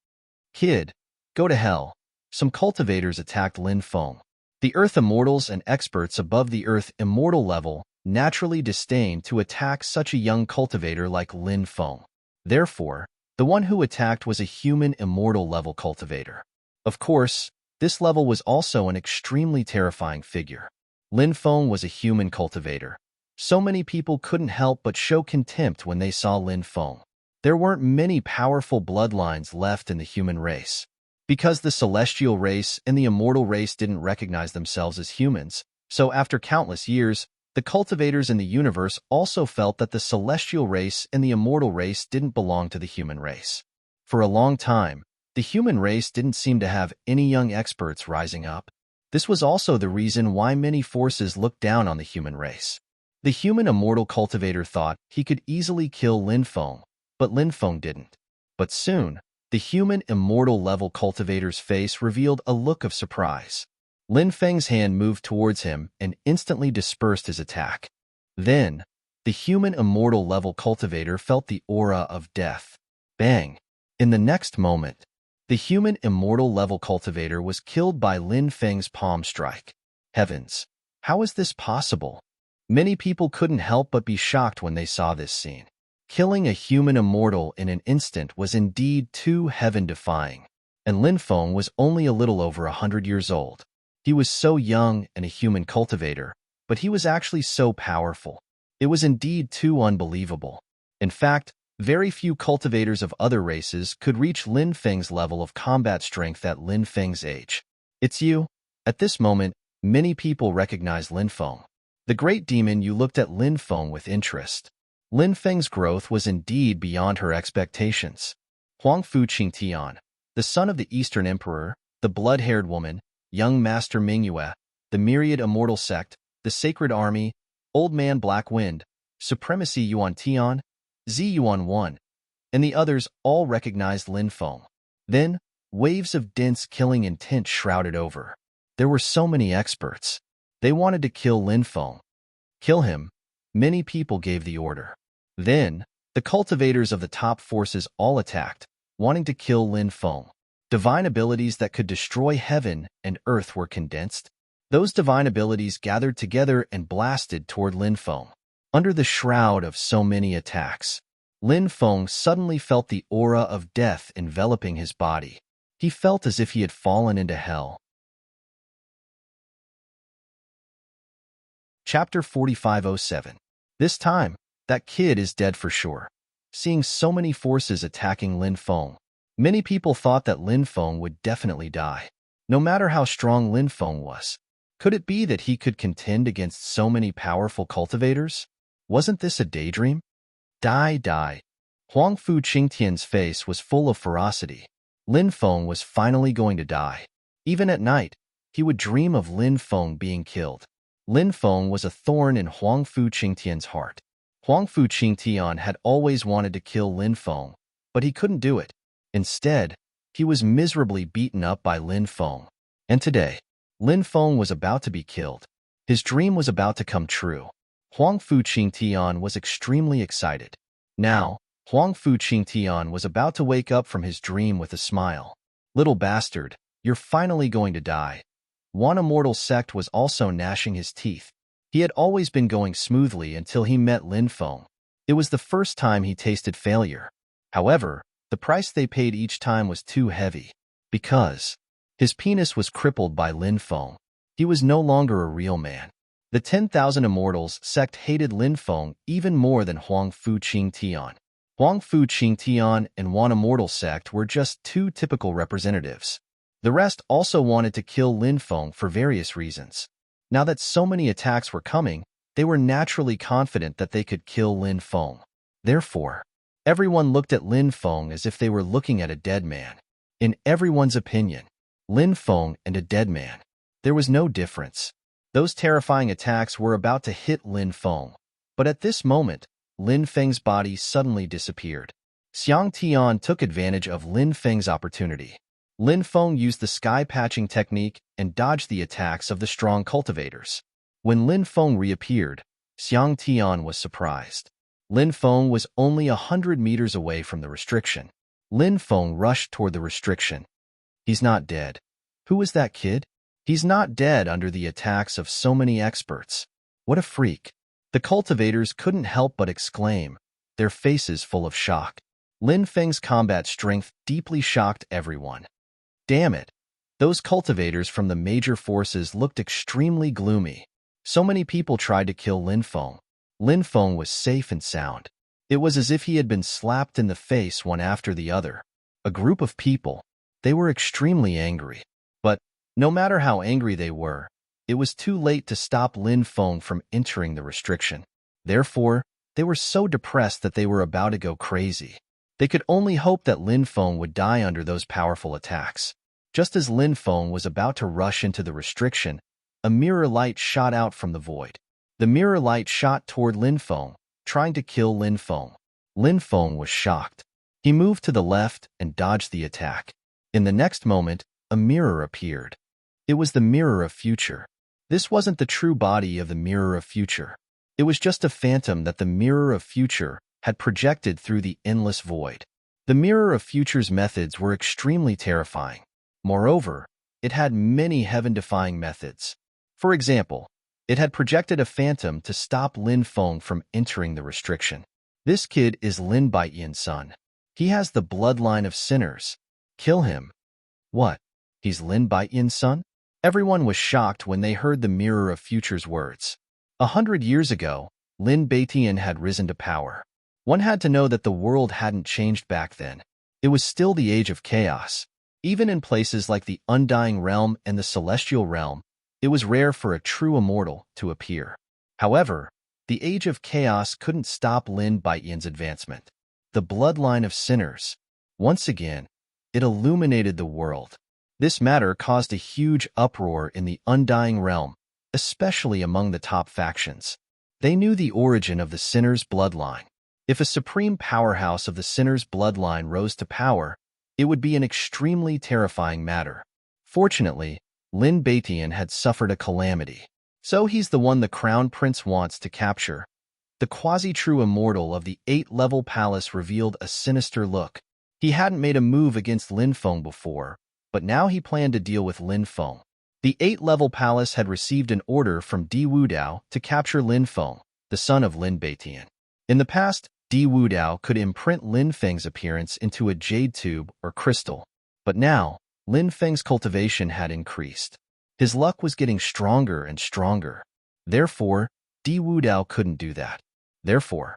"Kid, go to hell." Some cultivators attacked Lin Feng. The Earth Immortals and experts above the Earth Immortal level naturally disdained to attack such a young cultivator like Lin Feng. Therefore, the one who attacked was a human Immortal level cultivator. Of course, this level was also an extremely terrifying figure. Lin Feng was a human cultivator. So many people couldn't help but show contempt when they saw Lin Feng. There weren't many powerful bloodlines left in the human race. Because the celestial race and the immortal race didn't recognize themselves as humans, so after countless years, the cultivators in the universe also felt that the celestial race and the immortal race didn't belong to the human race. For a long time, the human race didn't seem to have any young experts rising up. This was also the reason why many forces looked down on the human race. The human immortal cultivator thought he could easily kill Lin Feng, but Lin Feng didn't. But soon, the human immortal level cultivator's face revealed a look of surprise. Lin Feng's hand moved towards him and instantly dispersed his attack. Then, the human immortal level cultivator felt the aura of death. Bang! In the next moment, the human immortal level cultivator was killed by Lin Feng's palm strike. Heavens! How is this possible? Many people couldn't help but be shocked when they saw this scene. Killing a human immortal in an instant was indeed too heaven-defying, and Lin Feng was only a little over 100 years old. He was so young and a human cultivator, but he was actually so powerful. It was indeed too unbelievable. In fact, very few cultivators of other races could reach Lin Feng's level of combat strength at Lin Feng's age. "It's you?" At this moment, many people recognized Lin Feng. The great demon Yu looked at Lin Feng with interest. Lin Feng's growth was indeed beyond her expectations. Huangfu Qingtian, the son of the Eastern Emperor, the blood-haired woman, young Master Mingyue, the myriad immortal sect, the Sacred Army, Old Man Black Wind, Supremacy Yuan Tian, Zi Yuan 1, and the others all recognized Lin Feng. Then, waves of dense killing intent shrouded over. There were so many experts. They wanted to kill Lin Feng. Kill him. Many people gave the order. Then, the cultivators of the top forces all attacked, wanting to kill Lin Feng. Divine abilities that could destroy heaven and earth were condensed. Those divine abilities gathered together and blasted toward Lin Feng. Under the shroud of so many attacks, Lin Feng suddenly felt the aura of death enveloping his body. He felt as if he had fallen into hell. Chapter 4507. This time, that kid is dead for sure. Seeing so many forces attacking Lin Feng, many people thought that Lin Feng would definitely die. No matter how strong Lin Feng was, Could it be that he could contend against so many powerful cultivators? Wasn't this a daydream? Die, die. Huang Fu Qingtian's face was full of ferocity. Lin Feng was finally going to die. Even at night, he would dream of Lin Feng being killed. Lin Feng was a thorn in Huang Fu Qingtian's heart. Huang Fu Qingtian had always wanted to kill Lin Feng, but he couldn't do it. Instead, he was miserably beaten up by Lin Feng. And today, Lin Feng was about to be killed. His dream was about to come true. Huang Fu Qingtian was extremely excited. Now, Huang Fu Qingtian was about to wake up from his dream with a smile. Little bastard, you're finally going to die. One immortal sect was also gnashing his teeth. He had always been going smoothly until he met Lin Feng. It was the first time he tasted failure. However, the price they paid each time was too heavy. Because his penis was crippled by Lin Feng. He was no longer a real man. The 10,000 Immortals sect hated Lin Feng even more than Huang Fu Qingtian. Huang Fu Qingtian and One Immortal sect were just two typical representatives. The rest also wanted to kill Lin Feng for various reasons. Now that so many attacks were coming, they were naturally confident that they could kill Lin Feng. Therefore, everyone looked at Lin Feng as if they were looking at a dead man. In everyone's opinion, Lin Feng and a dead man. There was no difference. Those terrifying attacks were about to hit Lin Feng. But at this moment, Lin Feng's body suddenly disappeared. Xiang Tian took advantage of Lin Feng's opportunity. Lin Feng used the sky patching technique and dodged the attacks of the strong cultivators. When Lin Feng reappeared, Xiang Tian was surprised. Lin Feng was only 100 meters away from the restriction. Lin Feng rushed toward the restriction. He's not dead. Who is that kid? He's not dead under the attacks of so many experts. What a freak. The cultivators couldn't help but exclaim, their faces full of shock. Lin Feng's combat strength deeply shocked everyone. Damn it. Those cultivators from the major forces looked extremely gloomy. So many people tried to kill Lin Feng. Lin Feng was safe and sound. It was as if he had been slapped in the face one after the other. A group of people. They were extremely angry. But, no matter how angry they were, it was too late to stop Lin Feng from entering the restriction. Therefore, they were so depressed that they were about to go crazy. They could only hope that Lin Feng would die under those powerful attacks. Just as Lin Feng was about to rush into the restriction, a mirror light shot out from the void. The mirror light shot toward Lin Feng, trying to kill Lin Feng. Lin Feng was shocked. He moved to the left and dodged the attack. In the next moment, a mirror appeared. It was the mirror of future. This wasn't the true body of the mirror of future. It was just a phantom that the mirror of future had projected through the endless void. The mirror of future's methods were extremely terrifying. Moreover, it had many heaven-defying methods. For example, it had projected a phantom to stop Lin Feng from entering the restriction. This kid is Lin Baiyan's son. He has the bloodline of sinners. Kill him. What? He's Lin Baiyan's son? Everyone was shocked when they heard the Mirror of Future's words. 100 years ago, Lin Baiyan had risen to power. One had to know that the world hadn't changed back then. It was still the age of chaos. Even in places like the Undying Realm and the Celestial Realm, it was rare for a true immortal to appear. However, the age of chaos couldn't stop Lin Baiyan's advancement. The bloodline of sinners. Once again, it illuminated the world. This matter caused a huge uproar in the Undying Realm, especially among the top factions. They knew the origin of the sinner's bloodline. If a supreme powerhouse of the sinner's bloodline rose to power, it would be an extremely terrifying matter. Fortunately, Lin Baiyan had suffered a calamity. So he's the one the Crown Prince wants to capture. The quasi-true immortal of the 8-level palace revealed a sinister look. He hadn't made a move against Lin Feng before, but now he planned to deal with Lin Feng. The 8-level palace had received an order from Di Wudao to capture Lin Feng, the son of Lin Baiyan. In the past, Di Wudao could imprint Lin Feng's appearance into a jade tube or crystal. But now, Lin Feng's cultivation had increased. His luck was getting stronger and stronger. Therefore, Di Wudao couldn't do that. Therefore,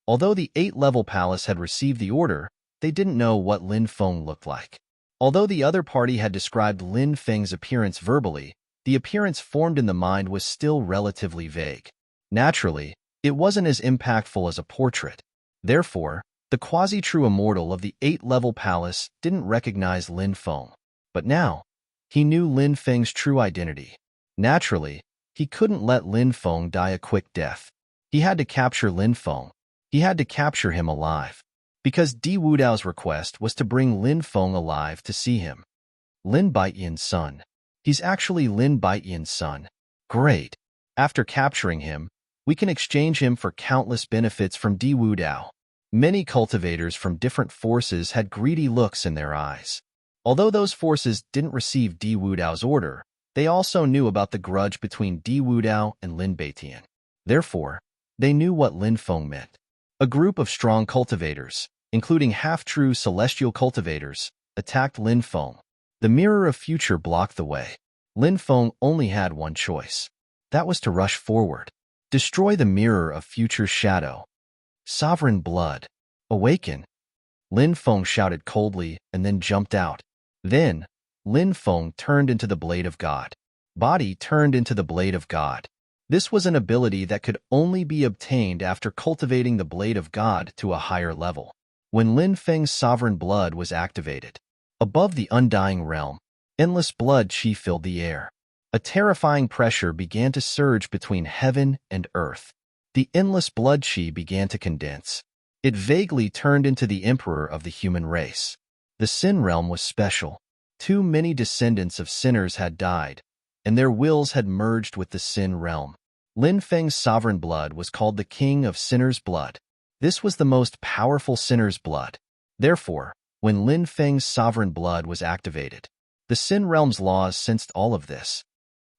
although the 8-level palace had received the order, they didn't know what Lin Feng looked like. Although the other party had described Lin Feng's appearance verbally, the appearance formed in the mind was still relatively vague. Naturally, it wasn't as impactful as a portrait. Therefore, the quasi-true immortal of the 8-level palace didn't recognize Lin Feng. But now, he knew Lin Feng's true identity. Naturally, he couldn't let Lin Feng die a quick death. He had to capture Lin Feng. He had to capture him alive. Because Di Wudao's request was to bring Lin Feng alive to see him. Lin Baiyan's son. He's actually Lin Baiyan's son. Great. After capturing him, we can exchange him for countless benefits from Di Wudao. Many cultivators from different forces had greedy looks in their eyes. Although those forces didn't receive Di Wudao's order, they also knew about the grudge between Di Wudao and Lin Baiyan. Therefore, they knew what Lin Feng meant. A group of strong cultivators, including half-true celestial cultivators, attacked Lin Feng. The mirror of future blocked the way. Lin Feng only had one choice. That was to rush forward. Destroy the mirror of future's shadow. Sovereign blood. Awaken. Lin Feng shouted coldly and then jumped out. Then, Lin Feng turned into the Blade of God. Body turned into the Blade of God. This was an ability that could only be obtained after cultivating the Blade of God to a higher level. When Lin Feng's sovereign blood was activated, above the undying realm, endless blood qi filled the air. A terrifying pressure began to surge between heaven and earth. The endless blood qi began to condense. It vaguely turned into the emperor of the human race. The sin realm was special. Too many descendants of sinners had died, and their wills had merged with the sin realm. Lin Feng's sovereign blood was called the King of Sinners' Blood. This was the most powerful sinner's blood. Therefore, when Lin Feng's sovereign blood was activated, the sin realm's laws sensed all of this.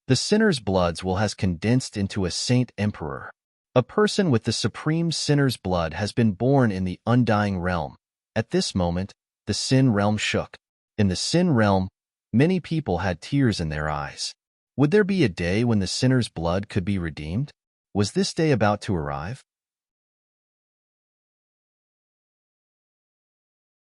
The sinner's blood's will has condensed into a saint emperor. A person with the supreme sinner's blood has been born in the undying realm. At this moment, the sin realm shook. In the sin realm, many people had tears in their eyes. Would there be a day when the sinner's blood could be redeemed? Was this day about to arrive?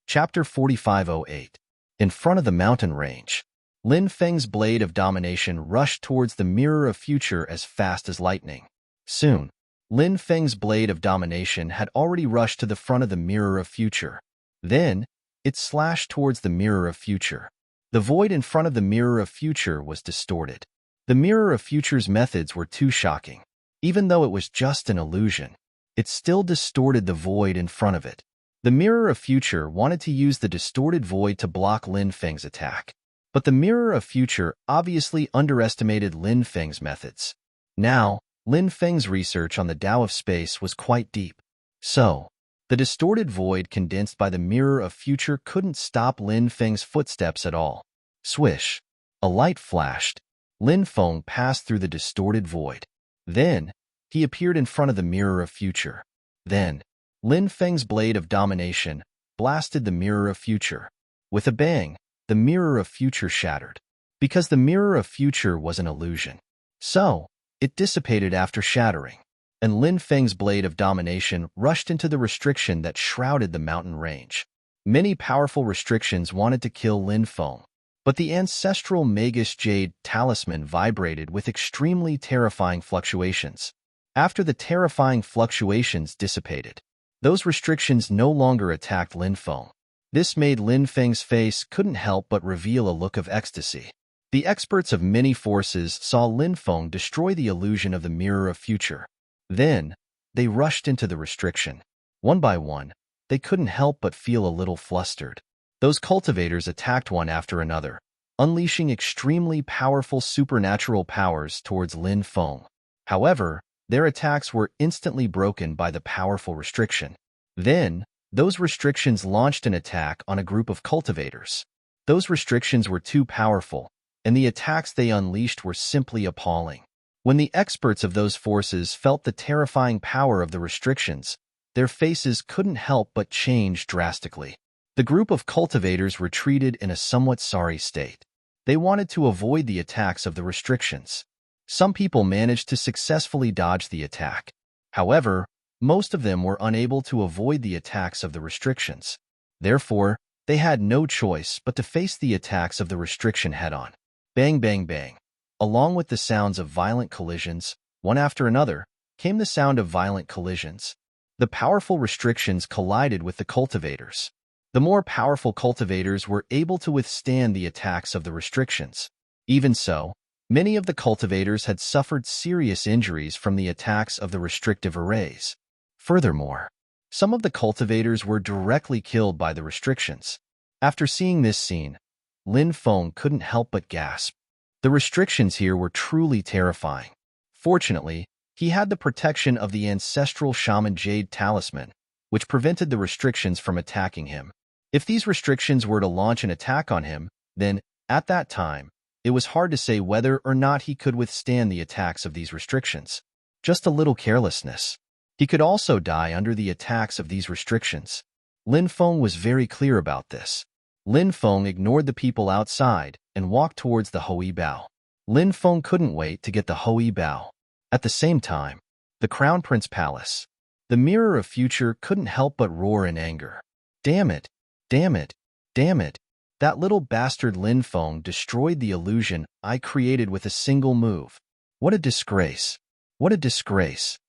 Chapter 4508. In front of the mountain range, Lin Feng's blade of domination rushed towards the mirror of future as fast as lightning. Soon, Lin Feng's blade of domination had already rushed to the front of the mirror of future. Then, it slashed towards the mirror of future. The void in front of the mirror of future was distorted. The mirror of future's methods were too shocking. Even though it was just an illusion, it still distorted the void in front of it. The mirror of future wanted to use the distorted void to block Lin Feng's attack. But the mirror of future obviously underestimated Lin Feng's methods. Now, Lin Feng's research on the Tao of space was quite deep. So, the distorted void condensed by the mirror of future couldn't stop Lin Feng's footsteps at all. Swish! A light flashed. Lin Feng passed through the distorted void. Then, he appeared in front of the mirror of future. Then, Lin Feng's blade of domination blasted the mirror of future. With a bang, the mirror of future shattered. Because the mirror of future was an illusion. So, it dissipated after shattering, and Lin Feng's blade of domination rushed into the restriction that shrouded the mountain range. Many powerful restrictions wanted to kill Lin Feng, but the ancestral Magus Jade talisman vibrated with extremely terrifying fluctuations. After the terrifying fluctuations dissipated, those restrictions no longer attacked Lin Feng. This made Lin Feng's face couldn't help but reveal a look of ecstasy. The experts of many forces saw Lin Feng destroy the illusion of the mirror of future. Then, they rushed into the restriction. One by one, they couldn't help but feel a little flustered. Those cultivators attacked one after another, unleashing extremely powerful supernatural powers towards Lin Feng. However, their attacks were instantly broken by the powerful restriction. Then, those restrictions launched an attack on a group of cultivators. Those restrictions were too powerful, and the attacks they unleashed were simply appalling. When the experts of those forces felt the terrifying power of the restrictions, their faces couldn't help but change drastically. The group of cultivators retreated in a somewhat sorry state. They wanted to avoid the attacks of the restrictions. Some people managed to successfully dodge the attack. However, most of them were unable to avoid the attacks of the restrictions. Therefore, they had no choice but to face the attacks of the restriction head-on. Bang, bang, bang. Along with the sounds of violent collisions, one after another, came the sound of violent collisions. The powerful restrictions collided with the cultivators. The more powerful cultivators were able to withstand the attacks of the restrictions. Even so, many of the cultivators had suffered serious injuries from the attacks of the restrictive arrays. Furthermore, some of the cultivators were directly killed by the restrictions. After seeing this scene, Lin Feng couldn't help but gasp. The restrictions here were truly terrifying. Fortunately, he had the protection of the ancestral shaman jade talisman, which prevented the restrictions from attacking him. If these restrictions were to launch an attack on him, then, at that time, it was hard to say whether or not he could withstand the attacks of these restrictions. Just a little carelessness. He could also die under the attacks of these restrictions. Lin Feng was very clear about this. Lin Feng ignored the people outside and walked towards the Hui Bao. Lin Feng couldn't wait to get the Hui Bao. At the same time, the Crown Prince Palace. The Mirror of Future couldn't help but roar in anger. Damn it! Damn it! Damn it! That little bastard Lin Feng destroyed the illusion I created with a single move. What a disgrace! What a disgrace!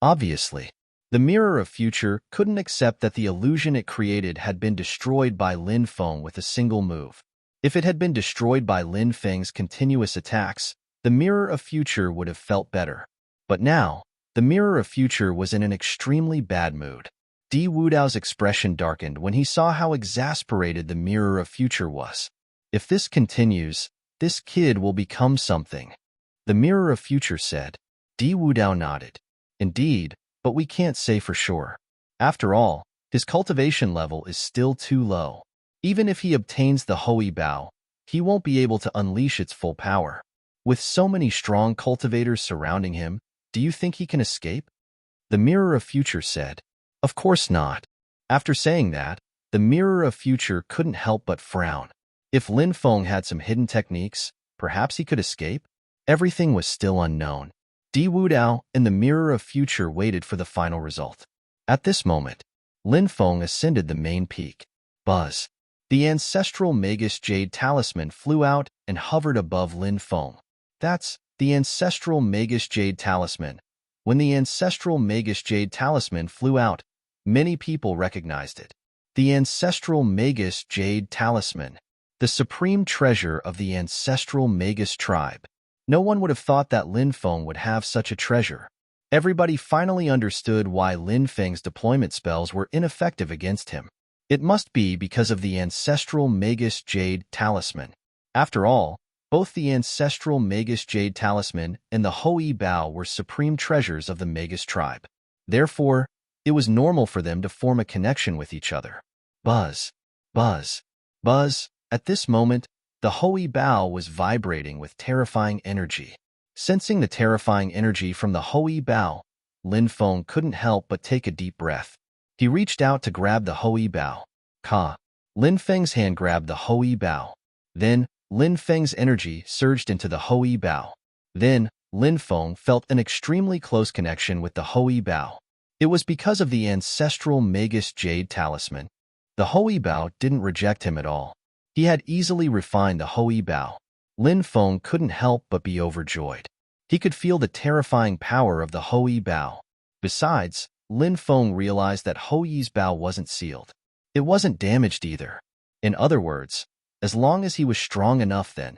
Obviously, the Mirror of Future couldn't accept that the illusion it created had been destroyed by Lin Feng with a single move. If it had been destroyed by Lin Feng's continuous attacks, the Mirror of Future would have felt better. But now, the Mirror of Future was in an extremely bad mood. Di Wudao's expression darkened when he saw how exasperated the Mirror of Future was. If this continues, this kid will become something. The Mirror of Future said. Di Wudao nodded. Indeed, but we can't say for sure. After all, his cultivation level is still too low. Even if he obtains the Hui Bao, he won't be able to unleash its full power. With so many strong cultivators surrounding him, do you think he can escape? The Mirror of Future said. Of course not. After saying that, the Mirror of Future couldn't help but frown. If Lin Feng had some hidden techniques, perhaps he could escape? Everything was still unknown. Di Wudao and the Mirror of Future waited for the final result. At this moment, Lin Feng ascended the main peak. Buzz. The ancestral Magus Jade Talisman flew out and hovered above Lin Feng. That's the ancestral Magus Jade Talisman. When the ancestral Magus Jade Talisman flew out, many people recognized it. The ancestral Magus Jade Talisman, the supreme treasure of the ancestral Magus tribe. No one would have thought that Lin Feng would have such a treasure. Everybody finally understood why Lin Feng's deployment spells were ineffective against him. It must be because of the ancestral Magus Jade Talisman. After all, both the ancestral Magus Jade Talisman and the Hui Bao were supreme treasures of the Magus tribe. Therefore, it was normal for them to form a connection with each other. Buzz, buzz, buzz. At this moment, the Hui Bao was vibrating with terrifying energy. Sensing the terrifying energy from the Hui Bao, Lin Feng couldn't help but take a deep breath. He reached out to grab the Hui Bao. Ka. Lin Feng's hand grabbed the Hui Bao. Then, Lin Feng's energy surged into the Hui Bao. Then, Lin Feng felt an extremely close connection with the Hui Bao. It was because of the ancestral Magus Jade Talisman. The Hui Bao didn't reject him at all. He had easily refined the Hui Bao. Lin Feng couldn't help but be overjoyed. He could feel the terrifying power of the Hui Bao. Besides, Lin Feng realized that Hui's Bao wasn't sealed. It wasn't damaged either. In other words, as long as he was strong enough then,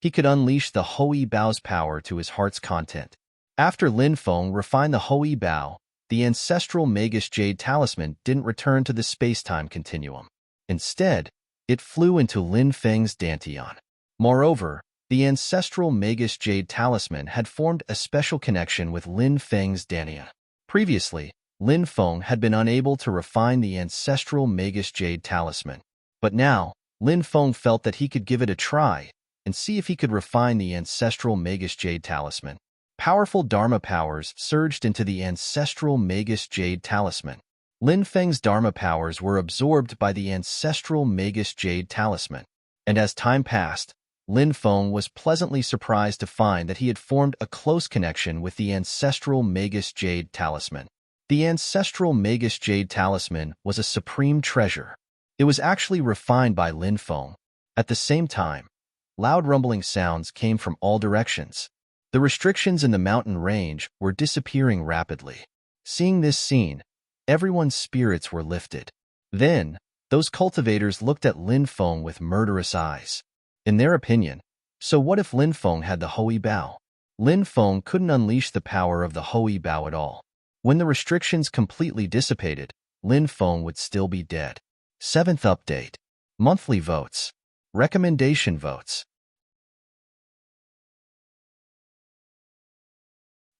he could unleash the Hui Bao's power to his heart's content. After Lin Feng refined the Hui Bao, the ancestral Magus Jade Talisman didn't return to the space-time continuum. Instead, it flew into Lin Feng's dantian. Moreover, the ancestral Magus Jade Talisman had formed a special connection with Lin Feng's dantian. Previously, Lin Feng had been unable to refine the ancestral Magus Jade Talisman. But now, Lin Feng felt that he could give it a try and see if he could refine the ancestral Magus Jade Talisman. Powerful Dharma powers surged into the ancestral Magus Jade Talisman. Lin Feng's Dharma powers were absorbed by the ancestral Magus Jade Talisman. And as time passed, Lin Feng was pleasantly surprised to find that he had formed a close connection with the ancestral Magus Jade Talisman. The ancestral Magus Jade Talisman was a supreme treasure. It was actually refined by Lin Feng. At the same time, Loud rumbling sounds came from all directions. The restrictions in the mountain range were disappearing rapidly. Seeing this scene, everyone's spirits were lifted. Then, those cultivators looked at Lin Feng with murderous eyes. In their opinion, so what if Lin Feng had the Hui Bao? Lin Feng couldn't unleash the power of the Hui Bao at all. When the restrictions completely dissipated, Lin Feng would still be dead. 7th update. Monthly votes. Recommendation votes.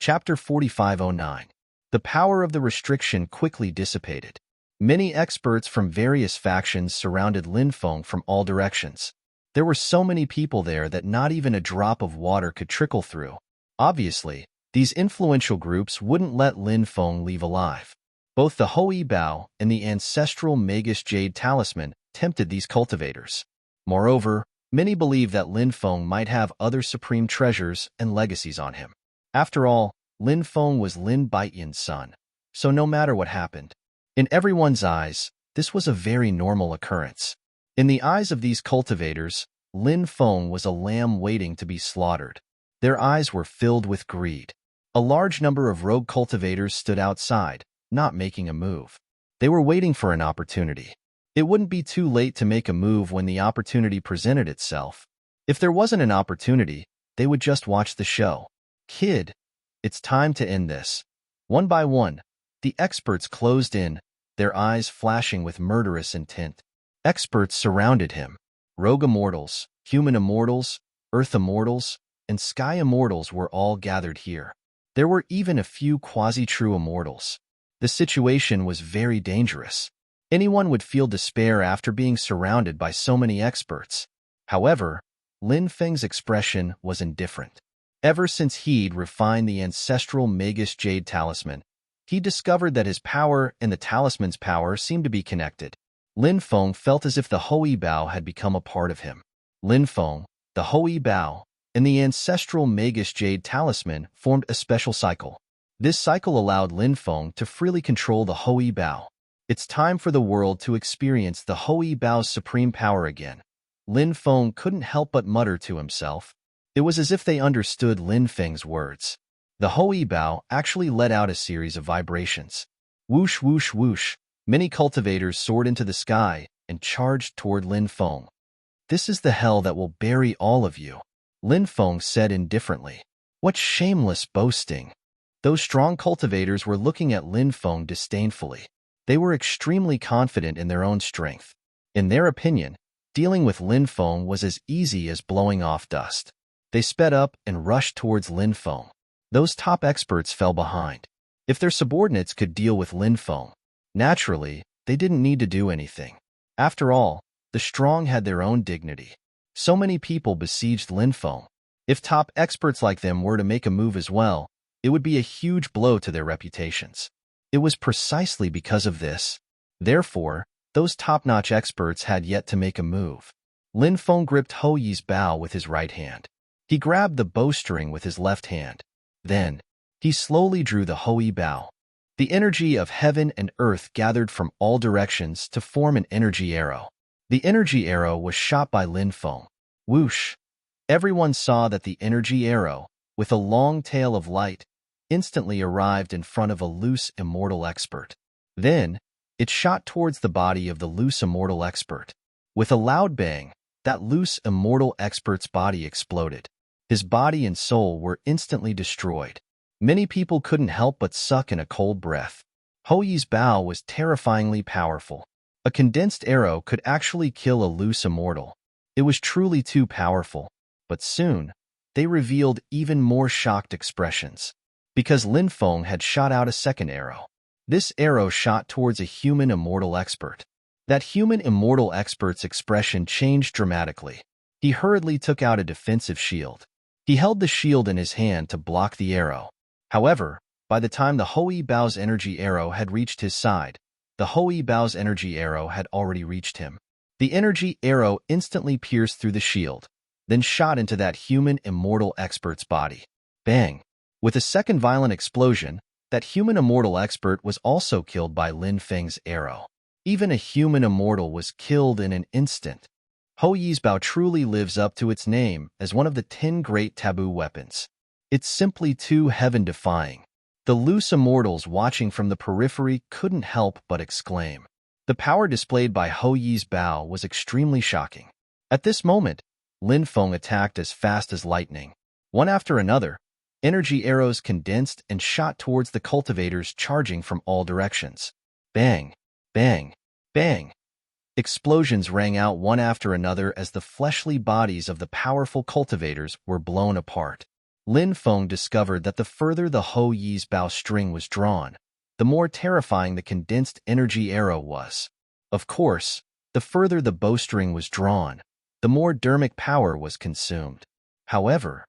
Chapter 4509. The power of the restriction quickly dissipated. Many experts from various factions surrounded Lin Feng from all directions. There were so many people there that not even a drop of water could trickle through. Obviously, these influential groups wouldn't let Lin Feng leave alive. Both the Hui Bao and the ancestral Magus Jade Talisman tempted these cultivators. Moreover, many believed that Lin Feng might have other supreme treasures and legacies on him. After all, Lin Feng was Lin Baiyan's son, so no matter what happened, in everyone's eyes, this was a very normal occurrence. In the eyes of these cultivators, Lin Feng was a lamb waiting to be slaughtered. Their eyes were filled with greed. A large number of rogue cultivators stood outside, not making a move. They were waiting for an opportunity. It wouldn't be too late to make a move when the opportunity presented itself. If there wasn't an opportunity, they would just watch the show. Kid, it's time to end this. One by one, the experts closed in, their eyes flashing with murderous intent. Experts surrounded him. Rogue immortals, human immortals, earth immortals, and sky immortals were all gathered here. There were even a few quasi-true immortals. The situation was very dangerous. Anyone would feel despair after being surrounded by so many experts. However, Lin Feng's expression was indifferent. Ever since he'd refined the ancestral Magus Jade Talisman, he discovered that his power and the talisman's power seemed to be connected. Lin Feng felt as if the Hui Bao had become a part of him. Lin Feng, the Hui Bao, and the ancestral Magus Jade Talisman formed a special cycle. This cycle allowed Lin Feng to freely control the Hui Bao. It's time for the world to experience the Hui Bao's supreme power again. Lin Feng couldn't help but mutter to himself. It was as if they understood Lin Feng's words. The Hui Bao actually let out a series of vibrations. Whoosh, whoosh, whoosh. Many cultivators soared into the sky and charged toward Lin Feng. This is the hell that will bury all of you, Lin Feng said indifferently. What shameless boasting. Those strong cultivators were looking at Lin Feng disdainfully. They were extremely confident in their own strength. In their opinion, dealing with Lin Feng was as easy as blowing off dust. They sped up and rushed towards Lin Feng. Those top experts fell behind. If their subordinates could deal with Lin Feng, naturally, they didn't need to do anything. After all, the strong had their own dignity. So many people besieged Lin Feng. If top experts like them were to make a move as well, it would be a huge blow to their reputations. It was precisely because of this. Therefore, those top-notch experts had yet to make a move. Lin Feng gripped Hou Yi's bow with his right hand. He grabbed the bowstring with his left hand. Then, he slowly drew the Hui Bao. The energy of heaven and earth gathered from all directions to form an energy arrow. The energy arrow was shot by Lin Feng. Whoosh! Everyone saw that the energy arrow, with a long tail of light, instantly arrived in front of a loose immortal expert. Then, it shot towards the body of the loose immortal expert. With a loud bang, that loose immortal expert's body exploded. His body and soul were instantly destroyed. Many people couldn't help but suck in a cold breath. Hou Yi's bow was terrifyingly powerful. A condensed arrow could actually kill a loose immortal. It was truly too powerful. But soon, they revealed even more shocked expressions. Because Lin Feng had shot out a second arrow. This arrow shot towards a human immortal expert. That human immortal expert's expression changed dramatically. He hurriedly took out a defensive shield. He held the shield in his hand to block the arrow. However, by the time the Hui Bao's energy arrow had reached his side, the Hui Bao's energy arrow had already reached him. The energy arrow instantly pierced through the shield, then shot into that human immortal expert's body. Bang! With a second violent explosion, that human immortal expert was also killed by Lin Feng's arrow. Even a human immortal was killed in an instant. Ho Yi's Bao truly lives up to its name as one of the 10 great taboo weapons. It's simply too heaven-defying. The loose immortals watching from the periphery couldn't help but exclaim. The power displayed by Ho Yi's Bao was extremely shocking. At this moment, Lin Feng attacked as fast as lightning. One after another, energy arrows condensed and shot towards the cultivators charging from all directions. Bang! Bang! Bang! Explosions rang out one after another as the fleshly bodies of the powerful cultivators were blown apart. Lin Feng discovered that the further the Ho Yi's Bao string was drawn, the more terrifying the condensed energy arrow was. Of course, the further the bowstring was drawn, the more dermic power was consumed. However,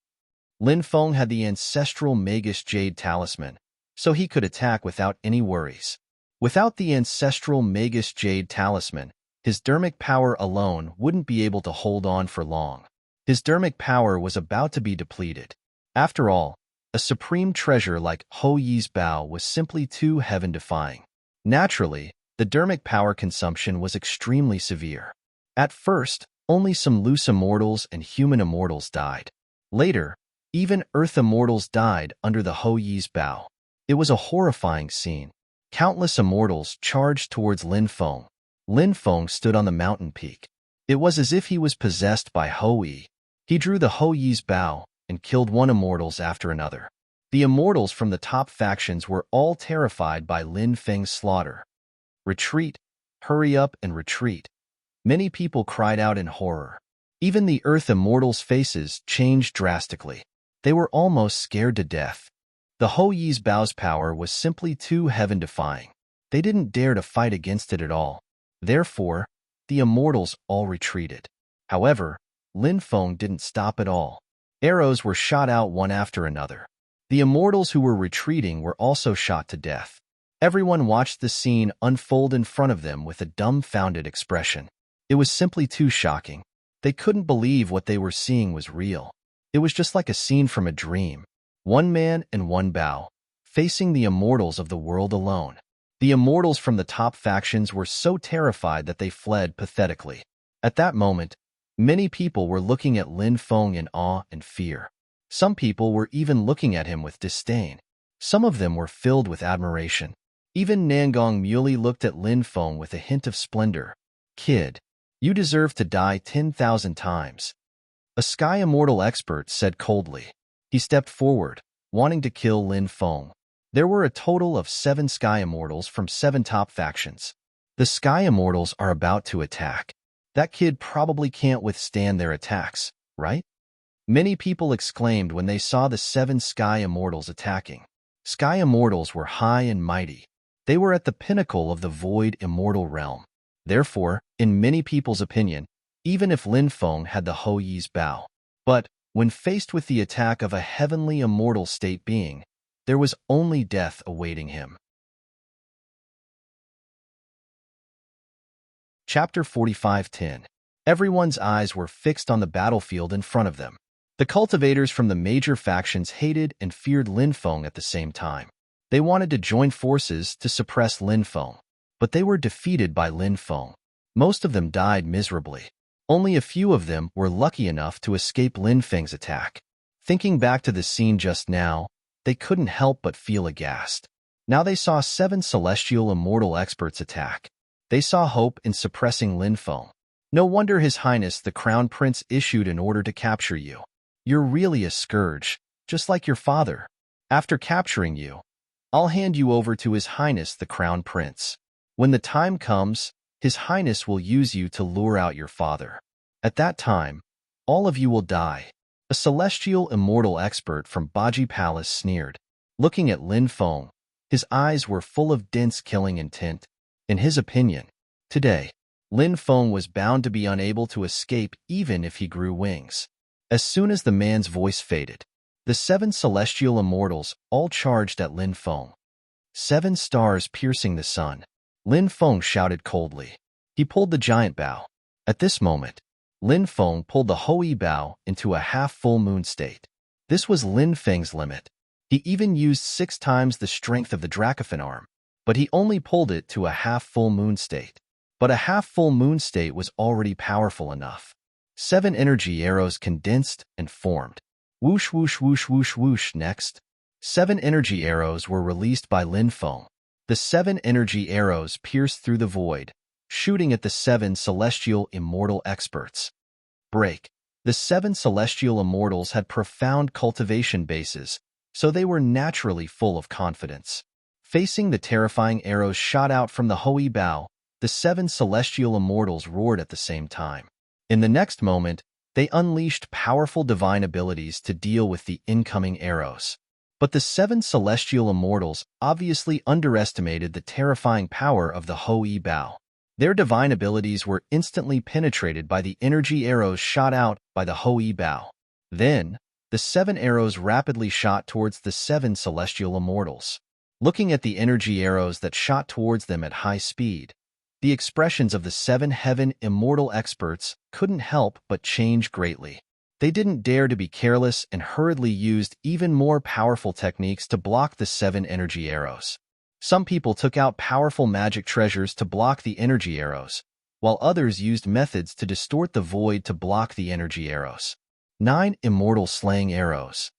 Lin Feng had the ancestral Magus Jade Talisman, so he could attack without any worries. Without the ancestral Magus Jade Talisman, his dermic power alone wouldn't be able to hold on for long. His dermic power was about to be depleted. After all, a supreme treasure like Ho Yi's Bao was simply too heaven-defying. Naturally, the dermic power consumption was extremely severe. At first, only some loose immortals and human immortals died. Later, even earth immortals died under the Ho Yi's Bao. It was a horrifying scene. Countless immortals charged towards Lin Feng. Lin Feng stood on the mountain peak. It was as if he was possessed by Ho Yi. He drew the Ho Yi's Bao and killed one immortals after another. The immortals from the top factions were all terrified by Lin Feng's slaughter. Retreat, hurry up and retreat. Many people cried out in horror. Even the earth immortals' faces changed drastically. They were almost scared to death. The Ho Yi's Bao's power was simply too heaven-defying. They didn't dare to fight against it at all. Therefore, the immortals all retreated. However, Lin Feng didn't stop at all. Arrows were shot out one after another. The immortals who were retreating were also shot to death. Everyone watched the scene unfold in front of them with a dumbfounded expression. It was simply too shocking. They couldn't believe what they were seeing was real. It was just like a scene from a dream. One man and one Bao, facing the immortals of the world alone. The immortals from the top factions were so terrified that they fled pathetically. At that moment, many people were looking at Lin Feng in awe and fear. Some people were even looking at him with disdain. Some of them were filled with admiration. Even Nangong Muley looked at Lin Feng with a hint of splendor. "Kid, you deserve to die 10,000 times." A Sky Immortal expert said coldly. He stepped forward, wanting to kill Lin Feng. There were a total of 7 Sky Immortals from 7 top factions. The Sky Immortals are about to attack. That kid probably can't withstand their attacks, right? Many people exclaimed when they saw the 7 Sky Immortals attacking. Sky Immortals were high and mighty. They were at the pinnacle of the Void Immortal realm. Therefore, in many people's opinion, even if Lin Feng had the Ho Yi's Bao. But, when faced with the attack of a heavenly immortal state being, there was only death awaiting him. Chapter 45:10. Everyone's eyes were fixed on the battlefield in front of them. The cultivators from the major factions hated and feared Lin Feng at the same time. They wanted to join forces to suppress Lin Feng, but they were defeated by Lin Feng. Most of them died miserably. Only a few of them were lucky enough to escape Lin Feng's attack. Thinking back to the scene just now, they couldn't help but feel aghast. Now they saw 7 celestial immortal experts attack. They saw hope in suppressing Lin Feng. No wonder His Highness the Crown Prince issued an order to capture you. You're really a scourge, just like your father. After capturing you, I'll hand you over to His Highness the Crown Prince. When the time comes, His Highness will use you to lure out your father. At that time, all of you will die. A celestial immortal expert from Baji Palace sneered. Looking at Lin Feng, his eyes were full of dense killing intent. In his opinion, today, Lin Feng was bound to be unable to escape even if he grew wings. As soon as the man's voice faded, the 7 celestial immortals all charged at Lin Feng. 7 stars piercing the sun. Lin Feng shouted coldly. He pulled the giant Bao. At this moment, Lin Feng pulled the Ho Yi Bao into a half-full moon state. This was Lin Feng's limit. He even used 6 times the strength of the Dracophon arm, but he only pulled it to a half-full moon state. But a half-full moon state was already powerful enough. 7 energy arrows condensed and formed. Whoosh, whoosh, whoosh, whoosh, whoosh. Next, 7 energy arrows were released by Lin Feng. The 7 energy arrows pierced through the void, shooting at the 7 celestial immortal experts. Break. The 7 celestial immortals had profound cultivation bases, so they were naturally full of confidence. Facing the terrifying arrows shot out from the Hui Bao, the 7 celestial immortals roared at the same time. In the next moment, they unleashed powerful divine abilities to deal with the incoming arrows. But the 7 celestial immortals obviously underestimated the terrifying power of the Hui Bao. Their divine abilities were instantly penetrated by the energy arrows shot out by the Hui Bao. Then, the 7 arrows rapidly shot towards the 7 celestial immortals. Looking at the energy arrows that shot towards them at high speed, the expressions of the 7 heaven immortal experts couldn't help but change greatly. They didn't dare to be careless and hurriedly used even more powerful techniques to block the 7 energy arrows. Some people took out powerful magic treasures to block the energy arrows, while others used methods to distort the void to block the energy arrows. 9 immortal slaying arrows.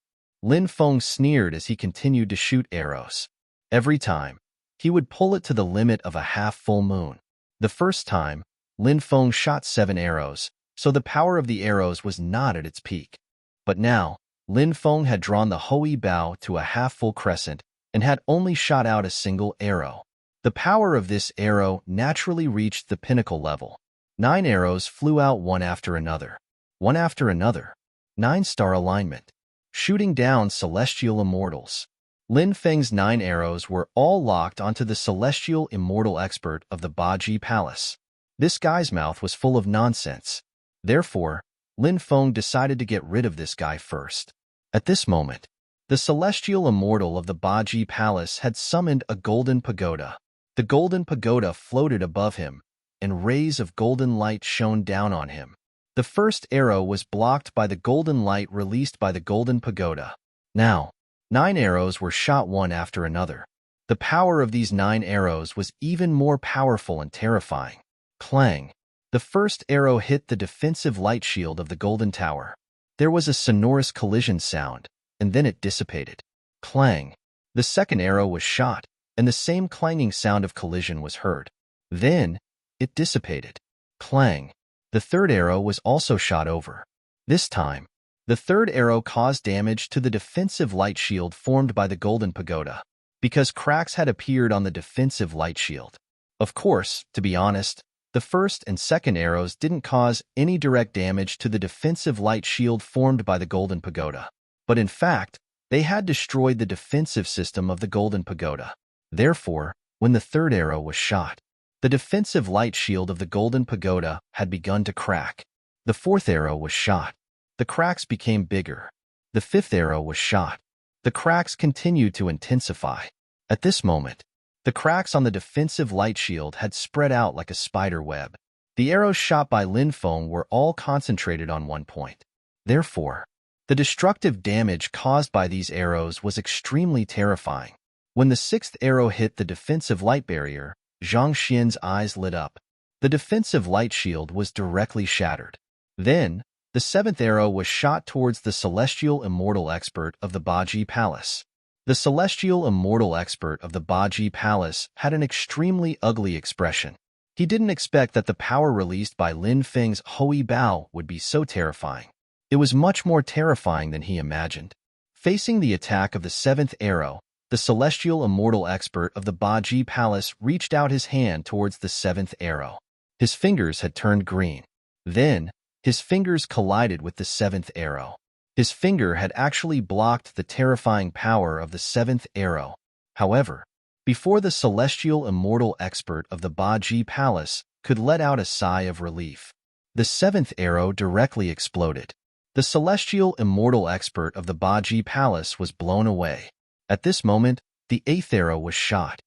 Lin Feng sneered as he continued to shoot arrows. Every time, he would pull it to the limit of a half-full moon. The first time, Lin Feng shot 7 arrows, so the power of the arrows was not at its peak. But now, Lin Feng had drawn the Hui Bao to a half-full crescent and had only shot out a single arrow. The power of this arrow naturally reached the pinnacle level. 9 arrows flew out one after another. 9-star alignment. Shooting down celestial immortals. Lin Feng's 9 arrows were all locked onto the celestial immortal expert of the Baji Palace. This guy's mouth was full of nonsense. Therefore, Lin Feng decided to get rid of this guy first. At this moment, the celestial immortal of the Baji Palace had summoned a golden pagoda. The golden pagoda floated above him, and rays of golden light shone down on him. The first arrow was blocked by the golden light released by the golden pagoda. Now, 9 arrows were shot one after another. The power of these 9 arrows was even more powerful and terrifying. Clang! The first arrow hit the defensive light shield of the golden tower. There was a sonorous collision sound, and then it dissipated. Clang! The second arrow was shot, and the same clanging sound of collision was heard. Then, it dissipated. Clang! The third arrow was also shot over. This time, the third arrow caused damage to the defensive light shield formed by the golden pagoda, because cracks had appeared on the defensive light shield. Of course, to be honest, the first and second arrows didn't cause any direct damage to the defensive light shield formed by the golden pagoda. But in fact, they had destroyed the defensive system of the golden pagoda. Therefore, when the third arrow was shot, the defensive light shield of the golden pagoda had begun to crack. The fourth arrow was shot. The cracks became bigger. The fifth arrow was shot. The cracks continued to intensify. At this moment, the cracks on the defensive light shield had spread out like a spider web. The arrows shot by Lin Feng were all concentrated on one point. Therefore, the destructive damage caused by these arrows was extremely terrifying. When the sixth arrow hit the defensive light barrier, Zhang Xian's eyes lit up. The defensive light shield was directly shattered. Then, the seventh arrow was shot towards the celestial immortal expert of the Baji Palace. The celestial immortal expert of the Baji Palace had an extremely ugly expression. He didn't expect that the power released by Lin Feng's Hui Bao would be so terrifying. It was much more terrifying than he imagined. Facing the attack of the seventh arrow, the celestial immortal expert of the Baji Palace reached out his hand towards the seventh arrow. His fingers had turned green. Then, his fingers collided with the seventh arrow. His finger had actually blocked the terrifying power of the seventh arrow. However, before the celestial immortal expert of the Baji Palace could let out a sigh of relief, the seventh arrow directly exploded. The celestial immortal expert of the Baji Palace was blown away. At this moment, the eighth arrow was shot.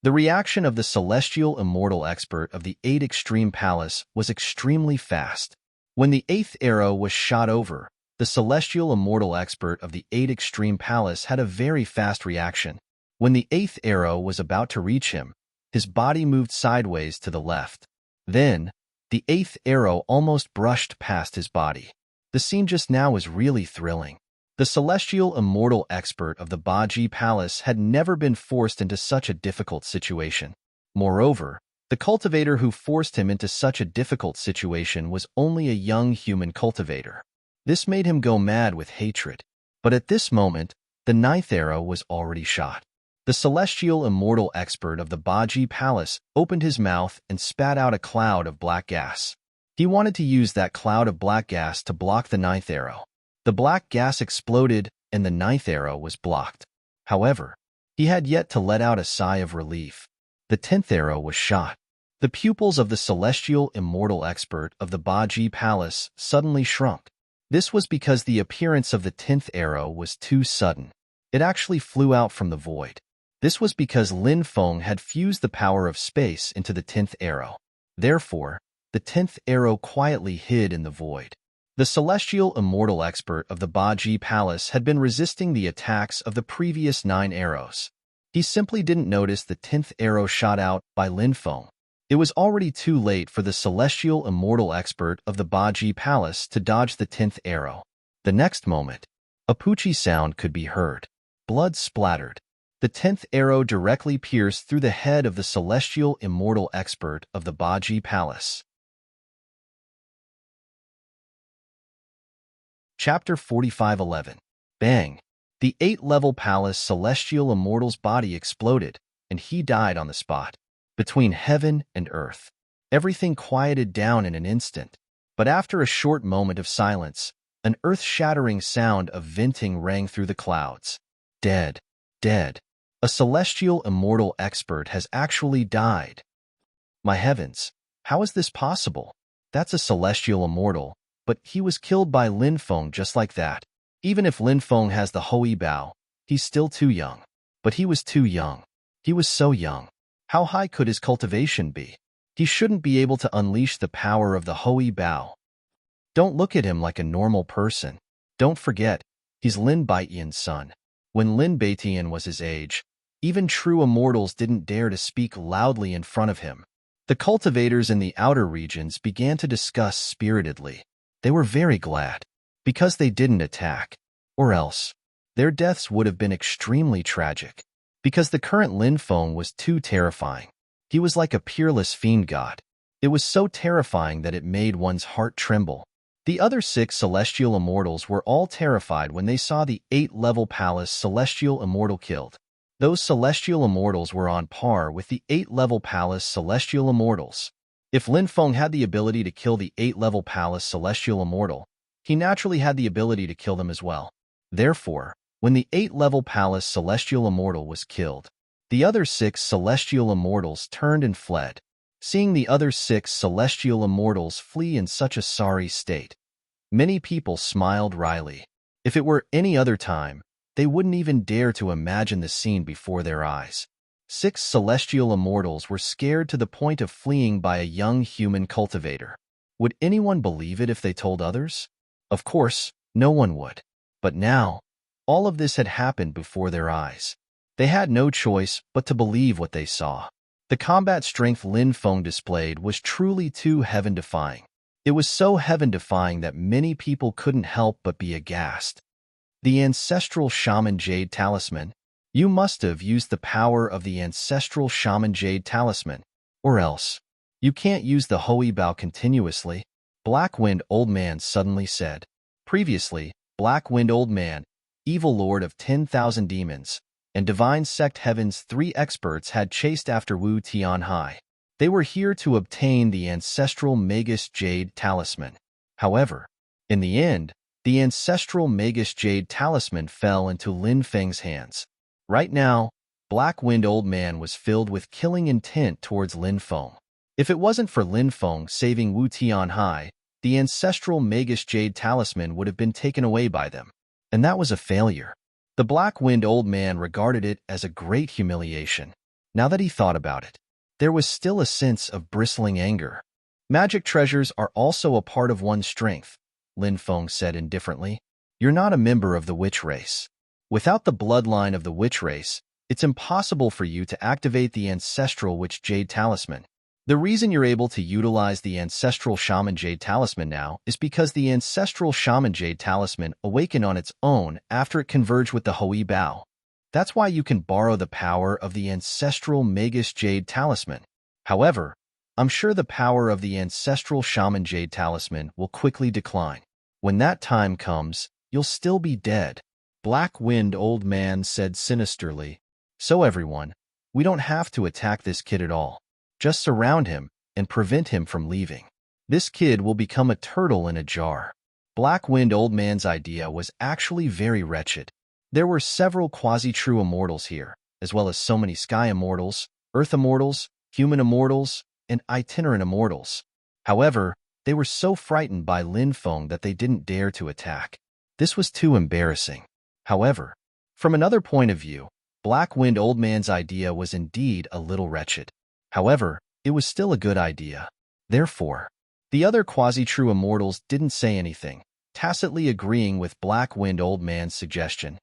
The reaction of the celestial immortal expert of the 8 Extreme Palace was extremely fast. When the eighth arrow was shot over, the celestial immortal expert of the 8 Extreme Palace had a very fast reaction. When the eighth arrow was about to reach him, his body moved sideways to the left. Then, The 8th arrow almost brushed past his body. The scene just now was really thrilling. The celestial immortal expert of the Baji Palace had never been forced into such a difficult situation. Moreover, the cultivator who forced him into such a difficult situation was only a young human cultivator. This made him go mad with hatred. But at this moment, the 9th arrow was already shot. The celestial immortal expert of the Baji Palace opened his mouth and spat out a cloud of black gas. He wanted to use that cloud of black gas to block the 9th arrow. The black gas exploded and the 9th arrow was blocked. However, he had yet to let out a sigh of relief. The 10th arrow was shot. The pupils of the celestial immortal expert of the Baji Palace suddenly shrunk. This was because the appearance of the 10th arrow was too sudden. It actually flew out from the void. This was because Lin Feng had fused the power of space into the 10th arrow. Therefore, the 10th arrow quietly hid in the void. The celestial immortal expert of the Baji Palace had been resisting the attacks of the previous 9 arrows. He simply didn't notice the 10th arrow shot out by Lin Feng. It was already too late for the celestial immortal expert of the Baji Palace to dodge the 10th arrow. The next moment, a poochie sound could be heard. Blood splattered. The 10th arrow directly pierced through the head of the celestial immortal expert of the Baji Palace. Chapter 45:11. Bang! The 8th-level palace celestial immortal's body exploded, and he died on the spot. Between heaven and earth, everything quieted down in an instant. But after a short moment of silence, an earth-shattering sound of venting rang through the clouds. Dead. Dead. A celestial immortal expert has actually died. My heavens, how is this possible? That's a celestial immortal, but he was killed by Lin Feng just like that. Even if Lin Feng has the Hui Bao, he's still too young. But he was too young. He was so young. How high could his cultivation be? He shouldn't be able to unleash the power of the Hui Bao. Don't look at him like a normal person. Don't forget, he's Lin Baitian's son. When Lin Baitian was his age, even true immortals didn't dare to speak loudly in front of him. The cultivators in the outer regions began to discuss spiritedly. They were very glad, because they didn't attack. Or else, their deaths would have been extremely tragic. Because the current Lin Feng was too terrifying. He was like a peerless fiend god. It was so terrifying that it made one's heart tremble. The other 6 celestial immortals were all terrified when they saw the 8th-level palace celestial immortal killed. Those celestial immortals were on par with the 8th-level palace celestial immortals. If Lin Feng had the ability to kill the 8th-level palace celestial immortal, he naturally had the ability to kill them as well. Therefore, when the 8th-level palace celestial immortal was killed, the other 6 celestial immortals turned and fled. Seeing the other 6 celestial immortals flee in such a sorry state, many people smiled wryly. If it were any other time, they wouldn't even dare to imagine the scene before their eyes. 6 celestial immortals were scared to the point of fleeing by a young human cultivator. Would anyone believe it if they told others? Of course, no one would. But now, all of this had happened before their eyes. They had no choice but to believe what they saw. The combat strength Lin Feng displayed was truly too heaven-defying. It was so heaven-defying that many people couldn't help but be aghast. The ancestral shaman jade talisman. You must have used the power of the ancestral shaman jade talisman. Or else, you can't use the Hui Bao continuously, Black Wind Old Man suddenly said. Previously, Black Wind Old Man, evil lord of 10,000 demons, and divine sect heaven's 3 experts had chased after Wu Tianhai. They were here to obtain the ancestral Magus Jade Talisman. However, in the end, the ancestral Magus Jade Talisman fell into Lin Feng's hands. Right now, Black Wind Old Man was filled with killing intent towards Lin Feng. If it wasn't for Lin Feng saving Wu Tianhai, the ancestral Magus Jade Talisman would have been taken away by them. And that was a failure. The Black Wind Old Man regarded it as a great humiliation. Now that he thought about it, there was still a sense of bristling anger. Magic treasures are also a part of one's strength, Lin Feng said indifferently. You're not a member of the witch race. Without the bloodline of the witch race, it's impossible for you to activate the ancestral witch jade talisman. The reason you're able to utilize the Ancestral Shaman Jade Talisman now is because the Ancestral Shaman Jade Talisman awakened on its own after it converged with the Hui Bao. That's why you can borrow the power of the Ancestral Magus Jade Talisman. However, I'm sure the power of the Ancestral Shaman Jade Talisman will quickly decline. When that time comes, you'll still be dead. Black Wind Old Man said sinisterly. So everyone, we don't have to attack this kid at all. Just surround him and prevent him from leaving. This kid will become a turtle in a jar. Black Wind Old Man's idea was actually very wretched. There were several quasi-true immortals here, as well as so many sky immortals, earth immortals, human immortals, and itinerant immortals. However, they were so frightened by Lin Feng that they didn't dare to attack. This was too embarrassing. However, from another point of view, Black Wind Old Man's idea was indeed a little wretched. However, it was still a good idea. Therefore, the other quasi-true immortals didn't say anything, tacitly agreeing with Black Wind Old Man's suggestion.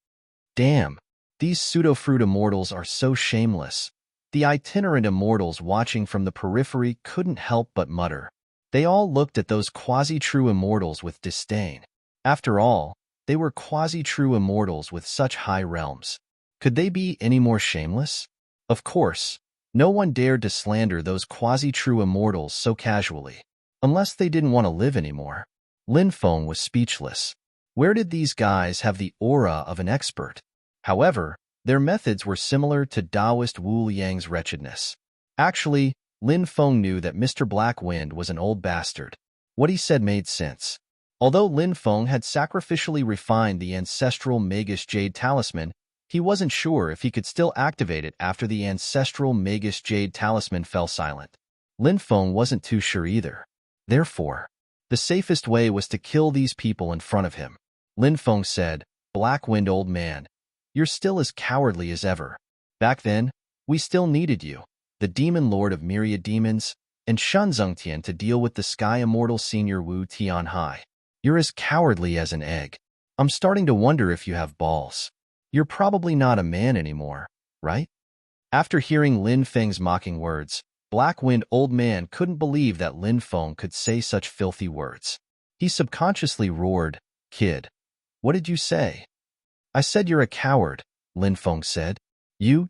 Damn, these pseudo-fruit immortals are so shameless. The itinerant immortals watching from the periphery couldn't help but mutter. They all looked at those quasi-true immortals with disdain. After all, they were quasi-true immortals with such high realms. Could they be any more shameless? Of course, no one dared to slander those quasi-true immortals so casually, unless they didn't want to live anymore. Lin Feng was speechless. Where did these guys have the aura of an expert? However, their methods were similar to Taoist Wu Liang's wretchedness. Actually, Lin Feng knew that Mr. Black Wind was an old bastard. What he said made sense. Although Lin Feng had sacrificially refined the Ancestral Magus Jade Talisman, he wasn't sure if he could still activate it after the Ancestral Magus Jade Talisman fell silent. Lin Feng wasn't too sure either. Therefore, the safest way was to kill these people in front of him. Lin Feng said, Black Wind Old Man, you're still as cowardly as ever. Back then, we still needed you, the Demon Lord of Myriad Demons, and Shun Zhengtian to deal with the Sky Immortal Senior Wu Tianhai. You're as cowardly as an egg. I'm starting to wonder if you have balls. You're probably not a man anymore, right? After hearing Lin Feng's mocking words, Black Wind Old Man couldn't believe that Lin Feng could say such filthy words. He subconsciously roared, Kid, what did you say? I said you're a coward, Lin Feng said. You.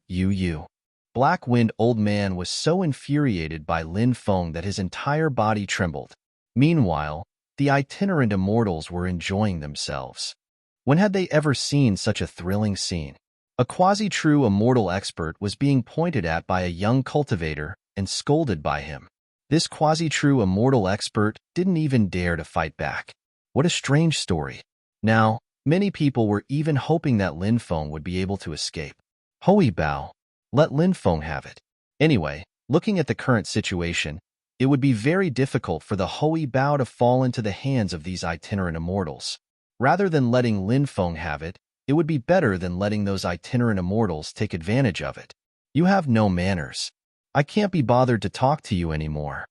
Black Wind Old Man was so infuriated by Lin Feng that his entire body trembled. Meanwhile, the itinerant immortals were enjoying themselves. When had they ever seen such a thrilling scene? A quasi-true immortal expert was being pointed at by a young cultivator and scolded by him. This quasi-true immortal expert didn't even dare to fight back. What a strange story. Now, many people were even hoping that Lin Feng would be able to escape. Hui Bao, let Lin Feng have it. Anyway, looking at the current situation, it would be very difficult for the Hui Bao to fall into the hands of these itinerant immortals. Rather than letting Lin Feng have it, it would be better than letting those itinerant immortals take advantage of it. You have no manners. I can't be bothered to talk to you anymore.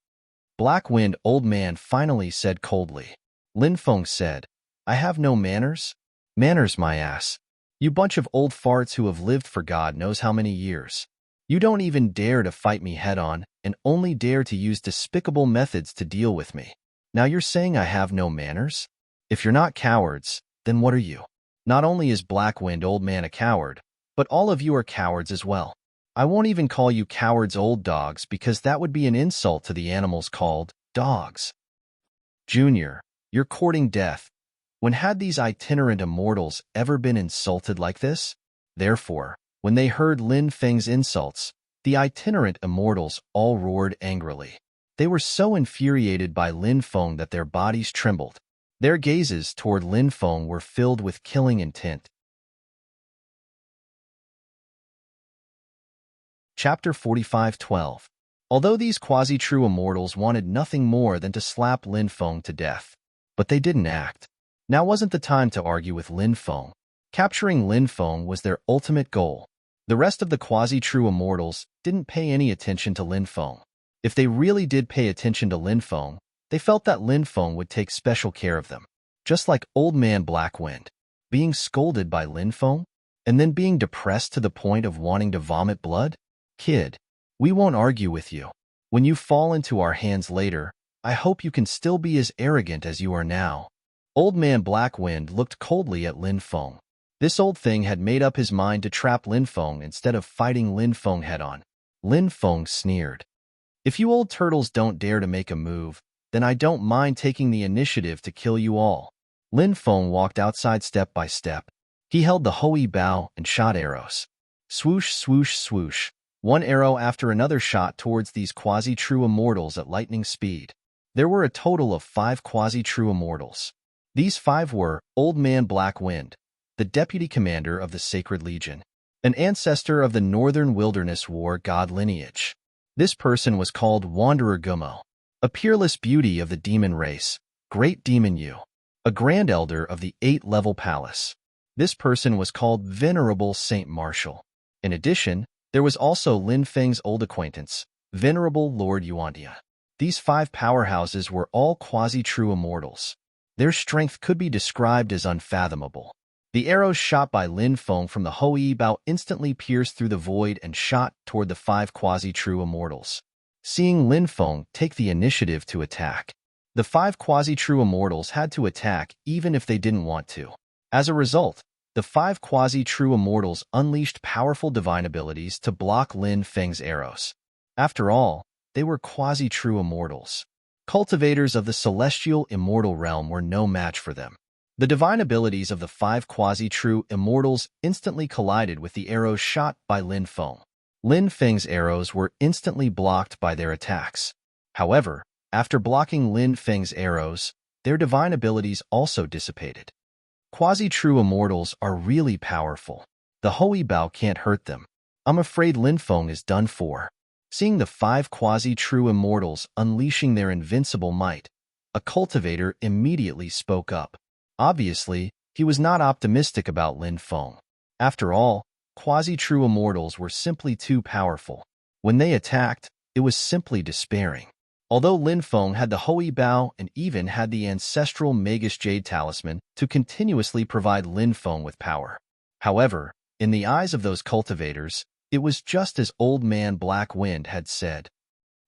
Black Wind Old Man finally said coldly. Lin Feng said, I have no manners? Manners my ass. You bunch of old farts who have lived for God knows how many years. You don't even dare to fight me head-on and only dare to use despicable methods to deal with me. Now you're saying I have no manners? If you're not cowards, then what are you? Not only is Black Wind Old Man a coward, but all of you are cowards as well. I won't even call you cowards old dogs because that would be an insult to the animals called dogs. Junior, you're courting death. When had these itinerant immortals ever been insulted like this? Therefore, when they heard Lin Feng's insults, the itinerant immortals all roared angrily. They were so infuriated by Lin Feng that their bodies trembled. Their gazes toward Lin Feng were filled with killing intent. Chapter 45:12. Although these quasi-true immortals wanted nothing more than to slap Lin Feng to death, but they didn't act. Now wasn't the time to argue with Lin Feng. Capturing Lin Feng was their ultimate goal. The rest of the quasi-true immortals didn't pay any attention to Lin Feng. If they really did pay attention to Lin Feng, they felt that Lin Feng would take special care of them. Just like Old Man Black Wind, being scolded by Lin Feng, and then being depressed to the point of wanting to vomit blood? Kid, we won't argue with you. When you fall into our hands later, I hope you can still be as arrogant as you are now." Old Man Blackwind looked coldly at Lin Feng. This old thing had made up his mind to trap Lin Feng instead of fighting Lin Feng head-on. Lin Feng sneered. "If you old turtles don't dare to make a move, then I don't mind taking the initiative to kill you all." Lin Feng walked outside step by step. He held the Hui bow and shot arrows. Swoosh, swoosh, swoosh. One arrow after another shot towards these quasi-true immortals at lightning speed. There were a total of 5 quasi-true immortals. These 5 were Old Man Blackwind, the deputy commander of the Sacred Legion, an ancestor of the Northern Wilderness War god lineage. This person was called Wanderer Gummo, a peerless beauty of the demon race, Great Demon Yu, a grand elder of the 8-level palace. This person was called Venerable Saint Marshall. In addition, there was also Lin Feng's old acquaintance, Venerable Lord Yuandia. These 5 powerhouses were all quasi-true immortals. Their strength could be described as unfathomable. The arrows shot by Lin Feng from the Hui Bao instantly pierced through the void and shot toward the 5 quasi-true immortals. Seeing Lin Feng take the initiative to attack, the 5 quasi-true immortals had to attack even if they didn't want to. As a result, the 5 quasi-true immortals unleashed powerful divine abilities to block Lin Feng's arrows. After all, they were quasi-true immortals. Cultivators of the celestial immortal realm were no match for them. The divine abilities of the 5 quasi-true immortals instantly collided with the arrows shot by Lin Feng. Lin Feng's arrows were instantly blocked by their attacks. However, after blocking Lin Feng's arrows, their divine abilities also dissipated. Quasi-true immortals are really powerful. The Hui Bao can't hurt them. I'm afraid Lin Feng is done for. Seeing the 5 quasi-true immortals unleashing their invincible might, a cultivator immediately spoke up. Obviously, he was not optimistic about Lin Feng. After all, quasi-true immortals were simply too powerful. When they attacked, it was simply despairing. Although Lin Feng had the Hui Bao and even had the ancestral Magus Jade Talisman to continuously provide Lin Feng with power. However, in the eyes of those cultivators, it was just as Old Man Blackwind had said.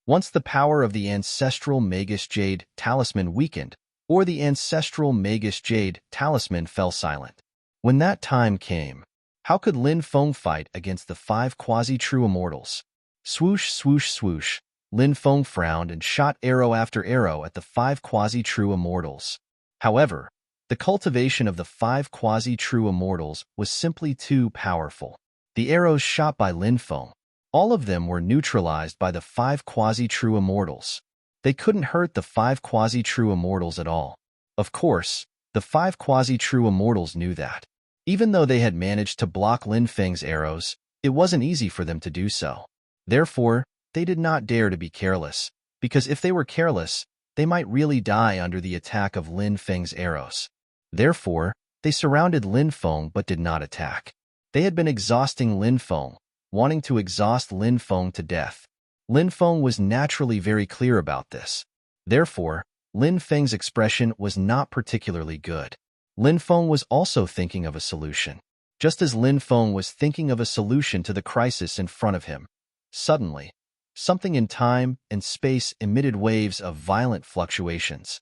Once the power of the ancestral Magus Jade Talisman weakened, or the ancestral Magus Jade Talisman fell silent. When that time came, how could Lin Feng fight against the 5 quasi-true immortals? Swoosh, swoosh, swoosh. Lin Feng frowned and shot arrow after arrow at the 5 quasi-true immortals. However, the cultivation of the 5 quasi-true immortals was simply too powerful. The arrows shot by Lin Feng, all of them were neutralized by the 5 quasi-true immortals. They couldn't hurt the 5 quasi-true immortals at all. Of course, the 5 quasi-true immortals knew that. Even though they had managed to block Lin Feng's arrows, it wasn't easy for them to do so. Therefore, they did not dare to be careless, because if they were careless, they might really die under the attack of Lin Feng's arrows. Therefore, they surrounded Lin Feng but did not attack. They had been exhausting Lin Feng, wanting to exhaust Lin Feng to death. Lin Feng was naturally very clear about this. Therefore, Lin Feng's expression was not particularly good. Lin Feng was also thinking of a solution. Just as Lin Feng was thinking of a solution to the crisis in front of him, suddenly, something in time and space emitted waves of violent fluctuations.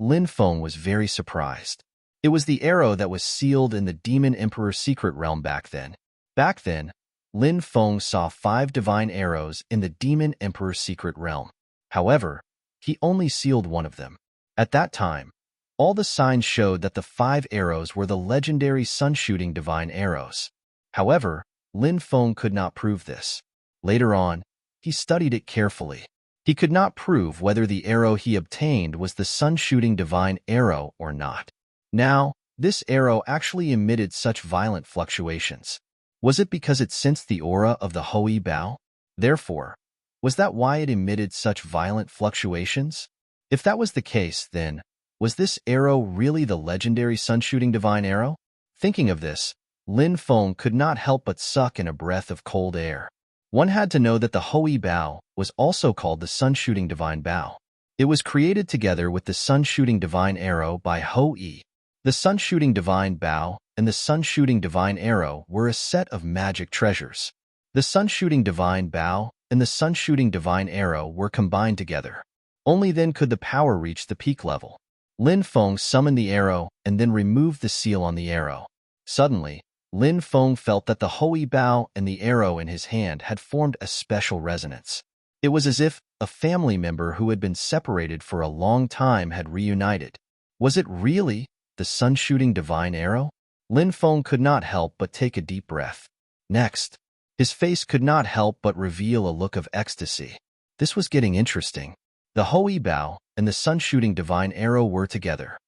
Lin Feng was very surprised. It was the arrow that was sealed in the Demon Emperor's secret realm back then. Back then, Lin Feng saw 5 divine arrows in the Demon Emperor's secret realm. However, he only sealed one of them. At that time, all the signs showed that the 5 arrows were the legendary sun-shooting divine arrows. However, Lin Feng could not prove this. Later on, he studied it carefully. He could not prove whether the arrow he obtained was the sun-shooting divine arrow or not. Now, this arrow actually emitted such violent fluctuations. Was it because it sensed the aura of the Hui Bao? Therefore, was that why it emitted such violent fluctuations? If that was the case, then, was this arrow really the legendary sun-shooting divine arrow? Thinking of this, Lin Feng could not help but suck in a breath of cold air. One had to know that the Hui Bao was also called the sun-shooting divine Bao. It was created together with the sun-shooting divine arrow by Hui. The sun-shooting divine Bao and the sun-shooting divine arrow were a set of magic treasures. The sun-shooting divine Bao and the sun-shooting divine arrow were combined together. Only then could the power reach the peak level. Lin Feng summoned the arrow and then removed the seal on the arrow. Suddenly, Lin Feng felt that the Hui Bao and the arrow in his hand had formed a special resonance. It was as if a family member who had been separated for a long time had reunited. Was it really the sun-shooting divine arrow? Lin Feng could not help but take a deep breath. Next, his face could not help but reveal a look of ecstasy. This was getting interesting. The Hui Bao and the sun-shooting divine arrow were together.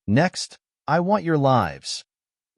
Next, I want your lives.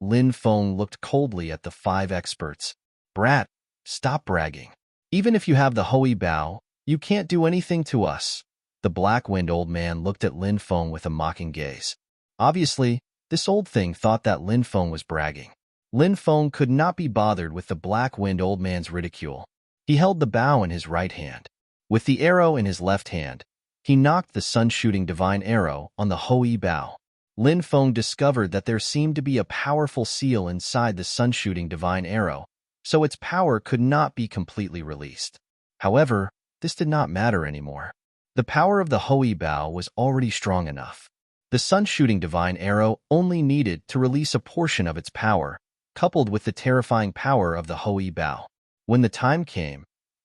Lin Feng looked coldly at the 5 experts. Brat, stop bragging. Even if you have the Hui Bao, you can't do anything to us. The black-wind old man looked at Lin Feng with a mocking gaze. Obviously, this old thing thought that Lin Feng was bragging. Lin Feng could not be bothered with the black-wind old man's ridicule. He held the bow in his right hand. With the arrow in his left hand, he knocked the sun-shooting divine arrow on the Hui Bao. Lin Feng discovered that there seemed to be a powerful seal inside the sun-shooting divine arrow, so its power could not be completely released. However, this did not matter anymore. The power of the Hui Bao was already strong enough. The sun-shooting divine arrow only needed to release a portion of its power, coupled with the terrifying power of the Hui Bao. When the time came,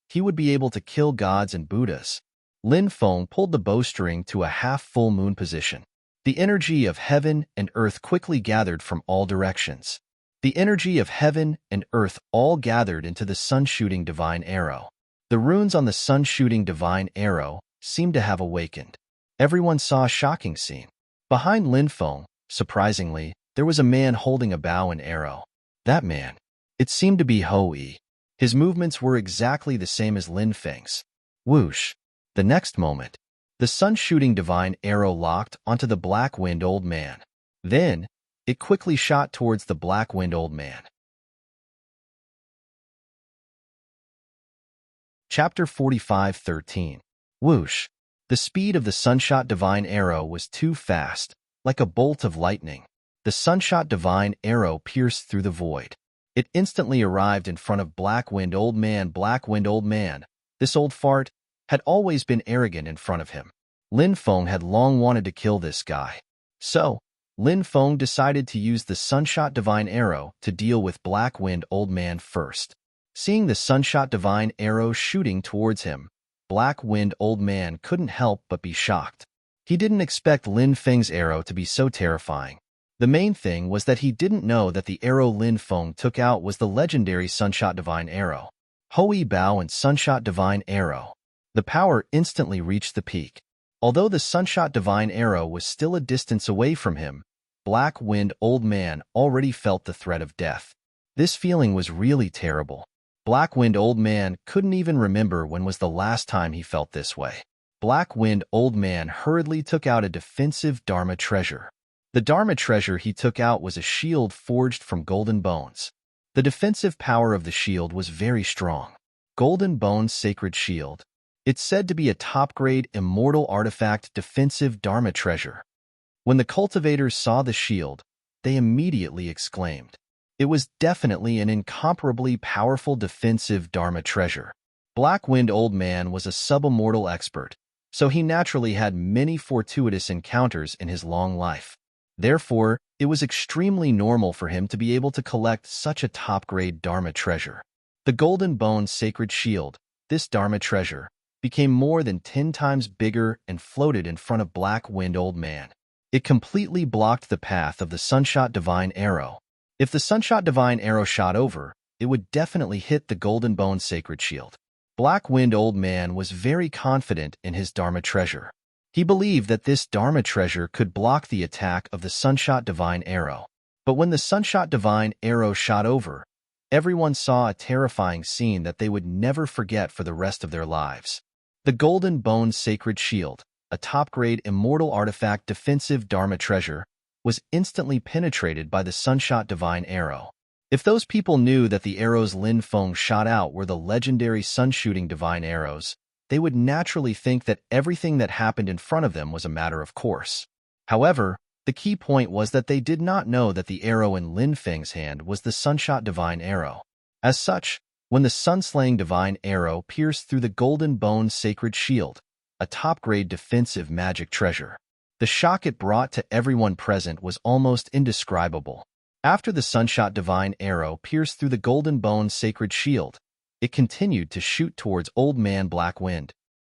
he would be able to kill gods and Buddhas. Lin Feng pulled the bowstring to a half-full moon position. The energy of heaven and earth quickly gathered from all directions. The energy of heaven and earth all gathered into the sun-shooting divine arrow. The runes on the sun-shooting divine arrow seemed to have awakened. Everyone saw a shocking scene. Behind Lin Feng, surprisingly, there was a man holding a bow and arrow. That man, it seemed to be Hui. His movements were exactly the same as Lin Feng's. Whoosh! The next moment, the sun-shooting divine arrow locked onto the black-wind old man. Then, it quickly shot towards the black-wind old man. Chapter 45:13. Whoosh! The speed of the sunshot divine arrow was too fast, like a bolt of lightning. The sunshot divine arrow pierced through the void. It instantly arrived in front of Black-Wind Old Man. Black-Wind Old Man, this old fart, had always been arrogant in front of him. Lin Feng had long wanted to kill this guy. So, Lin Feng decided to use the sunshot divine arrow to deal with Black-Wind Old Man first. Seeing the sunshot divine arrow shooting towards him, Black-Wind Old Man couldn't help but be shocked. He didn't expect Lin Feng's arrow to be so terrifying. The main thing was that he didn't know that the arrow Lin Feng took out was the legendary Sunshot Divine Arrow. Hui Bao and Sunshot Divine Arrow. The power instantly reached the peak. Although the Sunshot Divine Arrow was still a distance away from him, Black-Wind Old Man already felt the threat of death. This feeling was really terrible. Black-Wind Old Man couldn't even remember when was the last time he felt this way. Black-Wind Old Man hurriedly took out a defensive Dharma treasure. The Dharma treasure he took out was a shield forged from golden bones. The defensive power of the shield was very strong. Golden Bones Sacred Shield. It's said to be a top-grade immortal artifact defensive Dharma treasure. When the cultivators saw the shield, they immediately exclaimed. It was definitely an incomparably powerful defensive Dharma treasure. Black-Wind Old Man was a sub-immortal expert, so he naturally had many fortuitous encounters in his long life. Therefore, it was extremely normal for him to be able to collect such a top-grade Dharma treasure. The Golden Bones Sacred Shield, this Dharma treasure, became more than 10 times bigger and floated in front of Black-Wind Old Man. It completely blocked the path of the Sunshot Divine Arrow. If the Sunshot Divine Arrow shot over, it would definitely hit the Golden Bones Sacred Shield. Black-Wind Old Man was very confident in his Dharma treasure. He believed that this Dharma treasure could block the attack of the Sunshot Divine Arrow. But when the Sunshot Divine Arrow shot over, everyone saw a terrifying scene that they would never forget for the rest of their lives. The Golden Bones Sacred Shield, a top-grade immortal artifact defensive Dharma treasure, was instantly penetrated by the Sunshot Divine Arrow. If those people knew that the arrows Lin Feng shot out were the legendary sun-shooting divine arrows, they would naturally think that everything that happened in front of them was a matter of course. However, the key point was that they did not know that the arrow in Lin Feng's hand was the Sunshot Divine Arrow. As such, when the sun-slaying divine arrow pierced through the golden bone sacred shield, a top-grade defensive magic treasure. The shock it brought to everyone present was almost indescribable. After the sunshot divine arrow pierced through the golden bone sacred shield, it continued to shoot towards Old Man Black Wind.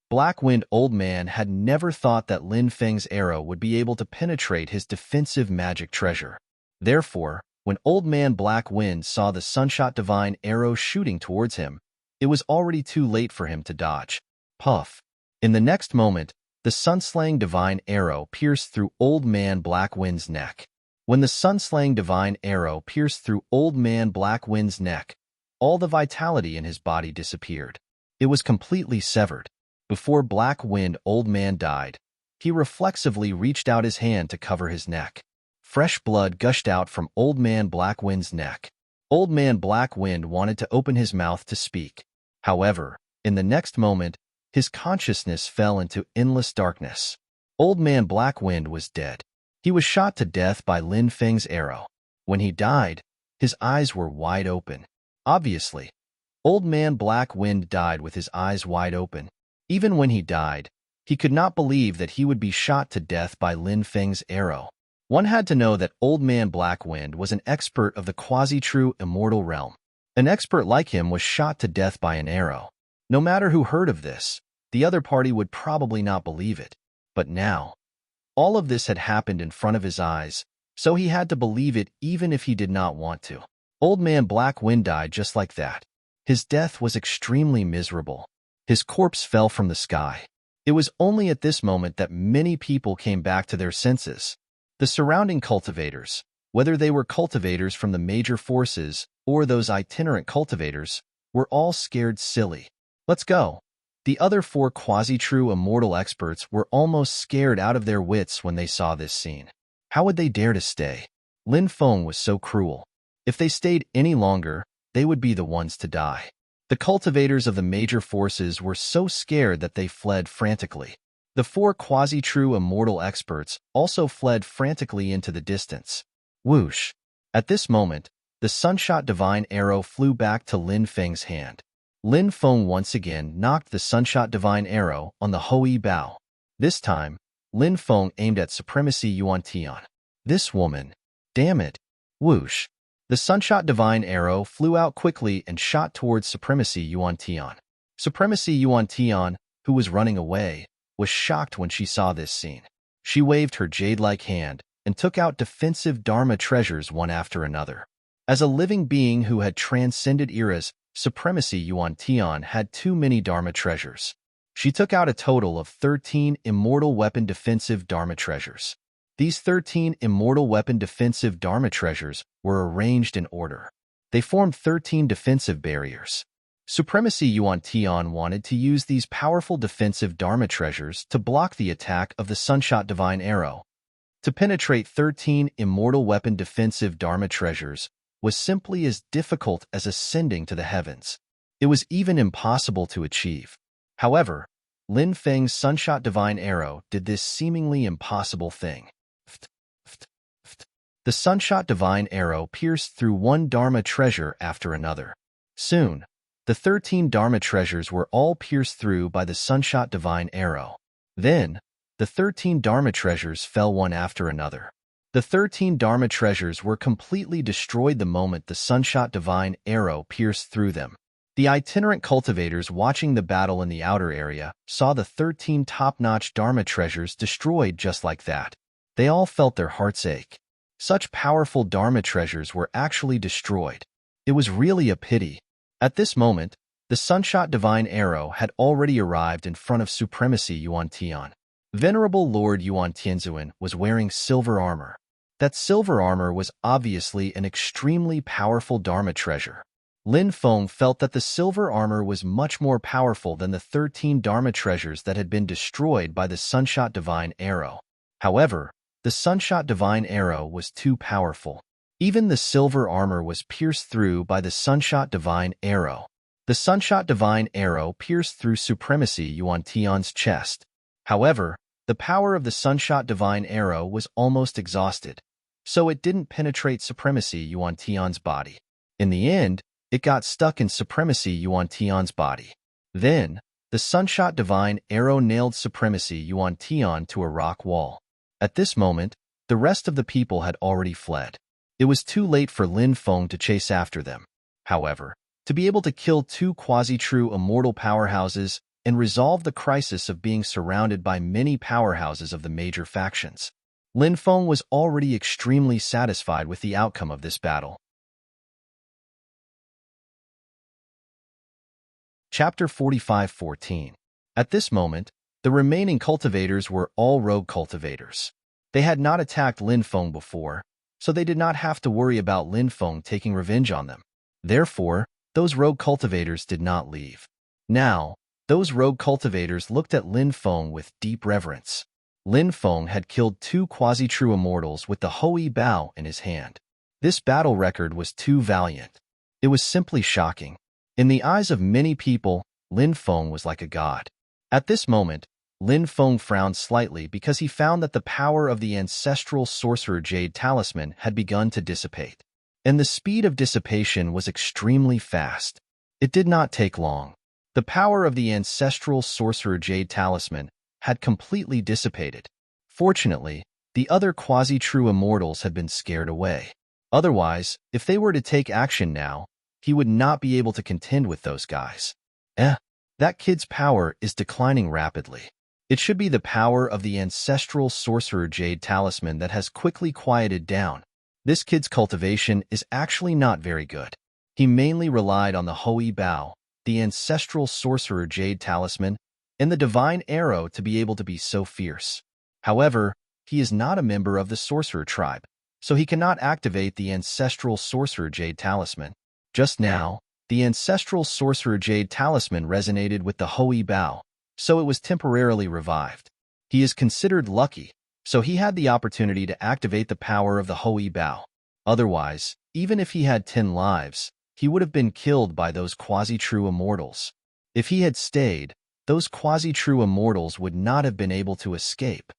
Black Wind Old Man had never thought that Lin Feng's arrow would be able to penetrate his defensive magic treasure. Therefore, when Old Man Black Wind saw the sunshot divine arrow shooting towards him, it was already too late for him to dodge. Puff! In the next moment, the sun-slaying divine arrow pierced through Old Man Black Wind's neck. When the sun-slaying divine arrow pierced through Old Man Black Wind's neck, all the vitality in his body disappeared. It was completely severed. Before Black Wind Old Man died, he reflexively reached out his hand to cover his neck. Fresh blood gushed out from Old Man Black Wind's neck. Old Man Black Wind wanted to open his mouth to speak. However, in the next moment, his consciousness fell into endless darkness. Old Man Black Wind was dead. He was shot to death by Lin Feng's arrow. When he died, his eyes were wide open. Obviously, Old Man Black Wind died with his eyes wide open. Even when he died, he could not believe that he would be shot to death by Lin Feng's arrow. One had to know that Old Man Black Wind was an expert of the quasi-true immortal realm. An expert like him was shot to death by an arrow. No matter who heard of this, the other party would probably not believe it. But now, all of this had happened in front of his eyes, so he had to believe it even if he did not want to. Old Man Black Wind died just like that. His death was extremely miserable. His corpse fell from the sky. It was only at this moment that many people came back to their senses. The surrounding cultivators, whether they were cultivators from the major forces or those itinerant cultivators, were all scared silly. Let's go. The other 4 quasi-true immortal experts were almost scared out of their wits when they saw this scene. How would they dare to stay? Lin Feng was so cruel. If they stayed any longer, they would be the ones to die. The cultivators of the major forces were so scared that they fled frantically. The 4 quasi-true immortal experts also fled frantically into the distance. Whoosh! At this moment, the sunshot divine arrow flew back to Lin Feng's hand. Lin Feng once again knocked the sunshot divine arrow on the Hui Bao. This time, Lin Feng aimed at Supremacy Yuan Tian. This woman! Damn it! Whoosh! The sunshot divine arrow flew out quickly and shot towards Supremacy Yuan Tian. Supremacy Yuan Tian, who was running away, was shocked when she saw this scene. She waved her jade-like hand and took out defensive Dharma treasures one after another. As a living being who had transcended eras, Supremacy Yuan Tian had too many Dharma treasures. She took out a total of 13 immortal weapon defensive Dharma treasures. These 13 immortal weapon defensive Dharma treasures were arranged in order. They formed 13 defensive barriers. Supremacy Yuan Tian wanted to use these powerful defensive Dharma treasures to block the attack of the Sunshot Divine Arrow. To penetrate 13 immortal weapon defensive Dharma treasures was simply as difficult as ascending to the heavens. It was even impossible to achieve. However, Lin Feng's Sunshot Divine Arrow did this seemingly impossible thing. The Sunshot Divine Arrow pierced through one Dharma treasure after another. Soon, the 13 Dharma treasures were all pierced through by the Sunshot Divine Arrow. Then, the 13 Dharma treasures fell one after another. The 13 Dharma treasures were completely destroyed the moment the Sunshot Divine Arrow pierced through them. The itinerant cultivators watching the battle in the outer area saw the 13 top-notch Dharma treasures destroyed just like that. They all felt their hearts ache. Such powerful Dharma treasures were actually destroyed. It was really a pity. At this moment, the Sunshot Divine Arrow had already arrived in front of Supremacy Yuan Tian. Venerable Lord Yuan Tianzuan was wearing silver armor. That silver armor was obviously an extremely powerful Dharma treasure. Lin Feng felt that the silver armor was much more powerful than the 13 Dharma treasures that had been destroyed by the Sunshot Divine Arrow. However, the Sunshot Divine Arrow was too powerful. Even the silver armor was pierced through by the Sunshot Divine Arrow. The Sunshot Divine Arrow pierced through Supremacy Yuan Tian's chest. However, the power of the Sunshot Divine Arrow was almost exhausted, so it didn't penetrate Supremacy Yuan Tian's body. In the end, It got stuck in Supremacy Yuan Tian's body. Then, the Sunshot Divine Arrow nailed Supremacy Yuan Tian to a rock wall. At this moment, the rest of the people had already fled. It was too late for Lin Feng to chase after them. However, to be able to kill two quasi-true immortal powerhouses and resolve the crisis of being surrounded by many powerhouses of the major factions, Lin Feng was already extremely satisfied with the outcome of this battle. Chapter 45:14. At this moment, the remaining cultivators were all rogue cultivators. They had not attacked Lin Feng before, so they did not have to worry about Lin Feng taking revenge on them. Therefore, those rogue cultivators did not leave. Now, those rogue cultivators looked at Lin Feng with deep reverence. Lin Feng had killed two quasi-true immortals with the Hui Bao in his hand. This battle record was too valiant. It was simply shocking. In the eyes of many people, Lin Feng was like a god. At this moment, Lin Feng frowned slightly because he found that the power of the ancestral sorcerer Jade Talisman had begun to dissipate. And the speed of dissipation was extremely fast. It did not take long. The power of the ancestral sorcerer Jade Talisman had completely dissipated. Fortunately, the other quasi-true immortals had been scared away. Otherwise, if they were to take action now, he would not be able to contend with those guys. That kid's power is declining rapidly. It should be the power of the ancestral sorcerer Jade Talisman that has quickly quieted down. This kid's cultivation is actually not very good. He mainly relied on the Hui Bao, the ancestral sorcerer Jade Talisman, and the divine arrow to be able to be so fierce. However, he is not a member of the sorcerer tribe, so he cannot activate the ancestral sorcerer Jade Talisman. Just now, the ancestral sorcerer Jade Talisman resonated with the Hui Bao, so it was temporarily revived. He is considered lucky, so he had the opportunity to activate the power of the Hui Bao. Otherwise, even if he had 10 lives, he would have been killed by those quasi-true immortals. If he had stayed, those quasi-true immortals would not have been able to escape.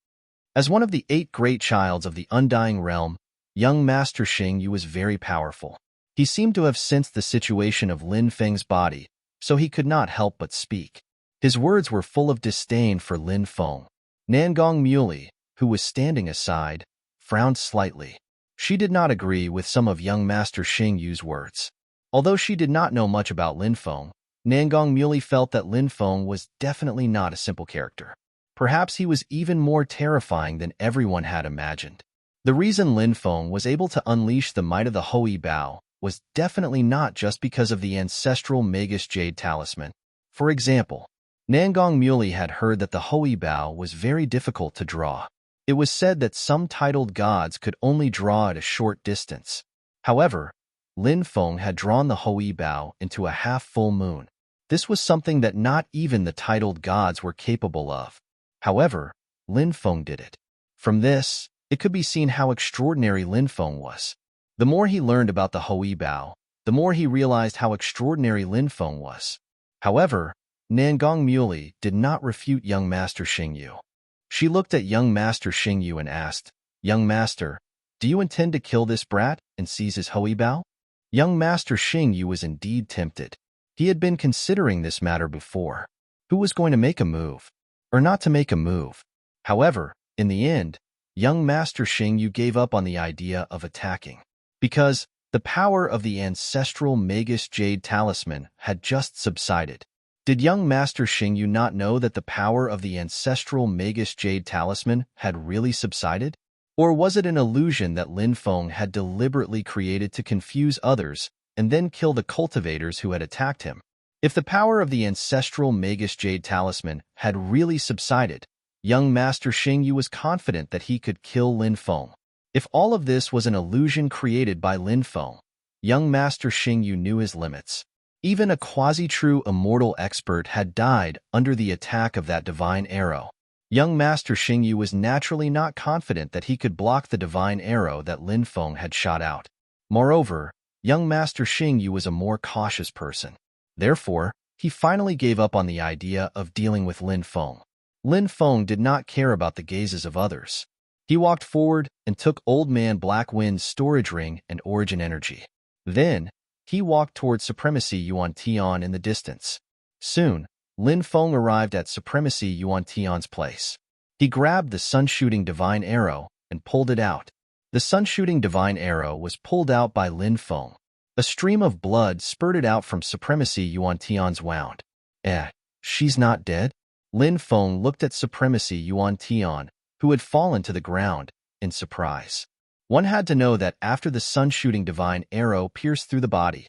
As one of the 8 great childs of the Undying Realm, young Master Xing Yu was very powerful. He seemed to have sensed the situation of Lin Feng's body, so he could not help but speak. His words were full of disdain for Lin Feng. Nangong Muley, who was standing aside, frowned slightly. She did not agree with some of young Master Xing Yu's words. Although she did not know much about Lin Feng, Nangong Muley felt that Lin Feng was definitely not a simple character. Perhaps he was even more terrifying than everyone had imagined. The reason Lin Feng was able to unleash the might of the Hui Bao was definitely not just because of the ancestral Magus Jade Talisman. For example, Nangong Muley had heard that the Hui Bao was very difficult to draw. It was said that some titled gods could only draw at a short distance. However, Lin Feng had drawn the Hui Bao into a half-full moon. This was something that not even the titled gods were capable of. However, Lin Feng did it. From this, it could be seen how extraordinary Lin Feng was. The more he learned about the Hui Bao, the more he realized how extraordinary Lin Feng was. However, Nangong Muley did not refute young Master Xing Yu. She looked at young Master Xing Yu and asked, "Young Master, do you intend to kill this brat and seize his Hui Bao?" Young Master Xing Yu was indeed tempted. He had been considering this matter before. Who was going to make a move, or not to make a move? However, in the end, young Master Xing Yu gave up on the idea of attacking, because the power of the ancestral Magus Jade Talisman had just subsided. Did young Master Xing Yu not know that the power of the ancestral Magus Jade Talisman had really subsided? Or was it an illusion that Lin Feng had deliberately created to confuse others and then kill the cultivators who had attacked him? If the power of the ancestral Magus Jade Talisman had really subsided, young Master Xing Yu was confident that he could kill Lin Feng. If all of this was an illusion created by Lin Feng, young Master Xing Yu knew his limits. Even a quasi-true immortal expert had died under the attack of that divine arrow. Young Master Xing Yu was naturally not confident that he could block the divine arrow that Lin Feng had shot out. Moreover, young Master Xing Yu was a more cautious person. Therefore, he finally gave up on the idea of dealing with Lin Feng. Lin Feng did not care about the gazes of others. He walked forward and took Old Man Black Wind's storage ring and origin energy. Then, He walked toward Supremacy Yuan Tian in the distance. Soon, Lin Feng arrived at Supremacy Yuan Tian's place. He grabbed the sun-shooting divine arrow and pulled it out. The sun-shooting divine arrow was pulled out by Lin Feng. A stream of blood spurted out from Supremacy Yuan Tian's wound. She's not dead? Lin Feng looked at Supremacy Yuan Tian, who had fallen to the ground, in surprise. One had to know that after the sun-shooting divine arrow pierced through the body,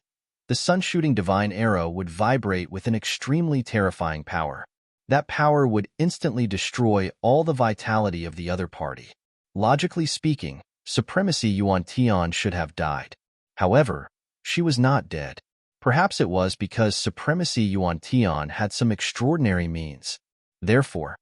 the sun-shooting divine arrow would vibrate with an extremely terrifying power. That power would instantly destroy all the vitality of the other party. Logically speaking, Supremacy Yuan Tian should have died. However, she was not dead. Perhaps it was because Supremacy Yuan Tian had some extraordinary means. Therefore,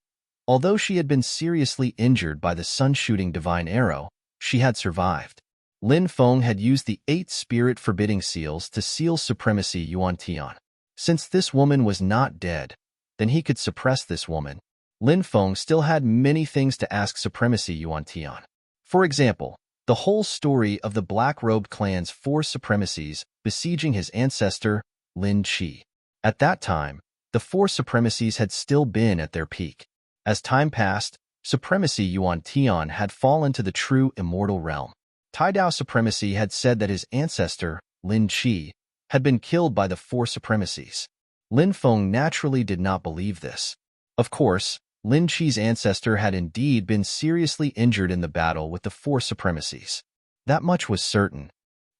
although she had been seriously injured by the sun-shooting divine arrow, she had survived. Lin Feng had used the 8 spirit forbidding seals to seal Supremacy Yuan Tian. Since this woman was not dead, then he could suppress this woman. Lin Feng still had many things to ask Supremacy Yuan Tian. For example, the whole story of the black-robed clan's 4 supremacies besieging his ancestor, Lin Qi. At that time, the 4 supremacies had still been at their peak. As time passed, Supremacy Yuan Tian had fallen to the true immortal realm. Taidao Supremacy had said that his ancestor, Lin Qi, had been killed by the 4 supremacies. Lin Feng naturally did not believe this. Of course, Lin Qi's ancestor had indeed been seriously injured in the battle with the 4 supremacies. That much was certain.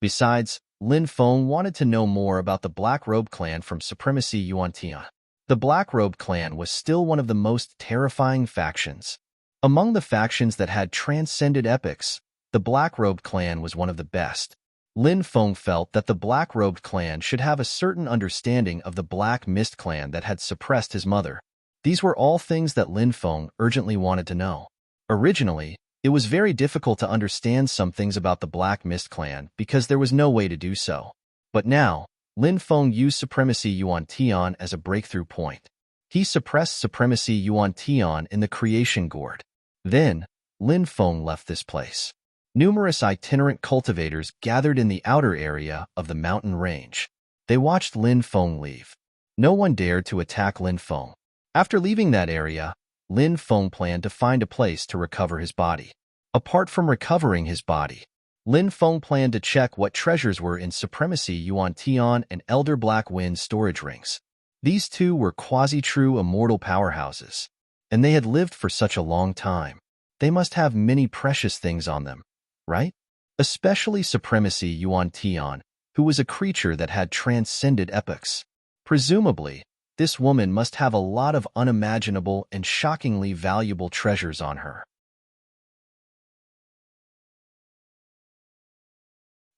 Besides, Lin Feng wanted to know more about the Black Robe clan from Supremacy Yuan Tian. The Black Robe clan was still one of the most terrifying factions. Among the factions that had transcended epochs, the Black Robe clan was one of the best. Lin Feng felt that the Black Robed clan should have a certain understanding of the Black Mist clan that had suppressed his mother. These were all things that Lin Feng urgently wanted to know. Originally, it was very difficult to understand some things about the Black Mist clan because there was no way to do so. But now, Lin Feng used Supremacy Yuan Tian as a breakthrough point. He suppressed Supremacy Yuan Tian in the Creation Gourd. Then, Lin Feng left this place. Numerous itinerant cultivators gathered in the outer area of the mountain range. They watched Lin Feng leave. No one dared to attack Lin Feng. After leaving that area, Lin Feng planned to find a place to recover his body. Apart from recovering his body, Lin Feng planned to check what treasures were in Supremacy Yuan Tian and Elder Black Wind storage rings. These two were quasi-true immortal powerhouses, and they had lived for such a long time. They must have many precious things on them, right? Especially Supremacy Yuan Tian, who was a creature that had transcended epochs. Presumably, this woman must have a lot of unimaginable and shockingly valuable treasures on her.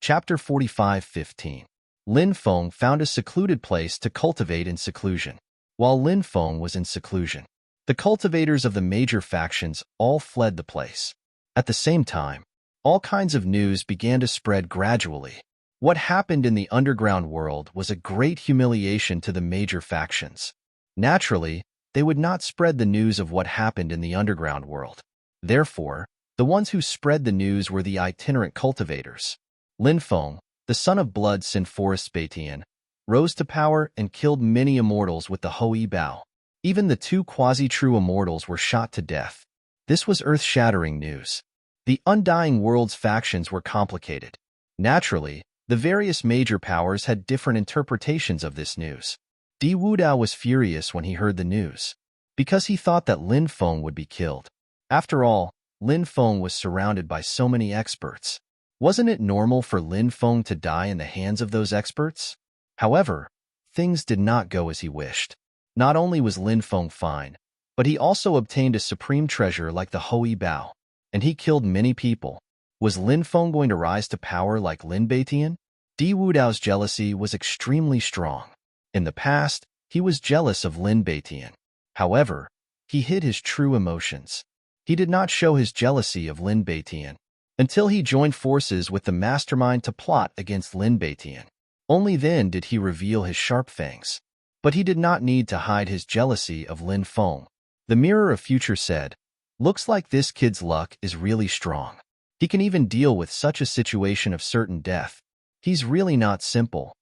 Chapter 45:15. Lin Feng found a secluded place to cultivate in seclusion. While Lin Feng was in seclusion, the cultivators of the major factions all fled the place. At the same time, all kinds of news began to spread gradually. What happened in the underground world was a great humiliation to the major factions. Naturally, they would not spread the news of what happened in the underground world. Therefore, the ones who spread the news were the itinerant cultivators. Lin Feng, the son of Blood Sin Forest Batian, rose to power and killed many immortals with the Hoi Bao. Even the 2 quasi-true immortals were shot to death. This was earth-shattering news. The Undying World's factions were complicated. Naturally, the various major powers had different interpretations of this news. Di Wudao was furious when he heard the news, because he thought that Lin Feng would be killed. After all, Lin Feng was surrounded by so many experts. Wasn't it normal for Lin Feng to die in the hands of those experts? However, things did not go as he wished. Not only was Lin Feng fine, but he also obtained a supreme treasure like the Hoi Bao, and he killed many people. Was Lin Feng going to rise to power like Lin Batian? Di Wudao's jealousy was extremely strong. In the past, he was jealous of Lin Batian. However, he hid his true emotions. He did not show his jealousy of Lin Batian until he joined forces with the mastermind to plot against Lin Batian. Only then did he reveal his sharp fangs. But he did not need to hide his jealousy of Lin Feng. The Mirror of Future said, "Looks like this kid's luck is really strong. He can even deal with such a situation of certain death. He's really not simple."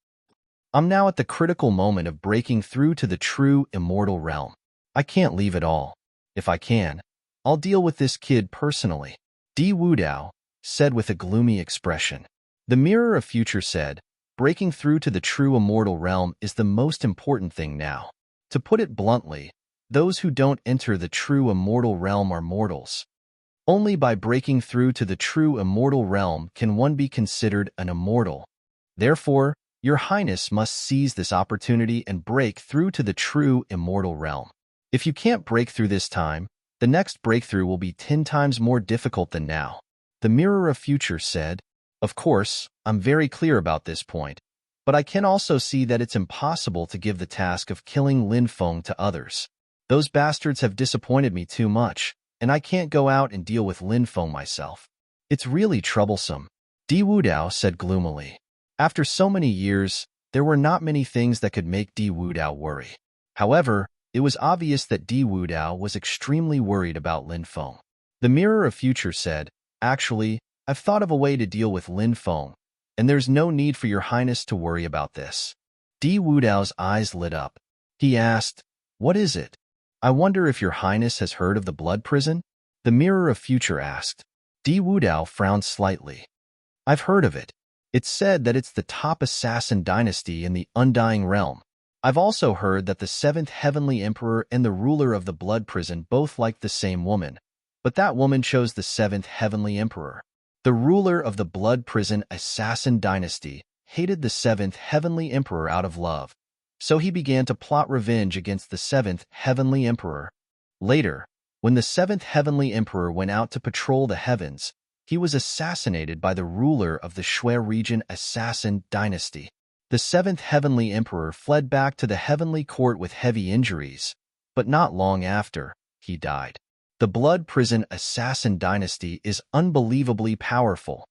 I'm now at the critical moment of breaking through to the true immortal realm. I can't leave it all. If I can, I'll deal with this kid personally. Di Wudao said with a gloomy expression. The Mirror of Future said, breaking through to the true immortal realm is the most important thing now. To put it bluntly, those who don't enter the true immortal realm are mortals. Only by breaking through to the true immortal realm can one be considered an immortal. Therefore, Your Highness must seize this opportunity and break through to the true immortal realm. If you can't break through this time, the next breakthrough will be 10 times more difficult than now. The Mirror of Future said, Of course, I'm very clear about this point, but I can also see that it's impossible to give the task of killing Lin Feng to others. Those bastards have disappointed me too much, and I can't go out and deal with Lin Feng myself. It's really troublesome. Di Wudao said gloomily. After so many years, there were not many things that could make Di Wudao worry. However, it was obvious that Di Wudao was extremely worried about Lin Feng. The Mirror of Future said, Actually, I've thought of a way to deal with Lin Feng, and there's no need for Your Highness to worry about this. Di Wudao's eyes lit up. He asked, What is it? I wonder if Your Highness has heard of the Blood Prison? The Mirror of Future asked. Di Wudao frowned slightly. I've heard of it. It's said that it's the top assassin dynasty in the Undying Realm. I've also heard that the 7th Heavenly Emperor and the ruler of the Blood Prison both liked the same woman, but that woman chose the 7th Heavenly Emperor. The ruler of the Blood Prison assassin dynasty hated the 7th Heavenly Emperor out of love, so he began to plot revenge against the 7th Heavenly Emperor. Later, when the 7th Heavenly Emperor went out to patrol the heavens, he was assassinated by the ruler of the Shui region assassin dynasty. The 7th Heavenly Emperor fled back to the Heavenly Court with heavy injuries, but not long after, he died. The Blood Prison assassin dynasty is unbelievably powerful.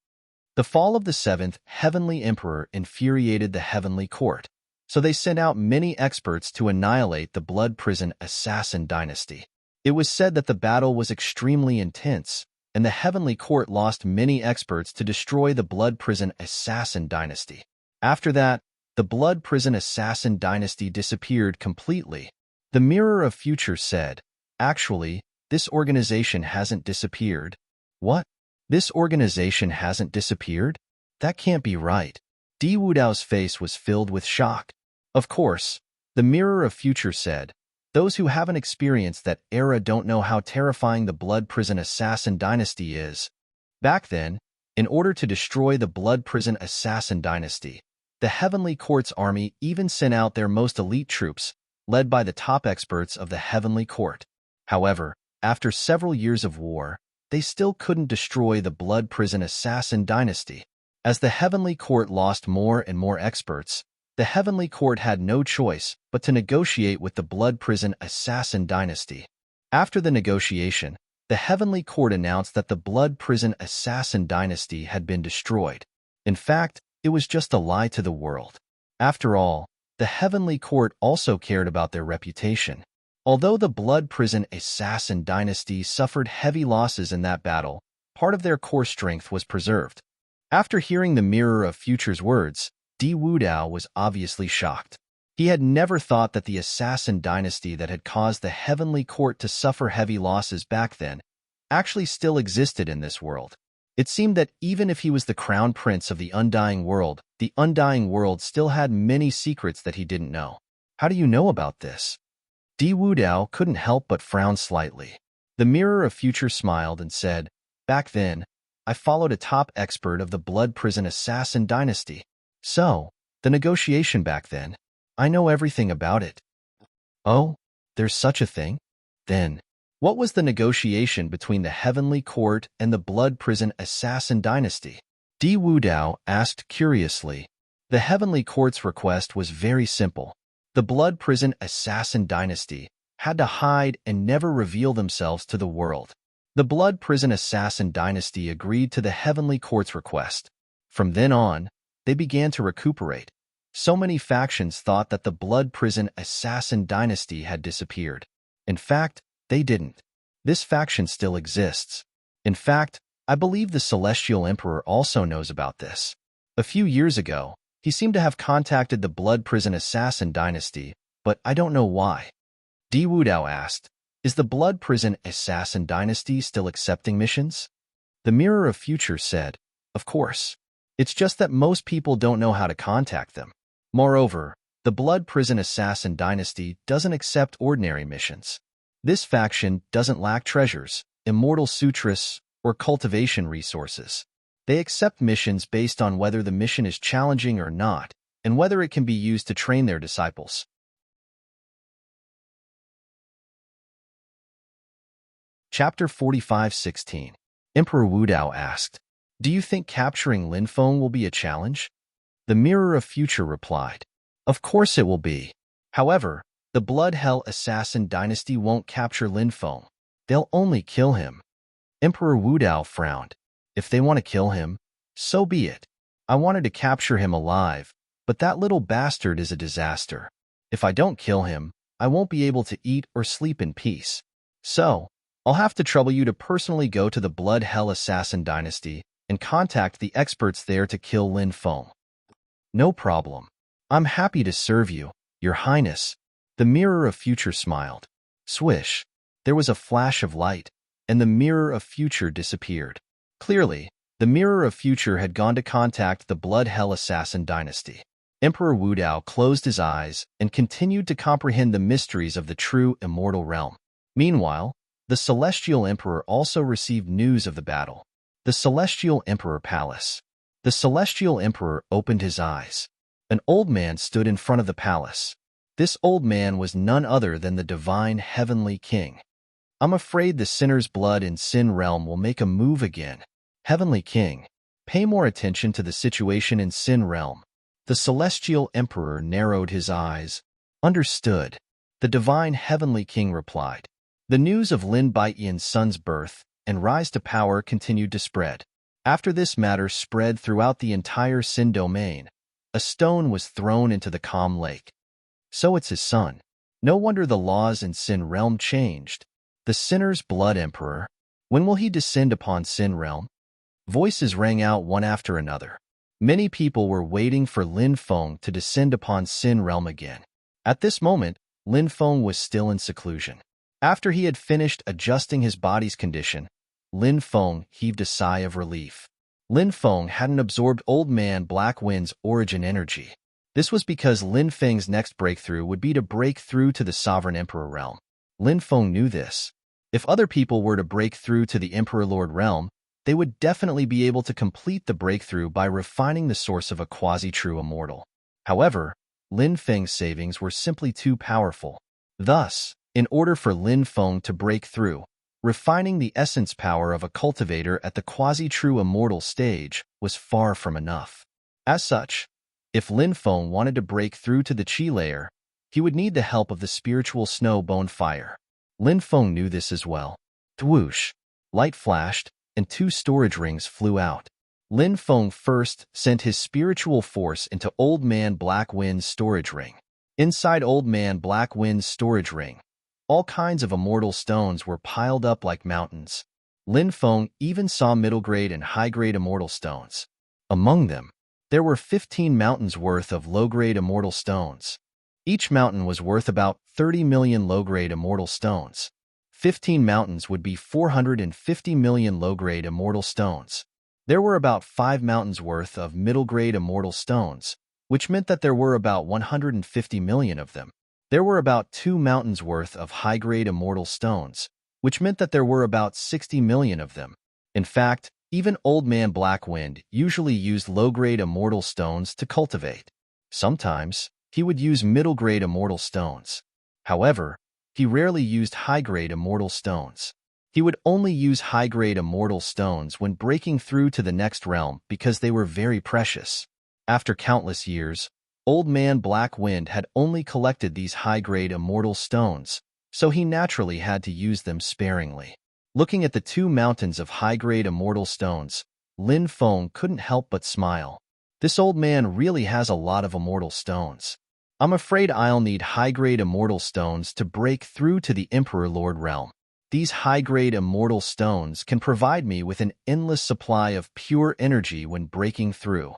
The fall of the 7th Heavenly Emperor infuriated the Heavenly Court, so they sent out many experts to annihilate the Blood Prison assassin dynasty. It was said that the battle was extremely intense, and the Heavenly Court lost many experts to destroy the Blood Prison assassin dynasty. After that, the Blood Prison assassin dynasty disappeared completely. The Mirror of Future said, Actually, this organization hasn't disappeared. What? This organization hasn't disappeared? That can't be right. Di Wudao's face was filled with shock. Of course, the Mirror of Future said, Those who haven't experienced that era don't know how terrifying the Blood Prison assassin dynasty is. Back then, in order to destroy the Blood Prison assassin dynasty, the Heavenly Court's army even sent out their most elite troops, led by the top experts of the Heavenly Court. However, after several years of war, they still couldn't destroy the Blood Prison assassin dynasty. As the Heavenly Court lost more and more experts, the Heavenly Court had no choice but to negotiate with the Blood Prison assassin dynasty. After the negotiation, the Heavenly Court announced that the Blood Prison assassin dynasty had been destroyed. In fact, it was just a lie to the world. After all, the Heavenly Court also cared about their reputation. Although the Blood Prison assassin dynasty suffered heavy losses in that battle, part of their core strength was preserved. After hearing the Mirror of Future's words, Di Wudao was obviously shocked. He had never thought that the assassin dynasty that had caused the Heavenly Court to suffer heavy losses back then actually still existed in this world. It seemed that even if he was the crown prince of the Undying World still had many secrets that he didn't know. How do you know about this? Di Wudao couldn't help but frown slightly. The Mirror of Future smiled and said, Back then, I followed a top expert of the Blood Prison assassin dynasty. So, the negotiation back then, I know everything about it. Oh, there's such a thing? Then, what was the negotiation between the Heavenly Court and the Blood Prison assassin dynasty? Di Wudao asked curiously. The Heavenly Court's request was very simple. The Blood Prison assassin dynasty had to hide and never reveal themselves to the world. The Blood Prison assassin dynasty agreed to the Heavenly Court's request. From then on, they began to recuperate. So many factions thought that the Blood Prison assassin dynasty had disappeared. In fact, they didn't. This faction still exists. In fact, I believe the Celestial Emperor also knows about this. A few years ago, He seemed to have contacted the Blood Prison Assassin Dynasty, but I don't know why. Di Wudao asked, is the Blood Prison Assassin Dynasty still accepting missions? The Mirror of Future said, of course. It's just that most people don't know how to contact them. Moreover, the Blood Prison Assassin Dynasty doesn't accept ordinary missions. This faction doesn't lack treasures, immortal sutras, or cultivation resources. They accept missions based on whether the mission is challenging or not, and whether it can be used to train their disciples. Chapter 45:16. Emperor Wudao asked, do you think capturing Lin Feng will be a challenge? The Mirror of Future replied, of course it will be. However, the Blood Hell Assassin Dynasty won't capture Lin Feng. They'll only kill him. Emperor Wudao frowned. If they want to kill him, so be it. I wanted to capture him alive, but that little bastard is a disaster. If I don't kill him, I won't be able to eat or sleep in peace. So, I'll have to trouble you to personally go to the Blood Hell Assassin Dynasty and contact the experts there to kill Lin Feng. No problem. I'm happy to serve you, Your Highness. The Mirror of Future smiled. Swish. There was a flash of light, and the Mirror of Future disappeared. Clearly, the Mirror of Future had gone to contact the Blood Hell Assassin Dynasty. Emperor Wudao closed his eyes and continued to comprehend the mysteries of the true immortal realm. Meanwhile, the Celestial Emperor also received news of the battle. The Celestial Emperor Palace. The Celestial Emperor opened his eyes. An old man stood in front of the palace. This old man was none other than the divine Heavenly King. I'm afraid the sinner's blood in Sin Realm will make a move again. Heavenly King, pay more attention to the situation in Sin Realm. The Celestial Emperor narrowed his eyes. Understood. The divine Heavenly King replied. The news of Lin Baiyan's son's birth and rise to power continued to spread. After this matter spread throughout the entire Sin domain, a stone was thrown into the calm lake. So it's his son. No wonder the laws in Sin Realm changed. The sinner's blood emperor. When will he descend upon Sin Realm? Voices rang out one after another. Many people were waiting for Lin Feng to descend upon Sin Realm again. At this moment, Lin Feng was still in seclusion. After he had finished adjusting his body's condition, Lin Feng heaved a sigh of relief. Lin Feng hadn't absorbed Old Man Black Wind's origin energy. This was because Lin Feng's next breakthrough would be to break through to the Sovereign Emperor realm. Lin Feng knew this. If other people were to break through to the Emperor Lord realm, they would definitely be able to complete the breakthrough by refining the source of a quasi-true immortal. However, Lin Feng's savings were simply too powerful. Thus, in order for Lin Feng to break through, refining the essence power of a cultivator at the quasi-true immortal stage was far from enough. As such, if Lin Feng wanted to break through to the Qi layer, he would need the help of the spiritual snow bone fire. Lin Feng knew this as well. Twoosh! Light flashed, and 2 storage rings flew out. Lin Feng first sent his spiritual force into Old Man Black Wind's storage ring. Inside Old Man Black Wind's storage ring, all kinds of immortal stones were piled up like mountains. Lin Feng even saw middle-grade and high-grade immortal stones. Among them, there were 15 mountains worth of low-grade immortal stones. Each mountain was worth about 30 million low-grade immortal stones. 15 mountains would be 450 million low-grade immortal stones. There were about 5 mountains worth of middle-grade immortal stones, which meant that there were about 150 million of them. There were about 2 mountains worth of high-grade immortal stones, which meant that there were about 60 million of them. In fact, even Old Man Blackwind usually used low-grade immortal stones to cultivate. Sometimes, he would use middle-grade immortal stones. However, he rarely used high-grade immortal stones. He would only use high-grade immortal stones when breaking through to the next realm because they were very precious. After countless years, Old Man Blackwind had only collected these high-grade immortal stones, so he naturally had to use them sparingly. Looking at the 2 mountains of high-grade immortal stones, Lin Feng couldn't help but smile. This old man really has a lot of immortal stones. I'm afraid I'll need high-grade immortal stones to break through to the Emperor Lord realm. These high-grade immortal stones can provide me with an endless supply of pure energy when breaking through.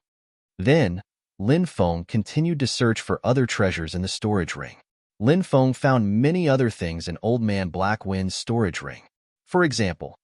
Then, Lin Feng continued to search for other treasures in the storage ring. Lin Feng found many other things in Old Man Black Wind's storage ring. For example,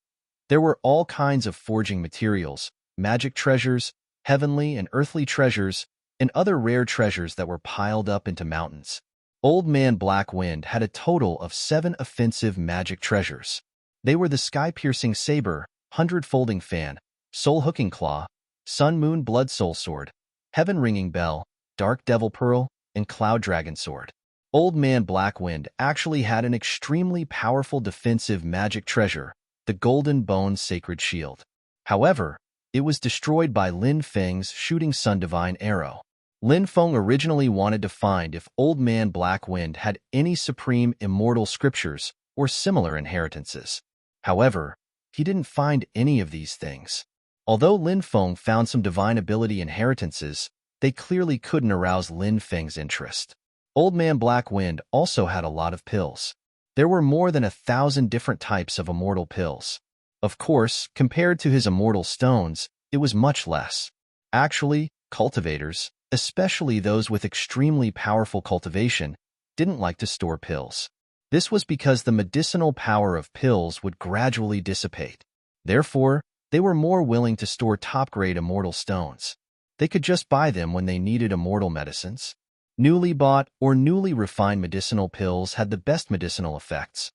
there were all kinds of forging materials, magic treasures, heavenly and earthly treasures, and other rare treasures that were piled up into mountains. Old Man Black Wind had a total of 7 offensive magic treasures. They were the sky-piercing saber, hundred-folding fan, soul-hooking claw, sun-moon blood soul sword, heaven-ringing bell, dark devil pearl, and cloud dragon sword. Old Man Black Wind actually had an extremely powerful defensive magic treasure, the Golden Bone Sacred Shield. However, it was destroyed by Lin Feng's shooting sun divine arrow. Lin Feng originally wanted to find if Old Man Black Wind had any supreme immortal scriptures or similar inheritances. However, he didn't find any of these things. Although Lin Feng found some divine ability inheritances, they clearly couldn't arouse Lin Feng's interest. Old Man Black Wind also had a lot of pills. There were more than 1,000 different types of immortal pills. Of course, compared to his immortal stones, it was much less. Actually, cultivators, especially those with extremely powerful cultivation, didn't like to store pills. This was because the medicinal power of pills would gradually dissipate. Therefore, they were more willing to store top-grade immortal stones. They could just buy them when they needed immortal medicines. Newly bought or newly refined medicinal pills had the best medicinal effects.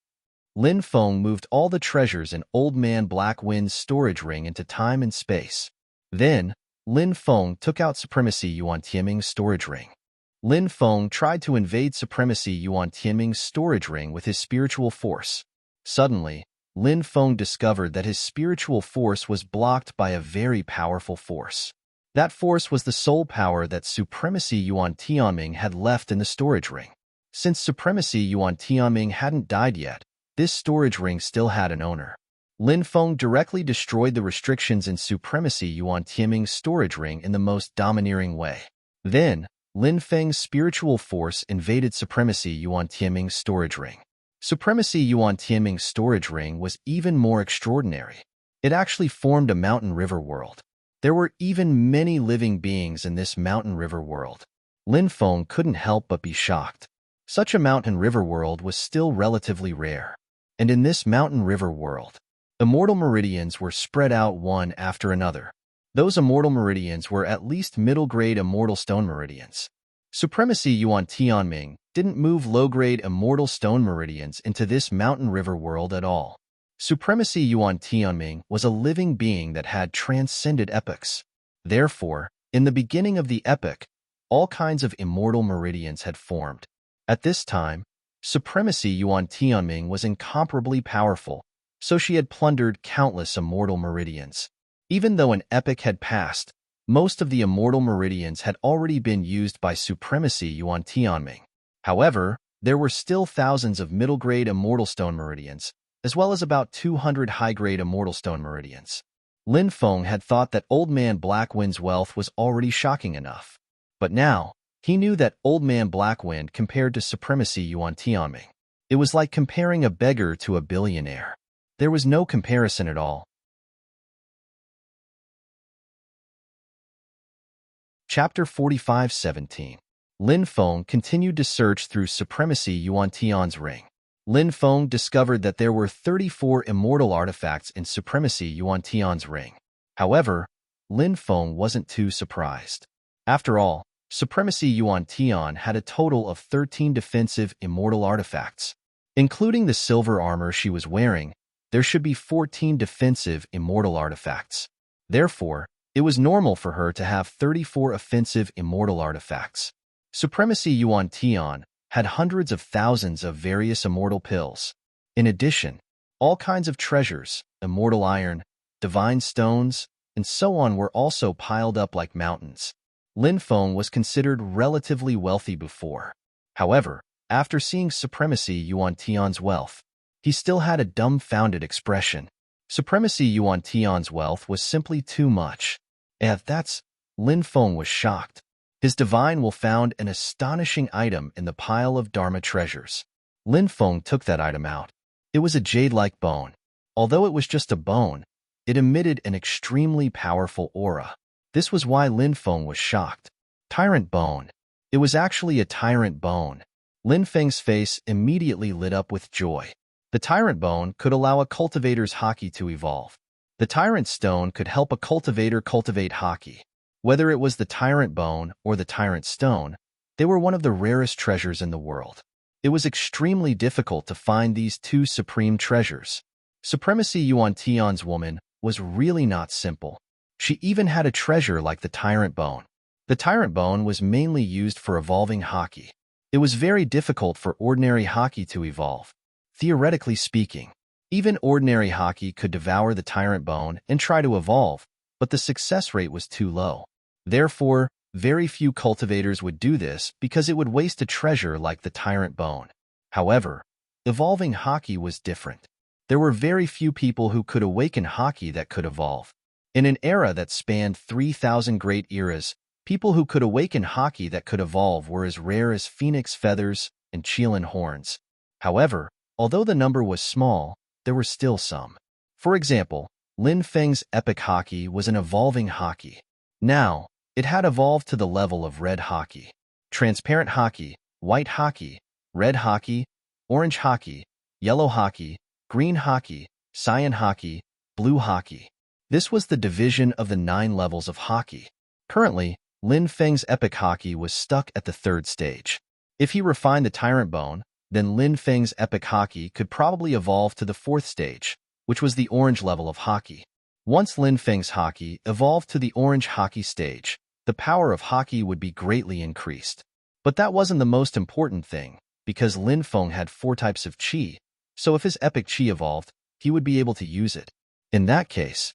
Lin Feng moved all the treasures in Old Man Black Wind's storage ring into time and space. Then, Lin Feng took out Supremacy Yuan Tianming's storage ring. Lin Feng tried to invade Supremacy Yuan Tianming's storage ring with his spiritual force. Suddenly, Lin Feng discovered that his spiritual force was blocked by a very powerful force. That force was the soul power that Supremacy Yuan Tianming had left in the storage ring. Since Supremacy Yuan Tianming hadn't died yet, this storage ring still had an owner. Lin Feng directly destroyed the restrictions in Supremacy Yuan Tianming's storage ring in the most domineering way. Then, Lin Feng's spiritual force invaded Supremacy Yuan Tianming's storage ring. Supremacy Yuan Tianming's storage ring was even more extraordinary. It actually formed a mountain river world. There were even many living beings in this mountain river world. Lin Feng couldn't help but be shocked. Such a mountain river world was still relatively rare. And in this mountain river world, immortal meridians were spread out one after another. Those immortal meridians were at least middle-grade immortal stone meridians. Supremacy Yuan Tianming didn't move low-grade immortal stone meridians into this mountain river world at all. Supremacy Yuan Tianming was a living being that had transcended epochs. Therefore, in the beginning of the epoch, all kinds of immortal meridians had formed. At this time, Supremacy Yuan Tianming was incomparably powerful, so she had plundered countless immortal meridians. Even though an epoch had passed, most of the immortal meridians had already been used by Supremacy Yuan Tianming. However, there were still thousands of middle-grade immortal stone meridians, as well as about 200 high-grade immortal stone meridians. Lin Feng had thought that Old Man Black Wind's wealth was already shocking enough. But now, he knew that Old Man Black Wind compared to Supremacy Yuan Tianming. It was like comparing a beggar to a billionaire. There was no comparison at all. Chapter 45:17. Lin Feng continued to search through Supremacy Yuan Tian's ring. Lin Feng discovered that there were 34 immortal artifacts in Supremacy Yuan Tian's ring. However, Lin Feng wasn't too surprised. After all, Supremacy Yuan Tian had a total of 13 defensive immortal artifacts. Including the silver armor she was wearing, there should be 14 defensive immortal artifacts. Therefore, it was normal for her to have 34 offensive immortal artifacts. Supremacy Yuan Tian had hundreds of thousands of various immortal pills. In addition, all kinds of treasures, immortal iron, divine stones, and so on were also piled up like mountains. Lin Feng was considered relatively wealthy before. However, after seeing Supremacy Yuan Tian's wealth, he still had a dumbfounded expression. Supremacy Yuan Tian's wealth was simply too much. Lin Feng was shocked. His divine will found an astonishing item in the pile of Dharma treasures. Lin Feng took that item out. It was a jade-like bone. Although it was just a bone, it emitted an extremely powerful aura. This was why Lin Feng was shocked. Tyrant bone. It was actually a tyrant bone. Lin Feng's face immediately lit up with joy. The tyrant bone could allow a cultivator's haki to evolve. The tyrant stone could help a cultivator cultivate haki. Whether it was the tyrant bone or the tyrant stone, they were one of the rarest treasures in the world. It was extremely difficult to find these two supreme treasures. Supremacy Yuan Tian's woman was really not simple. She even had a treasure like the tyrant bone. The tyrant bone was mainly used for evolving haki. It was very difficult for ordinary haki to evolve. Theoretically speaking, even ordinary haki could devour the tyrant bone and try to evolve, but the success rate was too low. Therefore, very few cultivators would do this because it would waste a treasure like the tyrant bone. However, evolving haki was different. There were very few people who could awaken haki that could evolve. In an era that spanned 3,000 great eras, people who could awaken haki that could evolve were as rare as phoenix feathers and Qilin horns. However, although the number was small, there were still some. For example, Lin Feng's epic haki was an evolving haki. Now, it had evolved to the level of red haki. Transparent haki, white haki, red haki, orange haki, yellow haki, green haki, cyan haki, blue haki. This was the division of the 9 levels of haki. Currently, Lin Feng's epic haki was stuck at the 3rd stage. If he refined the tyrant bone, then Lin Feng's epic haki could probably evolve to the 4th stage, which was the orange level of haki. Once Lin Feng's haki evolved to the orange haki stage, the power of haki would be greatly increased. But that wasn't the most important thing, because Lin Feng had 4 types of qi, so if his epic qi evolved, he would be able to use it. In that case,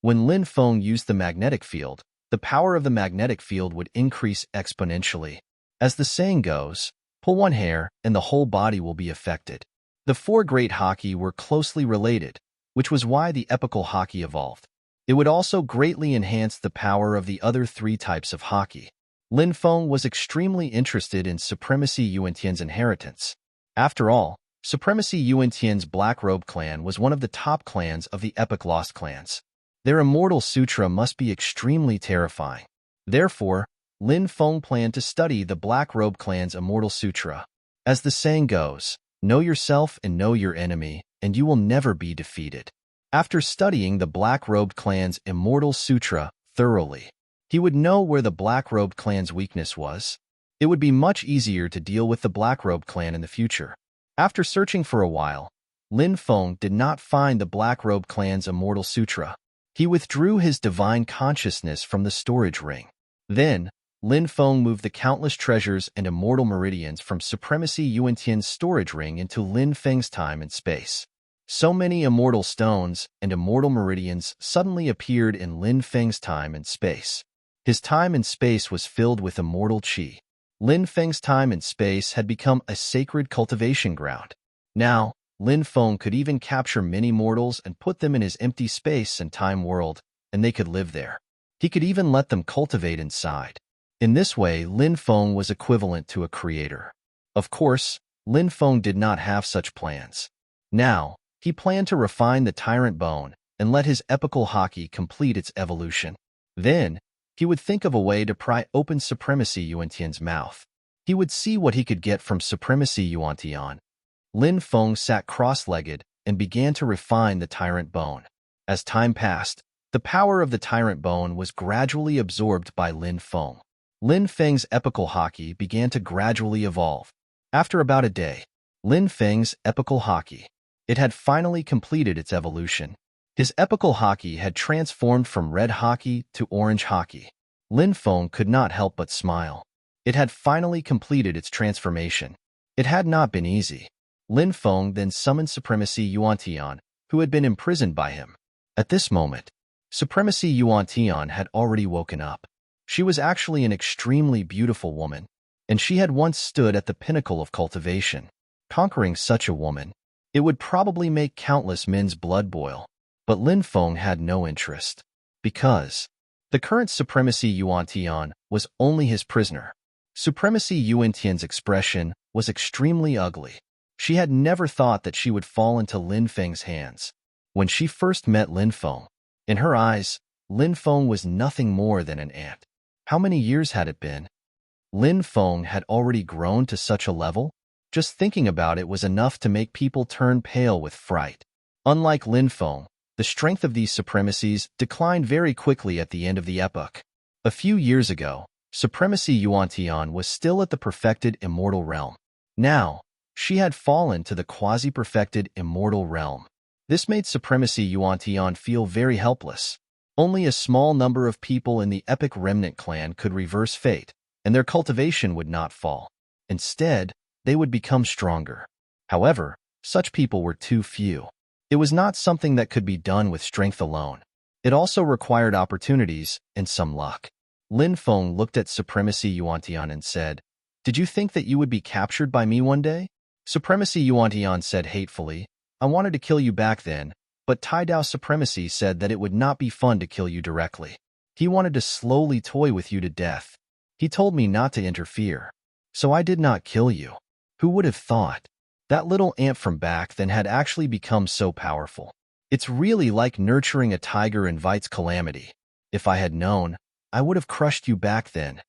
when Lin Feng used the magnetic field, the power of the magnetic field would increase exponentially. As the saying goes, pull one hair and the whole body will be affected. The 4 great haki were closely related, which was why the epical haki evolved. It would also greatly enhance the power of the other 3 types of haki. Lin Feng was extremely interested in Supremacy Yuantian's inheritance. After all, Supremacy Yuantian's Black Robe clan was one of the top clans of the epic Lost clans. Their immortal sutra must be extremely terrifying. Therefore, Lin Feng planned to study the Black Robe clan's immortal sutra. As the saying goes, know yourself and know your enemy, and you will never be defeated. After studying the Black-Robed clan's Immortal Sutra thoroughly, he would know where the Black-Robed clan's weakness was. It would be much easier to deal with the Black-Robed clan in the future. After searching for a while, Lin Feng did not find the Black-Robed clan's Immortal Sutra. He withdrew his divine consciousness from the storage ring. Then, Lin Feng moved the countless treasures and immortal meridians from Supremacy Yuantian's storage ring into Lin Feng's time and space. So many immortal stones and immortal meridians suddenly appeared in Lin Feng's time and space. His time and space was filled with immortal qi. Lin Feng's time and space had become a sacred cultivation ground. Now, Lin Feng could even capture many mortals and put them in his empty space and time world, and they could live there. He could even let them cultivate inside. In this way, Lin Feng was equivalent to a creator. Of course, Lin Feng did not have such plans. Now, he planned to refine the tyrant bone and let his epical haki complete its evolution. Then, he would think of a way to pry open Supremacy Yuantian's mouth. He would see what he could get from Supremacy Yuantian. Lin Feng sat cross-legged and began to refine the tyrant bone. As time passed, the power of the tyrant bone was gradually absorbed by Lin Feng. Lin Feng's epical haki began to gradually evolve. After about a day, Lin Feng's epical haki. It had finally completed its evolution. His epical haki had transformed from red haki to orange haki. Lin Feng could not help but smile. It had finally completed its transformation. It had not been easy. Lin Feng then summoned Supremacy Yuantian, who had been imprisoned by him. At this moment, Supremacy Yuantian had already woken up. She was actually an extremely beautiful woman, and she had once stood at the pinnacle of cultivation. Conquering such a woman, it would probably make countless men's blood boil. But Lin Feng had no interest, because the current Supremacy Yuantian was only his prisoner. Supremacy Yuantian's expression was extremely ugly. She had never thought that she would fall into Lin Feng's hands. When she first met Lin Feng, in her eyes, Lin Feng was nothing more than an ant. How many years had it been? Lin Feng had already grown to such a level? Just thinking about it was enough to make people turn pale with fright. Unlike Lin Feng, the strength of these supremacies declined very quickly at the end of the epoch. A few years ago, Supremacy Yuan-Tian was still at the perfected immortal realm. Now, she had fallen to the quasi-perfected immortal realm. This made Supremacy Yuan-Tian feel very helpless. Only a small number of people in the epic remnant clan could reverse fate, and their cultivation would not fall. Instead, they would become stronger. However, such people were too few. It was not something that could be done with strength alone. It also required opportunities and some luck. Lin Feng looked at Supremacy Yuan-Tian and said, "Did you think that you would be captured by me one day?" Supremacy Yuan-Tian said hatefully, "I wanted to kill you back then, but Tai Dao Supremacy said that it would not be fun to kill you directly. He wanted to slowly toy with you to death. He told me not to interfere. So I did not kill you. Who would have thought? That little ant from back then had actually become so powerful. It's really like nurturing a tiger invites calamity. If I had known, I would have crushed you back then."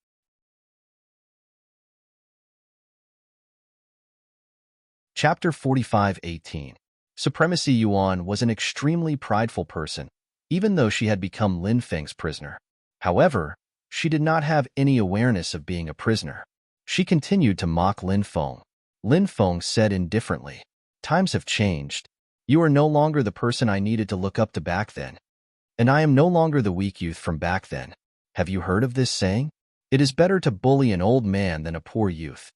Chapter 45:18. Supremacy Yuan was an extremely prideful person, even though she had become Lin Feng's prisoner. However, she did not have any awareness of being a prisoner. She continued to mock Lin Feng. Lin Feng said indifferently, "Times have changed. You are no longer the person I needed to look up to back then. And I am no longer the weak youth from back then. Have you heard of this saying? It is better to bully an old man than a poor youth.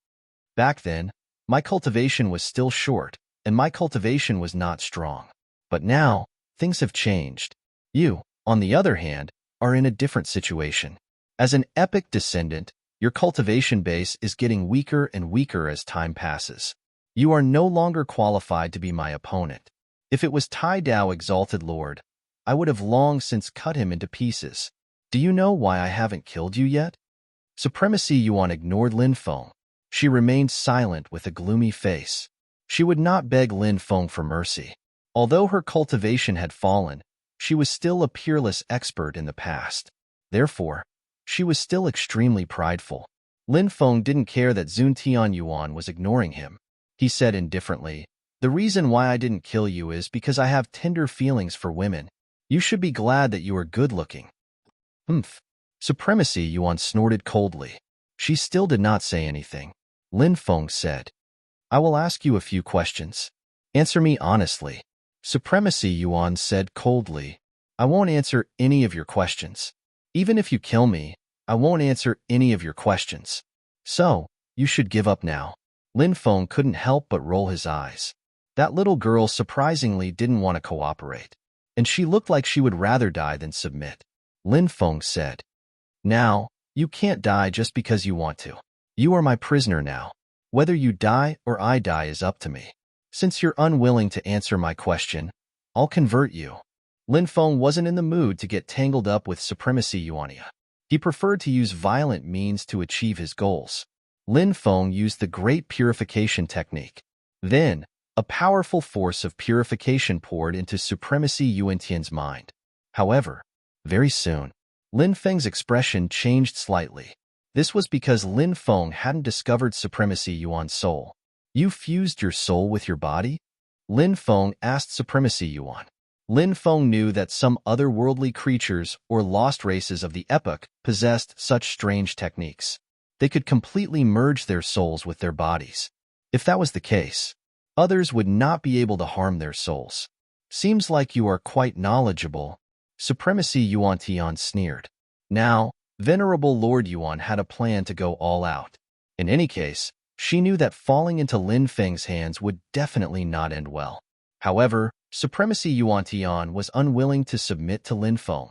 Back then, my cultivation was still short, and my cultivation was not strong. But now, things have changed. You, on the other hand, are in a different situation. As an epic descendant, your cultivation base is getting weaker and weaker as time passes. You are no longer qualified to be my opponent. If it was Tai Dao Exalted Lord, I would have long since cut him into pieces. Do you know why I haven't killed you yet?" Supremacy Yuan ignored Lin Feng. She remained silent with a gloomy face. She would not beg Lin Feng for mercy. Although her cultivation had fallen, she was still a peerless expert in the past. Therefore, she was still extremely prideful. Lin Feng didn't care that Zuntian Yuan was ignoring him. He said indifferently, "The reason why I didn't kill you is because I have tender feelings for women. You should be glad that you are good-looking." "Humph." Supremacy Yuan snorted coldly. She still did not say anything. Lin Feng said, "I will ask you a few questions. Answer me honestly." Supremacy Yuan said coldly, "I won't answer any of your questions. Even if you kill me, I won't answer any of your questions. So, you should give up now." Lin Feng couldn't help but roll his eyes. That little girl surprisingly didn't want to cooperate, and she looked like she would rather die than submit. Lin Feng said, "Now, you can't die just because you want to. You are my prisoner now. Whether you die or I die is up to me. Since you're unwilling to answer my question, I'll convert you." Lin Feng wasn't in the mood to get tangled up with Supremacy Yuania. He preferred to use violent means to achieve his goals. Lin Feng used the Great Purification Technique. Then, a powerful force of purification poured into Supremacy Yuantian's mind. However, very soon, Lin Feng's expression changed slightly. This was because Lin Feng hadn't discovered Supremacy Yuan's soul. "You fused your soul with your body?" Lin Feng asked Supremacy Yuan. Lin Feng knew that some otherworldly creatures or lost races of the epoch possessed such strange techniques. They could completely merge their souls with their bodies. If that was the case, others would not be able to harm their souls. "Seems like you are quite knowledgeable," Supremacy Yuan-Tian sneered. Now, Venerable Lord Yuan had a plan to go all out. In any case, she knew that falling into Lin Feng's hands would definitely not end well. However, Supremacy Yuan-Tian was unwilling to submit to Lin Feng.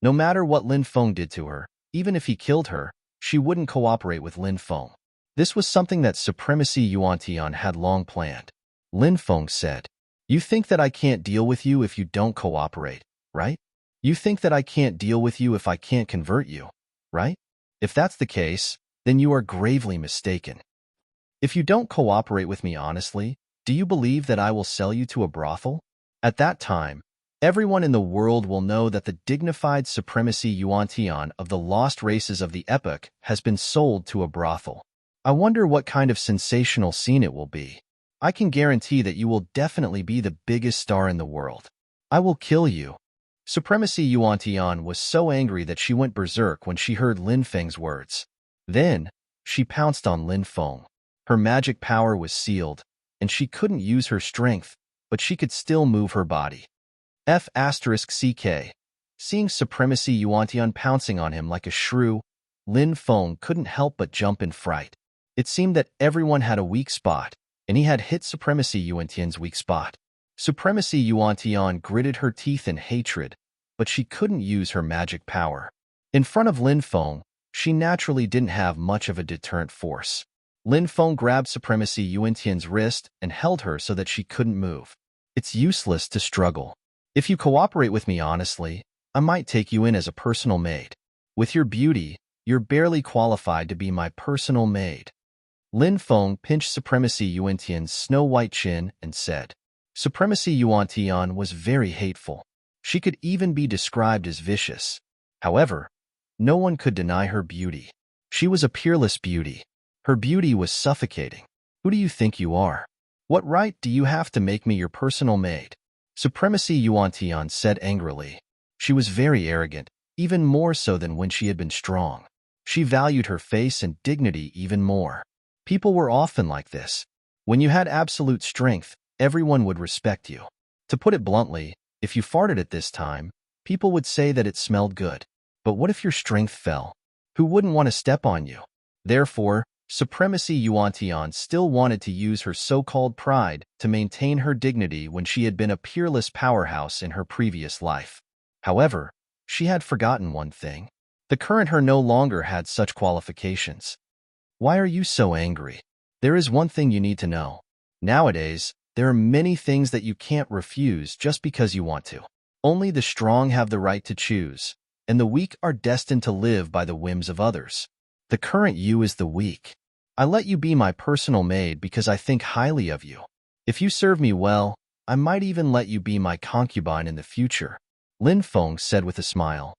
No matter what Lin Feng did to her, even if he killed her, she wouldn't cooperate with Lin Feng. This was something that Supremacy Yuan-Tian had long planned. Lin Feng said, "You think that I can't deal with you if you don't cooperate, right? You think that I can't deal with you if I can't convert you, right? If that's the case, then you are gravely mistaken. If you don't cooperate with me honestly, do you believe that I will sell you to a brothel? At that time, Everyone in the world will know that the dignified supremacy Yuan-Tian of the lost races of the epoch has been sold to a brothel. I wonder what kind of sensational scene it will be. I can guarantee that you will definitely be the biggest star in the world. I will kill you. Supremacy Yuan-Tian was so angry that she went berserk when she heard Lin Feng's words. Then, she pounced on Lin Feng. Her magic power was sealed, and she couldn't use her strength, but she could still move her body. F***CK. Seeing Supremacy Yuan-Tian pouncing on him like a shrew, Lin Feng couldn't help but jump in fright. It seemed that everyone had a weak spot, and he had hit Supremacy Yuan-Tian's weak spot. Supremacy Yuan-Tian gritted her teeth in hatred, but she couldn't use her magic power. In front of Lin Feng, she naturally didn't have much of a deterrent force. Lin Feng grabbed Supremacy Yuan-Tian's wrist and held her so that she couldn't move. It's useless to struggle. If you cooperate with me honestly, I might take you in as a personal maid. With your beauty, you're barely qualified to be my personal maid. Lin Feng pinched Supremacy Yuan-Tian's snow-white chin and said. Supremacy Yuan-Tian was very hateful. She could even be described as vicious. However, no one could deny her beauty. She was a peerless beauty. Her beauty was suffocating. Who do you think you are? What right do you have to make me your personal maid? Supremacy Yuan-Tian said angrily. She was very arrogant, even more so than when she had been strong. She valued her face and dignity even more. People were often like this. When you had absolute strength, everyone would respect you. To put it bluntly, if you farted at this time, people would say that it smelled good. But what if your strength fell? Who wouldn't want to step on you? Therefore, Supremacy Yuan-Tian still wanted to use her so-called pride to maintain her dignity when she had been a peerless powerhouse in her previous life. However, she had forgotten one thing. The current her no longer had such qualifications. Why are you so angry? There is one thing you need to know. Nowadays, there are many things that you can't refuse just because you want to. Only the strong have the right to choose, and the weak are destined to live by the whims of others. The current you is the weak. I let you be my personal maid because I think highly of you. If you serve me well, I might even let you be my concubine in the future. Lin Feng said with a smile.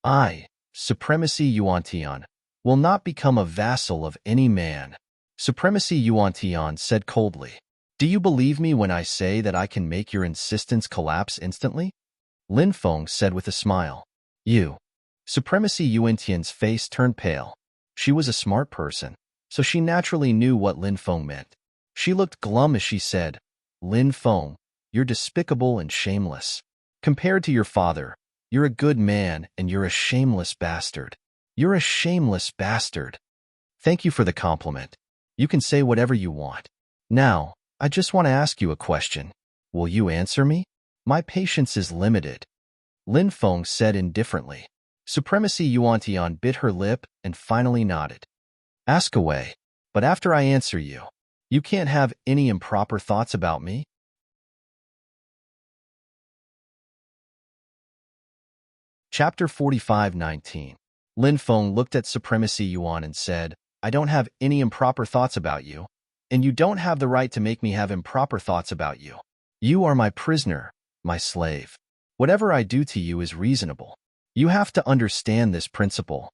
I, Supremacy Yuan-Tian, will not become a vassal of any man. Supremacy Yuan-Tian said coldly. Do you believe me when I say that I can make your insistence collapse instantly? Lin Feng said with a smile. You. Supremacy Yuan-Tian's face turned pale. She was a smart person, so she naturally knew what Lin Feng meant. She looked glum as she said, Lin Feng, you're despicable and shameless. Compared to your father, you're a good man and you're a shameless bastard. You're a shameless bastard. Thank you for the compliment. You can say whatever you want. Now, I just want to ask you a question. Will you answer me? My patience is limited. Lin Feng said indifferently. Supremacy Yuan-Tian bit her lip and finally nodded. Ask away, but after I answer you, you can't have any improper thoughts about me? Chapter 45:19. Lin Feng looked at Supremacy Yuan and said, I don't have any improper thoughts about you, and you don't have the right to make me have improper thoughts about you. You are my prisoner, my slave. Whatever I do to you is reasonable. You have to understand this principle.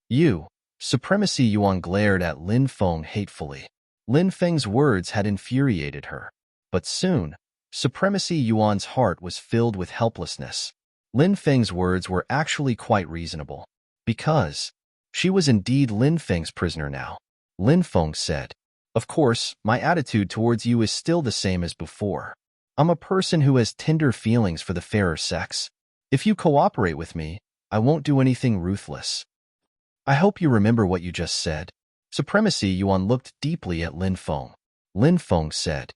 You, Supremacy Yuan glared at Lin Feng hatefully. Lin Feng's words had infuriated her. But soon, Supremacy Yuan's heart was filled with helplessness. Lin Feng's words were actually quite reasonable. Because she was indeed Lin Feng's prisoner now. Lin Feng said, Of course, my attitude towards you is still the same as before. I'm a person who has tender feelings for the fairer sex. If you cooperate with me, I won't do anything ruthless. I hope you remember what you just said. Supremacy Yuan looked deeply at Lin Feng. Lin Feng said,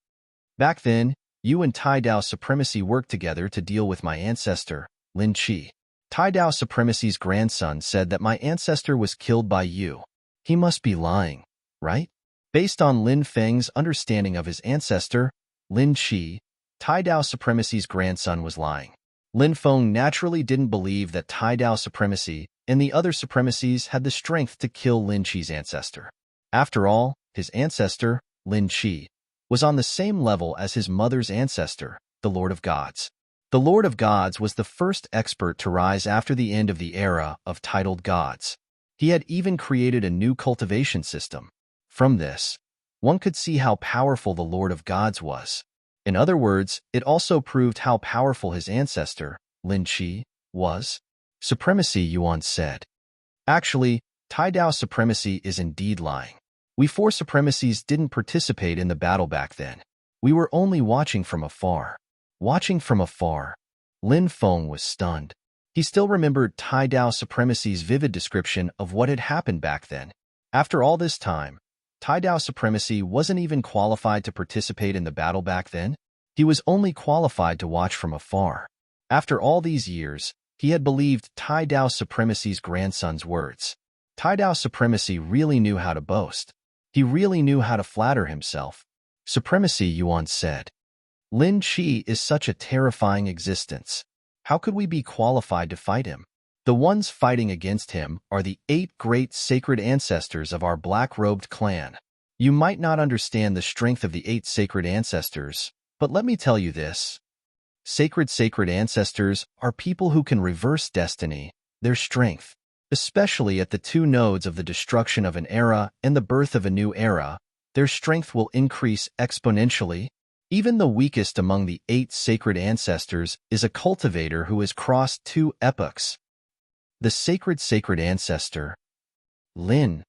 Back then, you and Tai Dao Supremacy worked together to deal with my ancestor, Lin Qi. Tai Dao Supremacy's grandson said that my ancestor was killed by you. He must be lying, right? Based on Lin Feng's understanding of his ancestor, Lin Qi, Tai Dao Supremacy's grandson was lying. Lin Feng naturally didn't believe that Tai Dao Supremacy and the other supremacies had the strength to kill Lin Qi's ancestor. After all, his ancestor, Lin Qi, was on the same level as his mother's ancestor, the Lord of Gods. The Lord of Gods was the first expert to rise after the end of the era of titled gods. He had even created a new cultivation system. From this, one could see how powerful the Lord of Gods was. In other words, it also proved how powerful his ancestor, Lin Chi, was. Supremacy, Yuan said. Actually, Tai Dao supremacy is indeed lying. We four supremacies didn't participate in the battle back then. We were only watching from afar. Watching from afar. Lin Feng was stunned. He still remembered Tai Dao supremacy's vivid description of what had happened back then. After all this time, Tai Dao supremacy wasn't even qualified to participate in the battle back then. He was only qualified to watch from afar. After all these years, he had believed Tai Dao supremacy's grandson's words. Tai Dao supremacy really knew how to boast. He really knew how to flatter himself. Supremacy, Yuan said. Lin Chi is such a terrifying existence. How could we be qualified to fight him? The ones fighting against him are the 8 great sacred ancestors of our black-robed clan. You might not understand the strength of the 8 sacred ancestors, but let me tell you this. Sacred ancestors are people who can reverse destiny, their strength. Especially at the 2 nodes of the destruction of an era and the birth of a new era, their strength will increase exponentially. Even the weakest among the 8 sacred ancestors is a cultivator who has crossed 2 epochs. The sacred ancestor, Lin.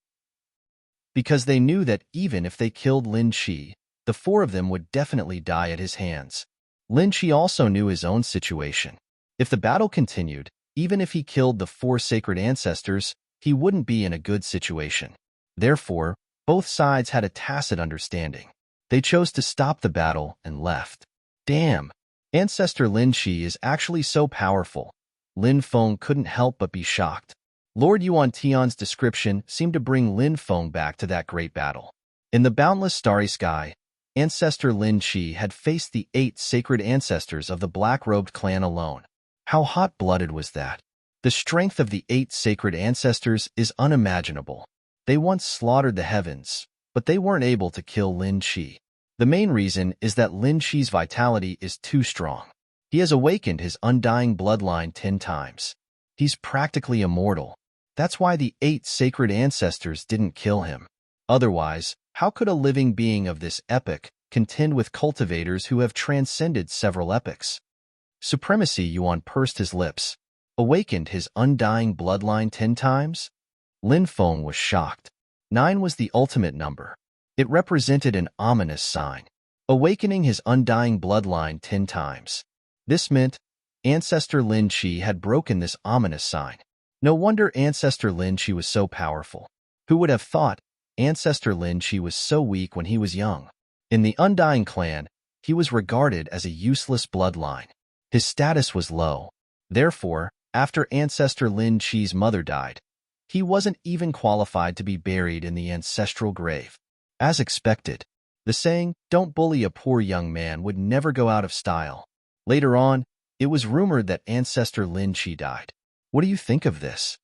Because they knew that even if they killed Lin Chi, the 4 of them would definitely die at his hands. Lin Chi also knew his own situation. If the battle continued, even if he killed the 4 sacred ancestors, he wouldn't be in a good situation. Therefore, both sides had a tacit understanding. They chose to stop the battle and left. Damn! Ancestor Lin Chi is actually so powerful. Lin Feng couldn't help but be shocked. Lord Yuan Tian's description seemed to bring Lin Feng back to that great battle. In the boundless starry sky, Ancestor Lin Chi had faced the 8 sacred ancestors of the black-robed clan alone. How hot-blooded was that? The strength of the 8 sacred ancestors is unimaginable. They once slaughtered the heavens, but they weren't able to kill Lin Chi. The main reason is that Lin Chi's vitality is too strong. He has awakened his undying bloodline 10 times. He's practically immortal. That's why the 8 sacred ancestors didn't kill him. Otherwise, how could a living being of this epoch contend with cultivators who have transcended several epochs? Supremacy, Yuan pursed his lips. Awakened his undying bloodline 10 times? Lin Feng was shocked. 9 was the ultimate number. It represented an ominous sign. Awakening his undying bloodline 10 times. This meant Ancestor Lin Chi had broken this ominous sign. No wonder Ancestor Lin Chi was so powerful. Who would have thought Ancestor Lin Chi was so weak when he was young? In the Undying clan, he was regarded as a useless bloodline. His status was low. Therefore, after Ancestor Lin Chi's mother died, he wasn't even qualified to be buried in the ancestral grave. As expected, the saying, "Don't bully a poor young man," would never go out of style. Later on, it was rumored that Ancestor Lin Chi died. What do you think of this?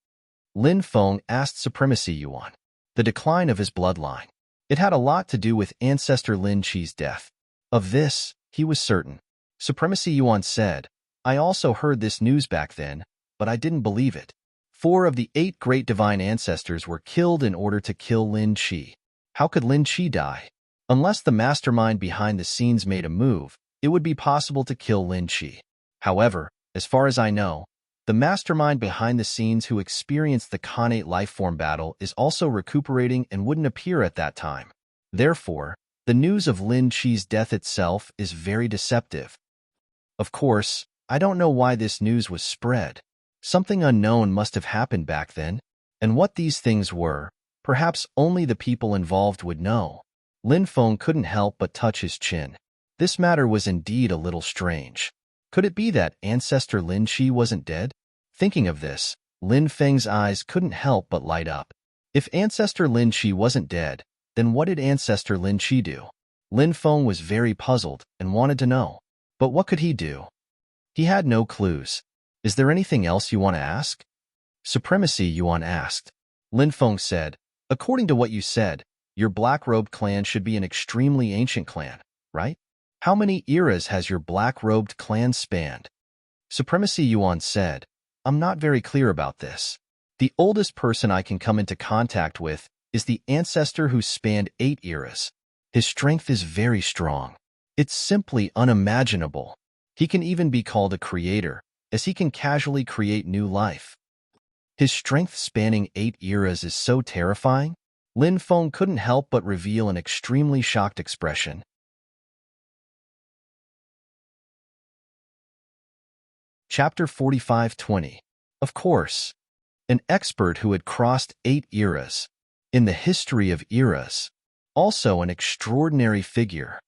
Lin Feng asked Supremacy Yuan. The decline of his bloodline. It had a lot to do with Ancestor Lin Chi's death. Of this, he was certain. Supremacy Yuan said, "I also heard this news back then, but I didn't believe it. 4 of the 8 great divine ancestors were killed in order to kill Lin Chi. How could Lin Chi die? Unless the mastermind behind the scenes made a move, it would be possible to kill Lin Chi. However, as far as I know, the mastermind behind the scenes who experienced the Khanate lifeform battle is also recuperating and wouldn't appear at that time. Therefore, the news of Lin Chi's death itself is very deceptive. Of course, I don't know why this news was spread. Something unknown must have happened back then, and what these things were, perhaps only the people involved would know." Lin Feng couldn't help but touch his chin. This matter was indeed a little strange. Could it be that Ancestor Lin Chi wasn't dead? Thinking of this, Lin Feng's eyes couldn't help but light up. If Ancestor Lin Chi wasn't dead, then what did Ancestor Lin Chi do? Lin Feng was very puzzled and wanted to know. But what could he do? He had no clues. Is there anything else you want to ask? Supremacy Yuan asked. Lin Feng said, "According to what you said, your black-robed clan should be an extremely ancient clan, right? How many eras has your black-robed clan spanned?" Supremacy Yuan said, I'm not very clear about this. The oldest person I can come into contact with is the ancestor who spanned 8 eras. His strength is very strong. It's simply unimaginable. He can even be called a creator, as he can casually create new life. His strength spanning 8 eras is so terrifying. Lin Feng couldn't help but reveal an extremely shocked expression. Chapter 45:20. Of course. An expert who had crossed 8 eras. In the history of eras. Also an extraordinary figure.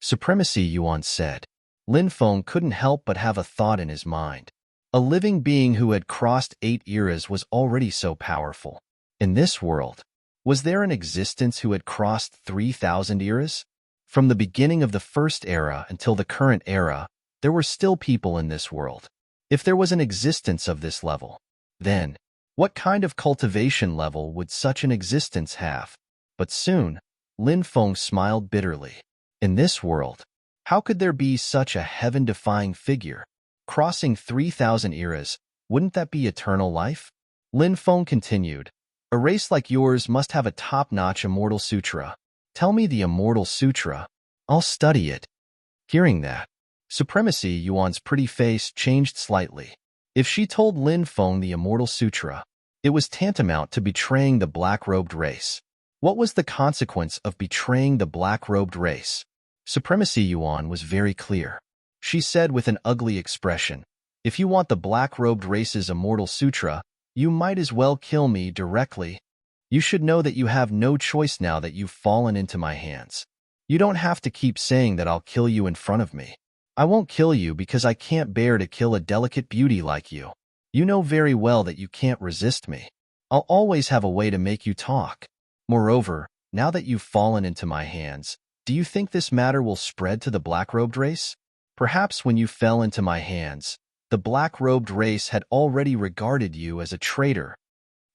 Supremacy Yuan said. Lin Feng couldn't help but have a thought in his mind. A living being who had crossed 8 eras was already so powerful. In this world, was there an existence who had crossed 3,000 eras? From the beginning of the first era until the current era, there were still people in this world. If there was an existence of this level, then what kind of cultivation level would such an existence have? But soon, Lin Feng smiled bitterly. In this world, how could there be such a heaven-defying figure? Crossing 3,000 eras, wouldn't that be eternal life? Lin Feng continued, a race like yours must have a top-notch immortal sutra. Tell me the immortal sutra. I'll study it. Hearing that, Supremacy Yuan's pretty face changed slightly. If she told Lin Feng the immortal sutra, it was tantamount to betraying the black-robed race. What was the consequence of betraying the black-robed race? Supremacy Yuan was very clear. She said with an ugly expression, if you want the black-robed race's immortal sutra, you might as well kill me directly. You should know that you have no choice now that you've fallen into my hands. You don't have to keep saying that I'll kill you in front of me. I won't kill you because I can't bear to kill a delicate beauty like you. You know very well that you can't resist me. I'll always have a way to make you talk. Moreover, now that you've fallen into my hands, do you think this matter will spread to the black-robed race? Perhaps when you fell into my hands, the black-robed race had already regarded you as a traitor.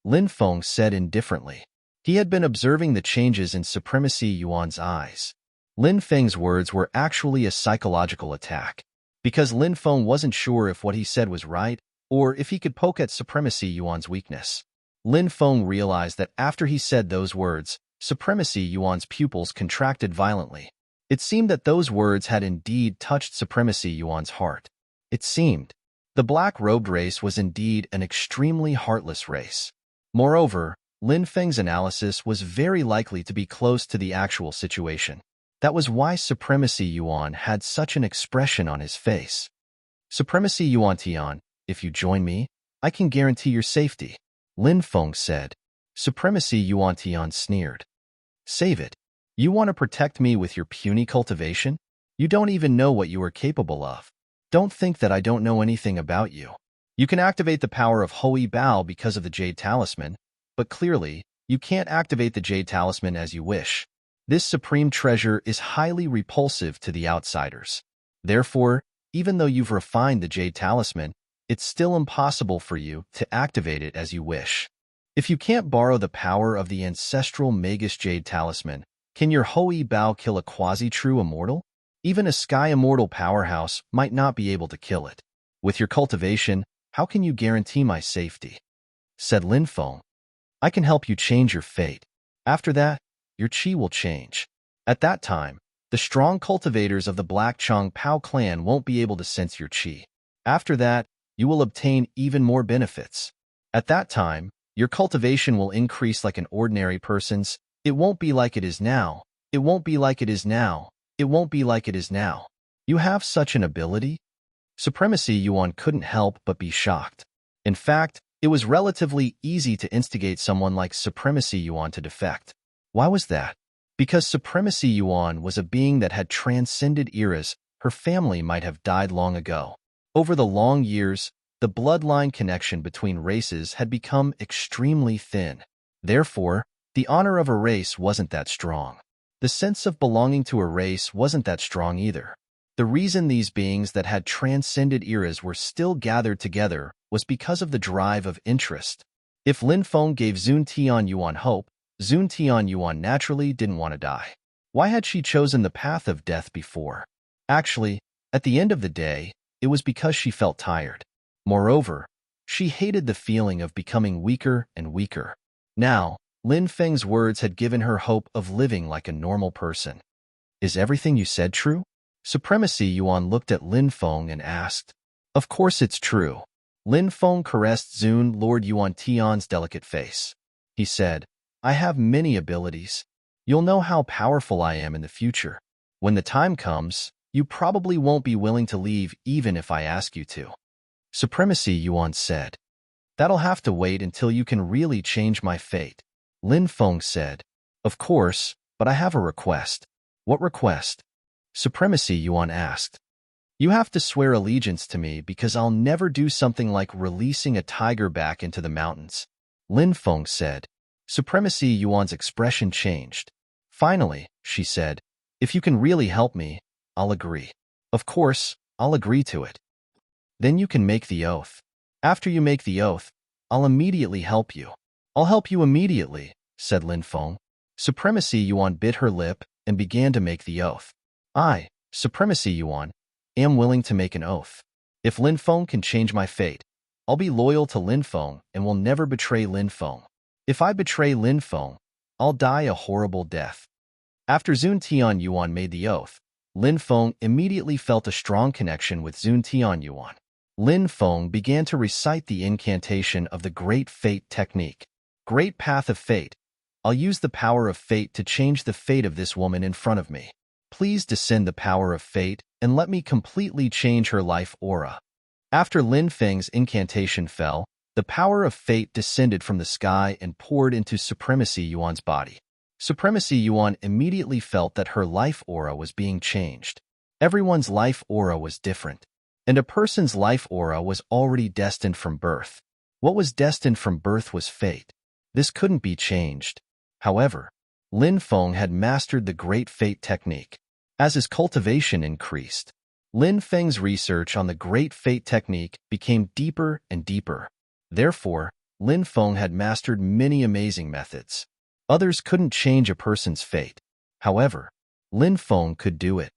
Lin Feng said indifferently. He had been observing the changes in Supremacy Yuan's eyes. Lin Feng's words were actually a psychological attack, because Lin Feng wasn't sure if what he said was right or if he could poke at Supremacy Yuan's weakness. Lin Feng realized that after he said those words, Supremacy Yuan's pupils contracted violently. It seemed that those words had indeed touched Supremacy Yuan's heart. It seemed the black-robed race was indeed an extremely heartless race. Moreover, Lin Feng's analysis was very likely to be close to the actual situation. That was why Supremacy Yuan had such an expression on his face. Supremacy Yuan Tian, if you join me, I can guarantee your safety, Lin Feng said. Supremacy Yuan Tian sneered. Save it. You want to protect me with your puny cultivation? You don't even know what you are capable of. Don't think that I don't know anything about you. You can activate the power of Hui Bao because of the Jade Talisman, but clearly, you can't activate the Jade Talisman as you wish. This supreme treasure is highly repulsive to the outsiders. Therefore, even though you've refined the Jade Talisman, it's still impossible for you to activate it as you wish. If you can't borrow the power of the ancestral Magus Jade Talisman, can your Hui Bao kill a quasi-true immortal? Even a Sky Immortal powerhouse might not be able to kill it. With your cultivation, how can you guarantee my safety? Said Lin Feng. I can help you change your fate. After that, your chi will change. At that time, the strong cultivators of the Black Chong Pao clan won't be able to sense your chi. After that, you will obtain even more benefits. At that time, your cultivation will increase like an ordinary person's. It won't be like it is now. It won't be like it is now. It won't be like it is now. You have such an ability? Supremacy Yuan couldn't help but be shocked. In fact, it was relatively easy to instigate someone like Supremacy Yuan to defect. Why was that? Because Supremacy Yuan was a being that had transcended eras. Her family might have died long ago. Over the long years, the bloodline connection between races had become extremely thin. Therefore, the honor of a race wasn't that strong. The sense of belonging to a race wasn't that strong either. The reason these beings that had transcended eras were still gathered together was because of the drive of interest. If Lin Feng gave Zun Tian Yuan hope, Zun Tian Yuan naturally didn't want to die. Why had she chosen the path of death before? Actually, at the end of the day, it was because she felt tired. Moreover, she hated the feeling of becoming weaker and weaker. Now, Lin Feng's words had given her hope of living like a normal person. Is everything you said true? Supremacy Yuan looked at Lin Feng and asked. Of course it's true. Lin Feng caressed Zun Lord Yuan Tian's delicate face. He said, I have many abilities. You'll know how powerful I am in the future. When the time comes, you probably won't be willing to leave even if I ask you to. Supremacy Yuan said. That'll have to wait until you can really change my fate. Lin Feng said. Of course, but I have a request. What request? Supremacy Yuan asked. You have to swear allegiance to me because I'll never do something like releasing a tiger back into the mountains. Lin Feng said. Supremacy Yuan's expression changed. Finally, she said, if you can really help me, I'll agree. Of course, I'll agree to it. Then you can make the oath. After you make the oath, I'll immediately help you. I'll help you immediately, said Lin Feng. Supremacy Yuan bit her lip and began to make the oath. I, Supremacy Yuan, am willing to make an oath. If Lin Feng can change my fate, I'll be loyal to Lin Feng and will never betray Lin Feng. If I betray Lin Feng, I'll die a horrible death. After Zun Tian Yuan made the oath, Lin Feng immediately felt a strong connection with Zun Tian Yuan. Lin Feng began to recite the incantation of the Great Fate technique. Great Path of Fate. I'll use the power of fate to change the fate of this woman in front of me. Please descend the power of fate and let me completely change her life aura. After Lin Feng's incantation fell, the power of fate descended from the sky and poured into Supremacy Yuan's body. Supremacy Yuan immediately felt that her life aura was being changed. Everyone's life aura was different, and a person's life aura was already destined from birth. What was destined from birth was fate. This couldn't be changed. However, Lin Feng had mastered the Great Fate technique. As his cultivation increased, Lin Feng's research on the Great Fate technique became deeper and deeper. Therefore, Lin Feng had mastered many amazing methods. Others couldn't change a person's fate. However, Lin Feng could do it.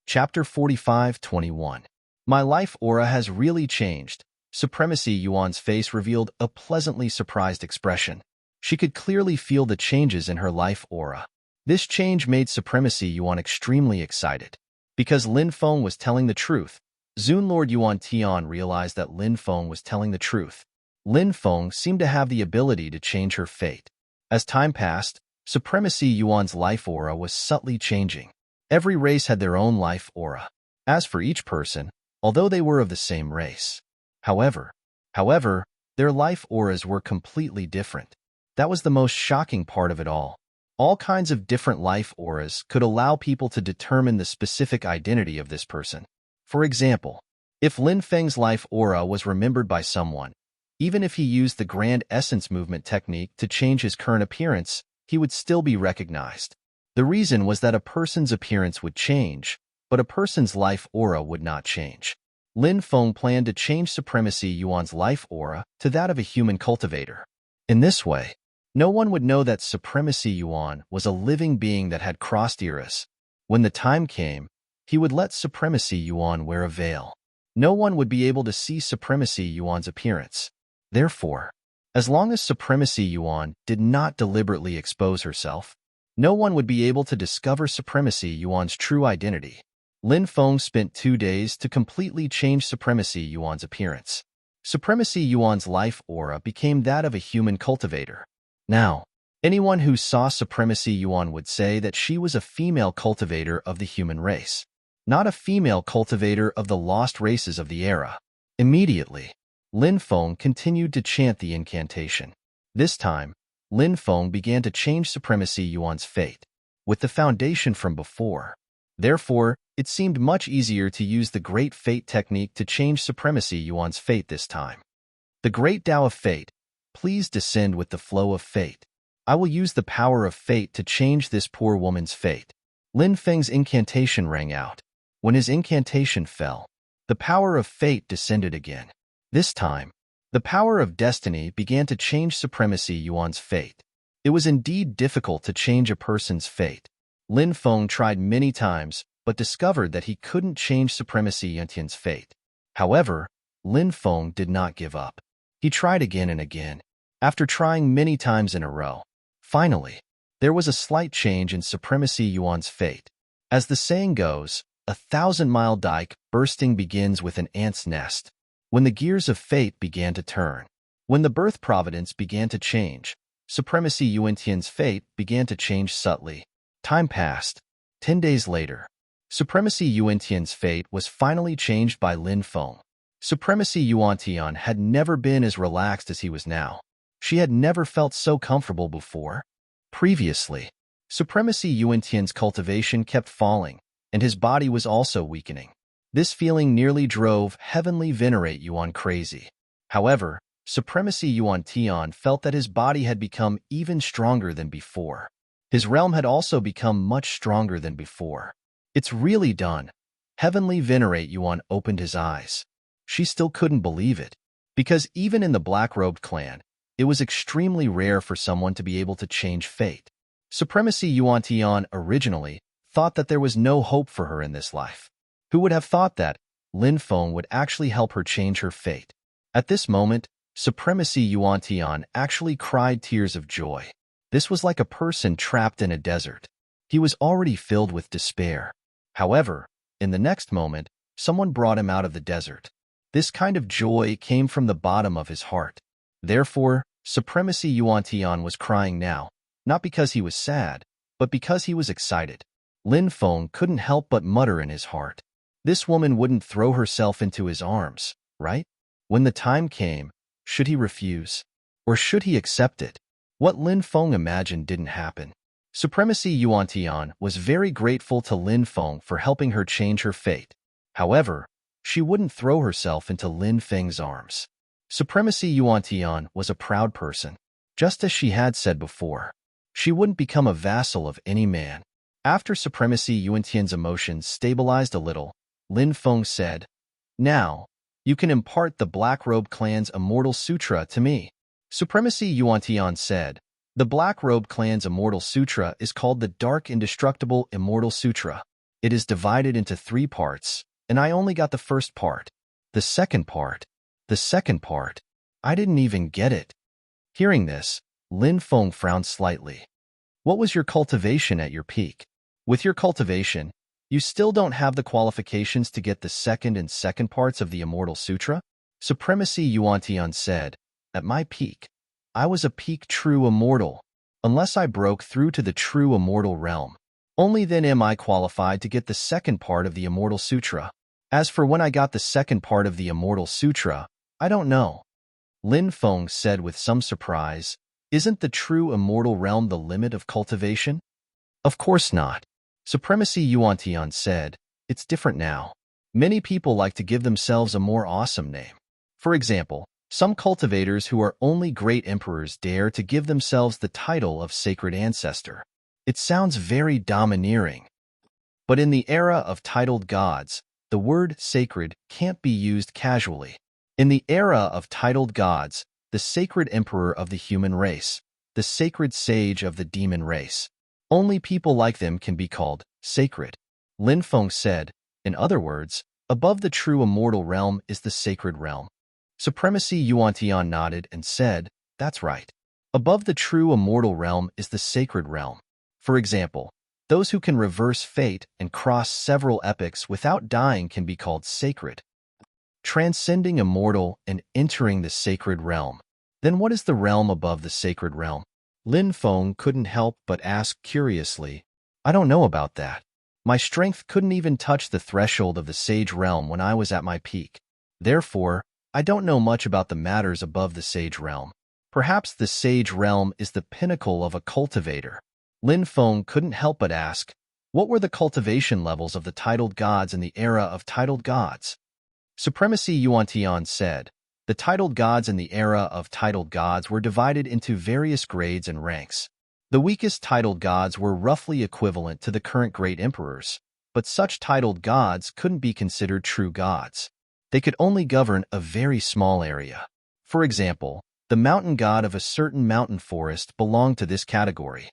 Chapter 45-21. My life aura has really changed. Supremacy Yuan's face revealed a pleasantly surprised expression. She could clearly feel the changes in her life aura. This change made Supremacy Yuan extremely excited. Because Lin Feng was telling the truth, Zun Lord Yuan Tian realized that Lin Feng was telling the truth. Lin Feng seemed to have the ability to change her fate. As time passed, Supremacy Yuan's life aura was subtly changing. Every race had their own life aura. As for each person, although they were of the same race, However, their life auras were completely different. That was the most shocking part of it all. All kinds of different life auras could allow people to determine the specific identity of this person. For example, if Lin Feng's life aura was remembered by someone, even if he used the Grand Essence Movement technique to change his current appearance, he would still be recognized. The reason was that a person's appearance would change, but a person's life aura would not change. Lin Feng planned to change Supremacy Yuan's life aura to that of a human cultivator. In this way, no one would know that Supremacy Yuan was a living being that had crossed eras. When the time came, he would let Supremacy Yuan wear a veil. No one would be able to see Supremacy Yuan's appearance. Therefore, as long as Supremacy Yuan did not deliberately expose herself, no one would be able to discover Supremacy Yuan's true identity. Lin Feng spent 2 days to completely change Supremacy Yuan's appearance. Supremacy Yuan's life aura became that of a human cultivator. Now, anyone who saw Supremacy Yuan would say that she was a female cultivator of the human race, not a female cultivator of the lost races of the era. Immediately, Lin Feng continued to chant the incantation. This time, Lin Feng began to change Supremacy Yuan's fate, with the foundation from before. Therefore, it seemed much easier to use the Great Fate technique to change Supremacy Yuan's fate this time. The Great Tao of Fate, please descend with the flow of fate. I will use the power of fate to change this poor woman's fate. Lin Feng's incantation rang out. When his incantation fell, the power of fate descended again. This time, the power of destiny began to change Supremacy Yuan's fate. It was indeed difficult to change a person's fate. Lin Feng tried many times, but discovered that he couldn't change Supremacy Yuntian's fate. However, Lin Feng did not give up. He tried again and again. After trying many times in a row, finally, there was a slight change in Supremacy Yuan's fate. As the saying goes, 1,000-mile dike bursting begins with an ant's nest. When the gears of fate began to turn, when the birth providence began to change, Supremacy Yuantian's fate began to change subtly. Time passed. 10 days later, Supremacy Yuantian's fate was finally changed by Lin Feng. Supremacy Yuantian had never been as relaxed as he was now. She had never felt so comfortable before. Previously, Supremacy Yuantian's cultivation kept falling, and his body was also weakening. This feeling nearly drove Heavenly Venerate Yuan crazy. However, Supremacy Yuantian felt that his body had become even stronger than before. His realm had also become much stronger than before. It's really done. Heavenly Venerate Yuan opened his eyes. She still couldn't believe it, because even in the Black-Robed clan, it was extremely rare for someone to be able to change fate. Supremacy Yuantian originally thought that there was no hope for her in this life. Who would have thought that Lin Feng would actually help her change her fate? At this moment, Supremacy Yuantian actually cried tears of joy. This was like a person trapped in a desert. He was already filled with despair. However, in the next moment, someone brought him out of the desert. This kind of joy came from the bottom of his heart. Therefore, Supremacy Yuantian was crying now, not because he was sad, but because he was excited. Lin Feng couldn't help but mutter in his heart. This woman wouldn't throw herself into his arms, right? When the time came, should he refuse? Or should he accept it? What Lin Feng imagined didn't happen. Supremacy Yuantian was very grateful to Lin Feng for helping her change her fate. However, she wouldn't throw herself into Lin Feng's arms. Supremacy Yuantian was a proud person. Just as she had said before, she wouldn't become a vassal of any man. After Supremacy Yuantian's emotions stabilized a little, Lin Feng said, "Now, you can impart the Black-Robe clan's Immortal Sutra to me." Supremacy Yuantian said, "The Black-Robe clan's Immortal Sutra is called the Dark Indestructible Immortal Sutra. It is divided into 3 parts, and I only got the first part. The second part, I didn't even get it." Hearing this, Lin Feng frowned slightly. What was your cultivation at your peak? With your cultivation, you still don't have the qualifications to get the second parts of the Immortal Sutra? Supremacy Yuantian said, "At my peak, I was a peak true immortal. Unless I broke through to the true immortal realm, only then am I qualified to get the second part of the Immortal Sutra. As for when I got the second part of the Immortal Sutra, I don't know." Lin Feng said with some surprise, "Isn't the true immortal realm the limit of cultivation?" "Of course not." Supremacy Yuantian said, "It's different now. Many people like to give themselves a more awesome name. For example, some cultivators who are only great emperors dare to give themselves the title of sacred ancestor. It sounds very domineering. But in the era of titled gods, the word sacred can't be used casually. In the era of titled gods, the sacred emperor of the human race, the sacred sage of the demon race, only people like them can be called sacred." Lin Feng said, "In other words, above the true immortal realm is the sacred realm." Supremacy Yuantian nodded and said, "That's right. Above the true immortal realm is the sacred realm. For example, those who can reverse fate and cross several epochs without dying can be called sacred. Transcending immortal and entering the sacred realm. Then what is the realm above the sacred realm?" Lin Feng couldn't help but ask curiously, "I don't know about that. My strength couldn't even touch the threshold of the sage realm when I was at my peak. Therefore, I don't know much about the matters above the sage realm. Perhaps the sage realm is the pinnacle of a cultivator." Lin Feng couldn't help but ask, what were the cultivation levels of the titled gods in the era of titled gods? Supremacy Yuantian said, "The titled gods in the era of titled gods were divided into various grades and ranks. The weakest titled gods were roughly equivalent to the current great emperors, but such titled gods couldn't be considered true gods. They could only govern a very small area. For example, the mountain god of a certain mountain forest belonged to this category.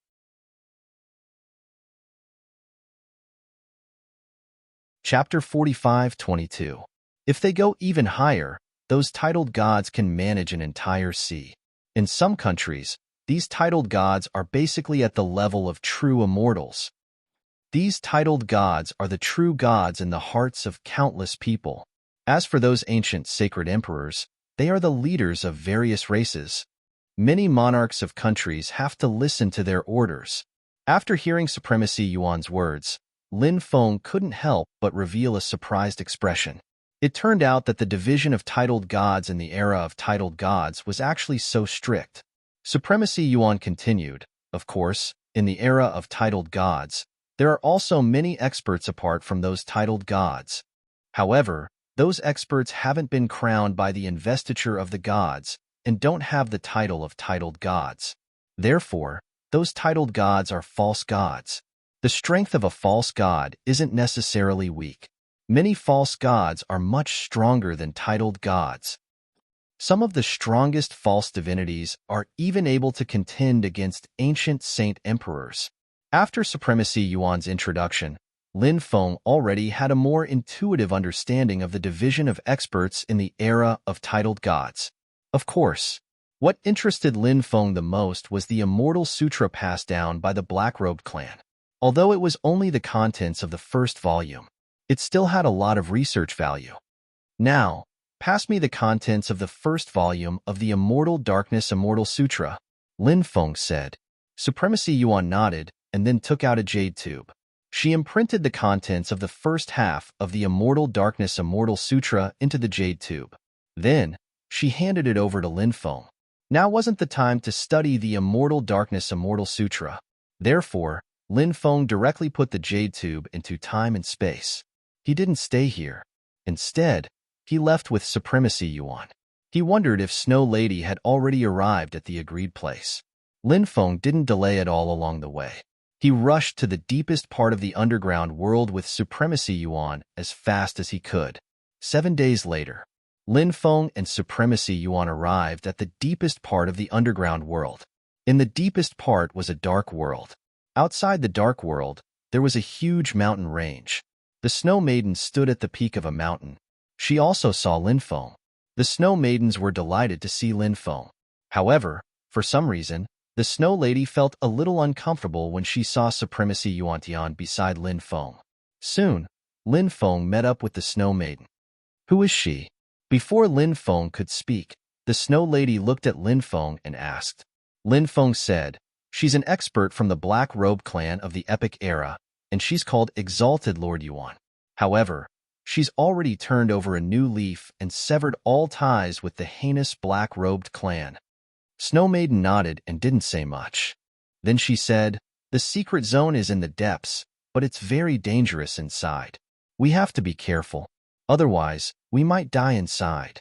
Chapter 45:22. If they go even higher, those titled gods can manage an entire sea. In some countries, these titled gods are basically at the level of true immortals. These titled gods are the true gods in the hearts of countless people. As for those ancient sacred emperors, they are the leaders of various races. Many monarchs of countries have to listen to their orders. After hearing Supremacy Yuan's words, Lin Feng couldn't help but reveal a surprised expression. It turned out that the division of titled gods in the era of titled gods was actually so strict. Supremacy Yuan continued, of course, in the era of titled gods, there are also many experts apart from those titled gods. However, those experts haven't been crowned by the investiture of the gods and don't have the title of titled gods. Therefore, those titled gods are false gods. The strength of a false god isn't necessarily weak. Many false gods are much stronger than titled gods. Some of the strongest false divinities are even able to contend against ancient saint emperors. After Supremacy Yuan's introduction, Lin Feng already had a more intuitive understanding of the division of experts in the era of titled gods. Of course, what interested Lin Feng the most was the immortal sutra passed down by the Black-Robed clan. Although it was only the contents of the first volume, it still had a lot of research value. Now, pass me the contents of the first volume of the Immortal Darkness Immortal Sutra, Lin Feng said. Supremacy Yuan nodded and then took out a jade tube. She imprinted the contents of the first half of the Immortal Darkness Immortal Sutra into the jade tube. Then, she handed it over to Lin Feng. Now wasn't the time to study the Immortal Darkness Immortal Sutra. Therefore, Lin Feng directly put the jade tube into time and space. He didn't stay here. Instead, he left with Supremacy Yuan. He wondered if Snow Lady had already arrived at the agreed place. Lin Feng didn't delay at all along the way. He rushed to the deepest part of the underground world with Supremacy Yuan as fast as he could. 7 days later, Lin Feng and Supremacy Yuan arrived at the deepest part of the underground world. In the deepest part was a dark world. Outside the dark world, there was a huge mountain range. The Snow Maiden stood at the peak of a mountain. She also saw Lin Feng. The Snow Maidens were delighted to see Lin Feng. However, for some reason, the Snow Lady felt a little uncomfortable when she saw Supremacy Yuan beside Lin Feng. Soon, Lin Feng met up with the Snow Maiden. Who is she? Before Lin Feng could speak, the Snow Lady looked at Lin Feng and asked. Lin Feng said, she's an expert from the Black-Robe clan of the Epic era, and she's called Exalted Lord Yuan. However, she's already turned over a new leaf and severed all ties with the heinous Black-Robed clan. Snow Maiden nodded and didn't say much. Then she said, the secret zone is in the depths, but it's very dangerous inside. We have to be careful. Otherwise, we might die inside.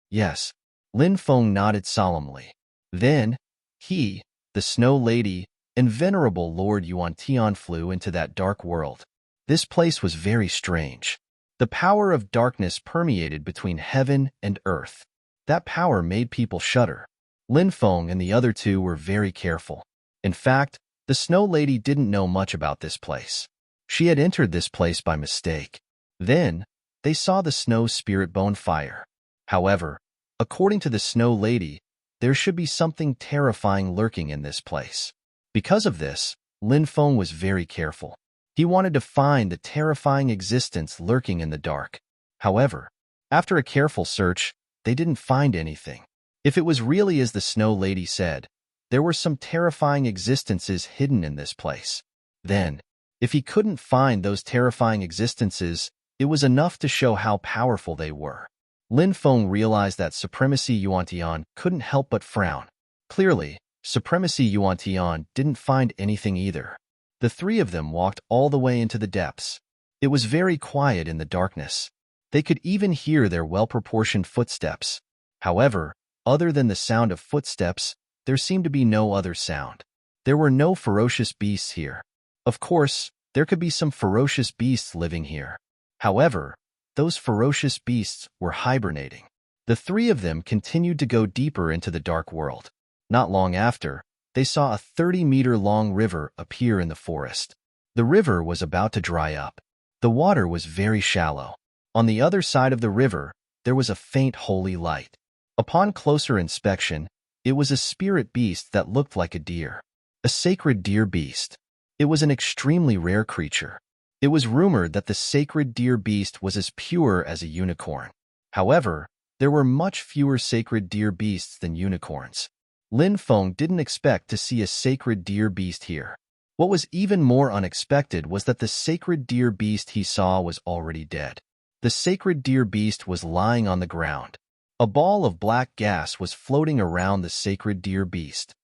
Yes, Lin Feng nodded solemnly. Then, he, the Snow Lady, and venerable Lord Yuan Tian flew into that dark world. This place was very strange. The power of darkness permeated between heaven and earth. That power made people shudder. Lin Feng and the other two were very careful. In fact, the Snow Lady didn't know much about this place. She had entered this place by mistake. Then, they saw the Snow Spirit Bone fire. However, according to the Snow Lady, there should be something terrifying lurking in this place. Because of this, Lin Feng was very careful. He wanted to find the terrifying existence lurking in the dark. However, after a careful search, they didn't find anything. If it was really as the Snow Lady said, there were some terrifying existences hidden in this place. Then, if he couldn't find those terrifying existences, it was enough to show how powerful they were. Lin Feng realized that Supremacy Yuan couldn't help but frown. Clearly, Supremacy Yuan didn't find anything either. The three of them walked all the way into the depths. It was very quiet in the darkness. They could even hear their well-proportioned footsteps. However, other than the sound of footsteps, there seemed to be no other sound. There were no ferocious beasts here. Of course, there could be some ferocious beasts living here. However, those ferocious beasts were hibernating. The three of them continued to go deeper into the dark world. Not long after, they saw a 30-meter-long river appear in the forest. The river was about to dry up. The The water was very shallow. On the other side of the river, there was a faint holy light. Upon closer inspection, it was a spirit beast that looked like a deer. A sacred deer beast. It was an extremely rare creature. It was rumored that the sacred deer beast was as pure as a unicorn. However, there were much fewer sacred deer beasts than unicorns. Lin Feng didn't expect to see a sacred deer beast here. What was even more unexpected was that the sacred deer beast he saw was already dead. The sacred deer beast was lying on the ground. A ball of black gas was floating around the sacred deer beast.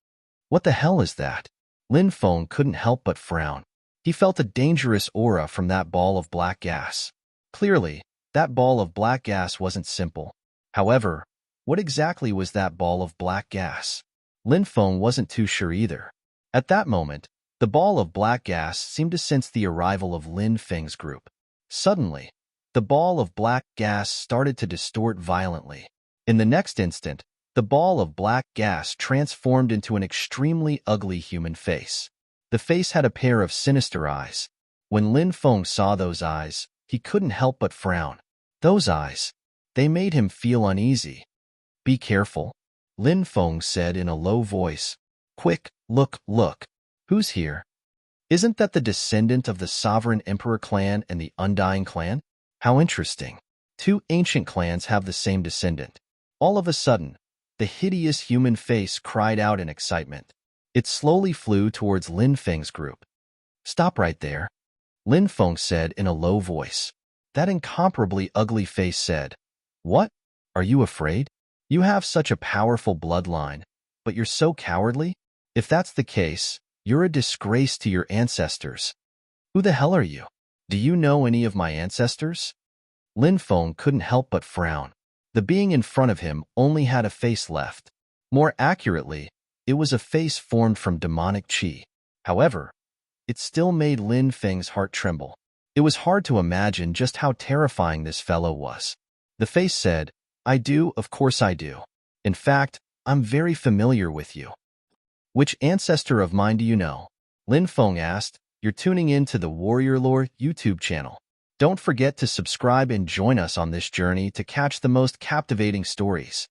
What the hell is that? Lin Feng couldn't help but frown. He felt a dangerous aura from that ball of black gas. Clearly, that ball of black gas wasn't simple. However, what exactly was that ball of black gas? Lin Feng wasn't too sure either. At that moment, the ball of black gas seemed to sense the arrival of Lin Feng's group. Suddenly, the ball of black gas started to distort violently. In the next instant, the ball of black gas transformed into an extremely ugly human face. The face had a pair of sinister eyes. When Lin Feng saw those eyes, he couldn't help but frown. Those eyes, they made him feel uneasy. "Be careful," Lin Feng said in a low voice. "Quick, look. Who's here? Isn't that the descendant of the Sovereign Emperor clan and the Undying clan? How interesting. Two ancient clans have the same descendant." All of a sudden, the hideous human face cried out in excitement. It slowly flew towards Lin Feng's group. "Stop right there," Lin Feng said in a low voice. That incomparably ugly face said, "What? Are you afraid? You have such a powerful bloodline, but you're so cowardly? If that's the case, you're a disgrace to your ancestors. Who the hell are you? Do you know any of my ancestors?" Lin Feng couldn't help but frown. The being in front of him only had a face left. More accurately, it was a face formed from demonic qi. However, it still made Lin Feng's heart tremble. It was hard to imagine just how terrifying this fellow was. The face said, "I do, of course I do. In fact, I'm very familiar with you." "Which ancestor of mine do you know?" Lin Feng asked. "You're tuning in to the Warrior Lore YouTube channel. Don't forget to subscribe and join us on this journey to catch the most captivating stories.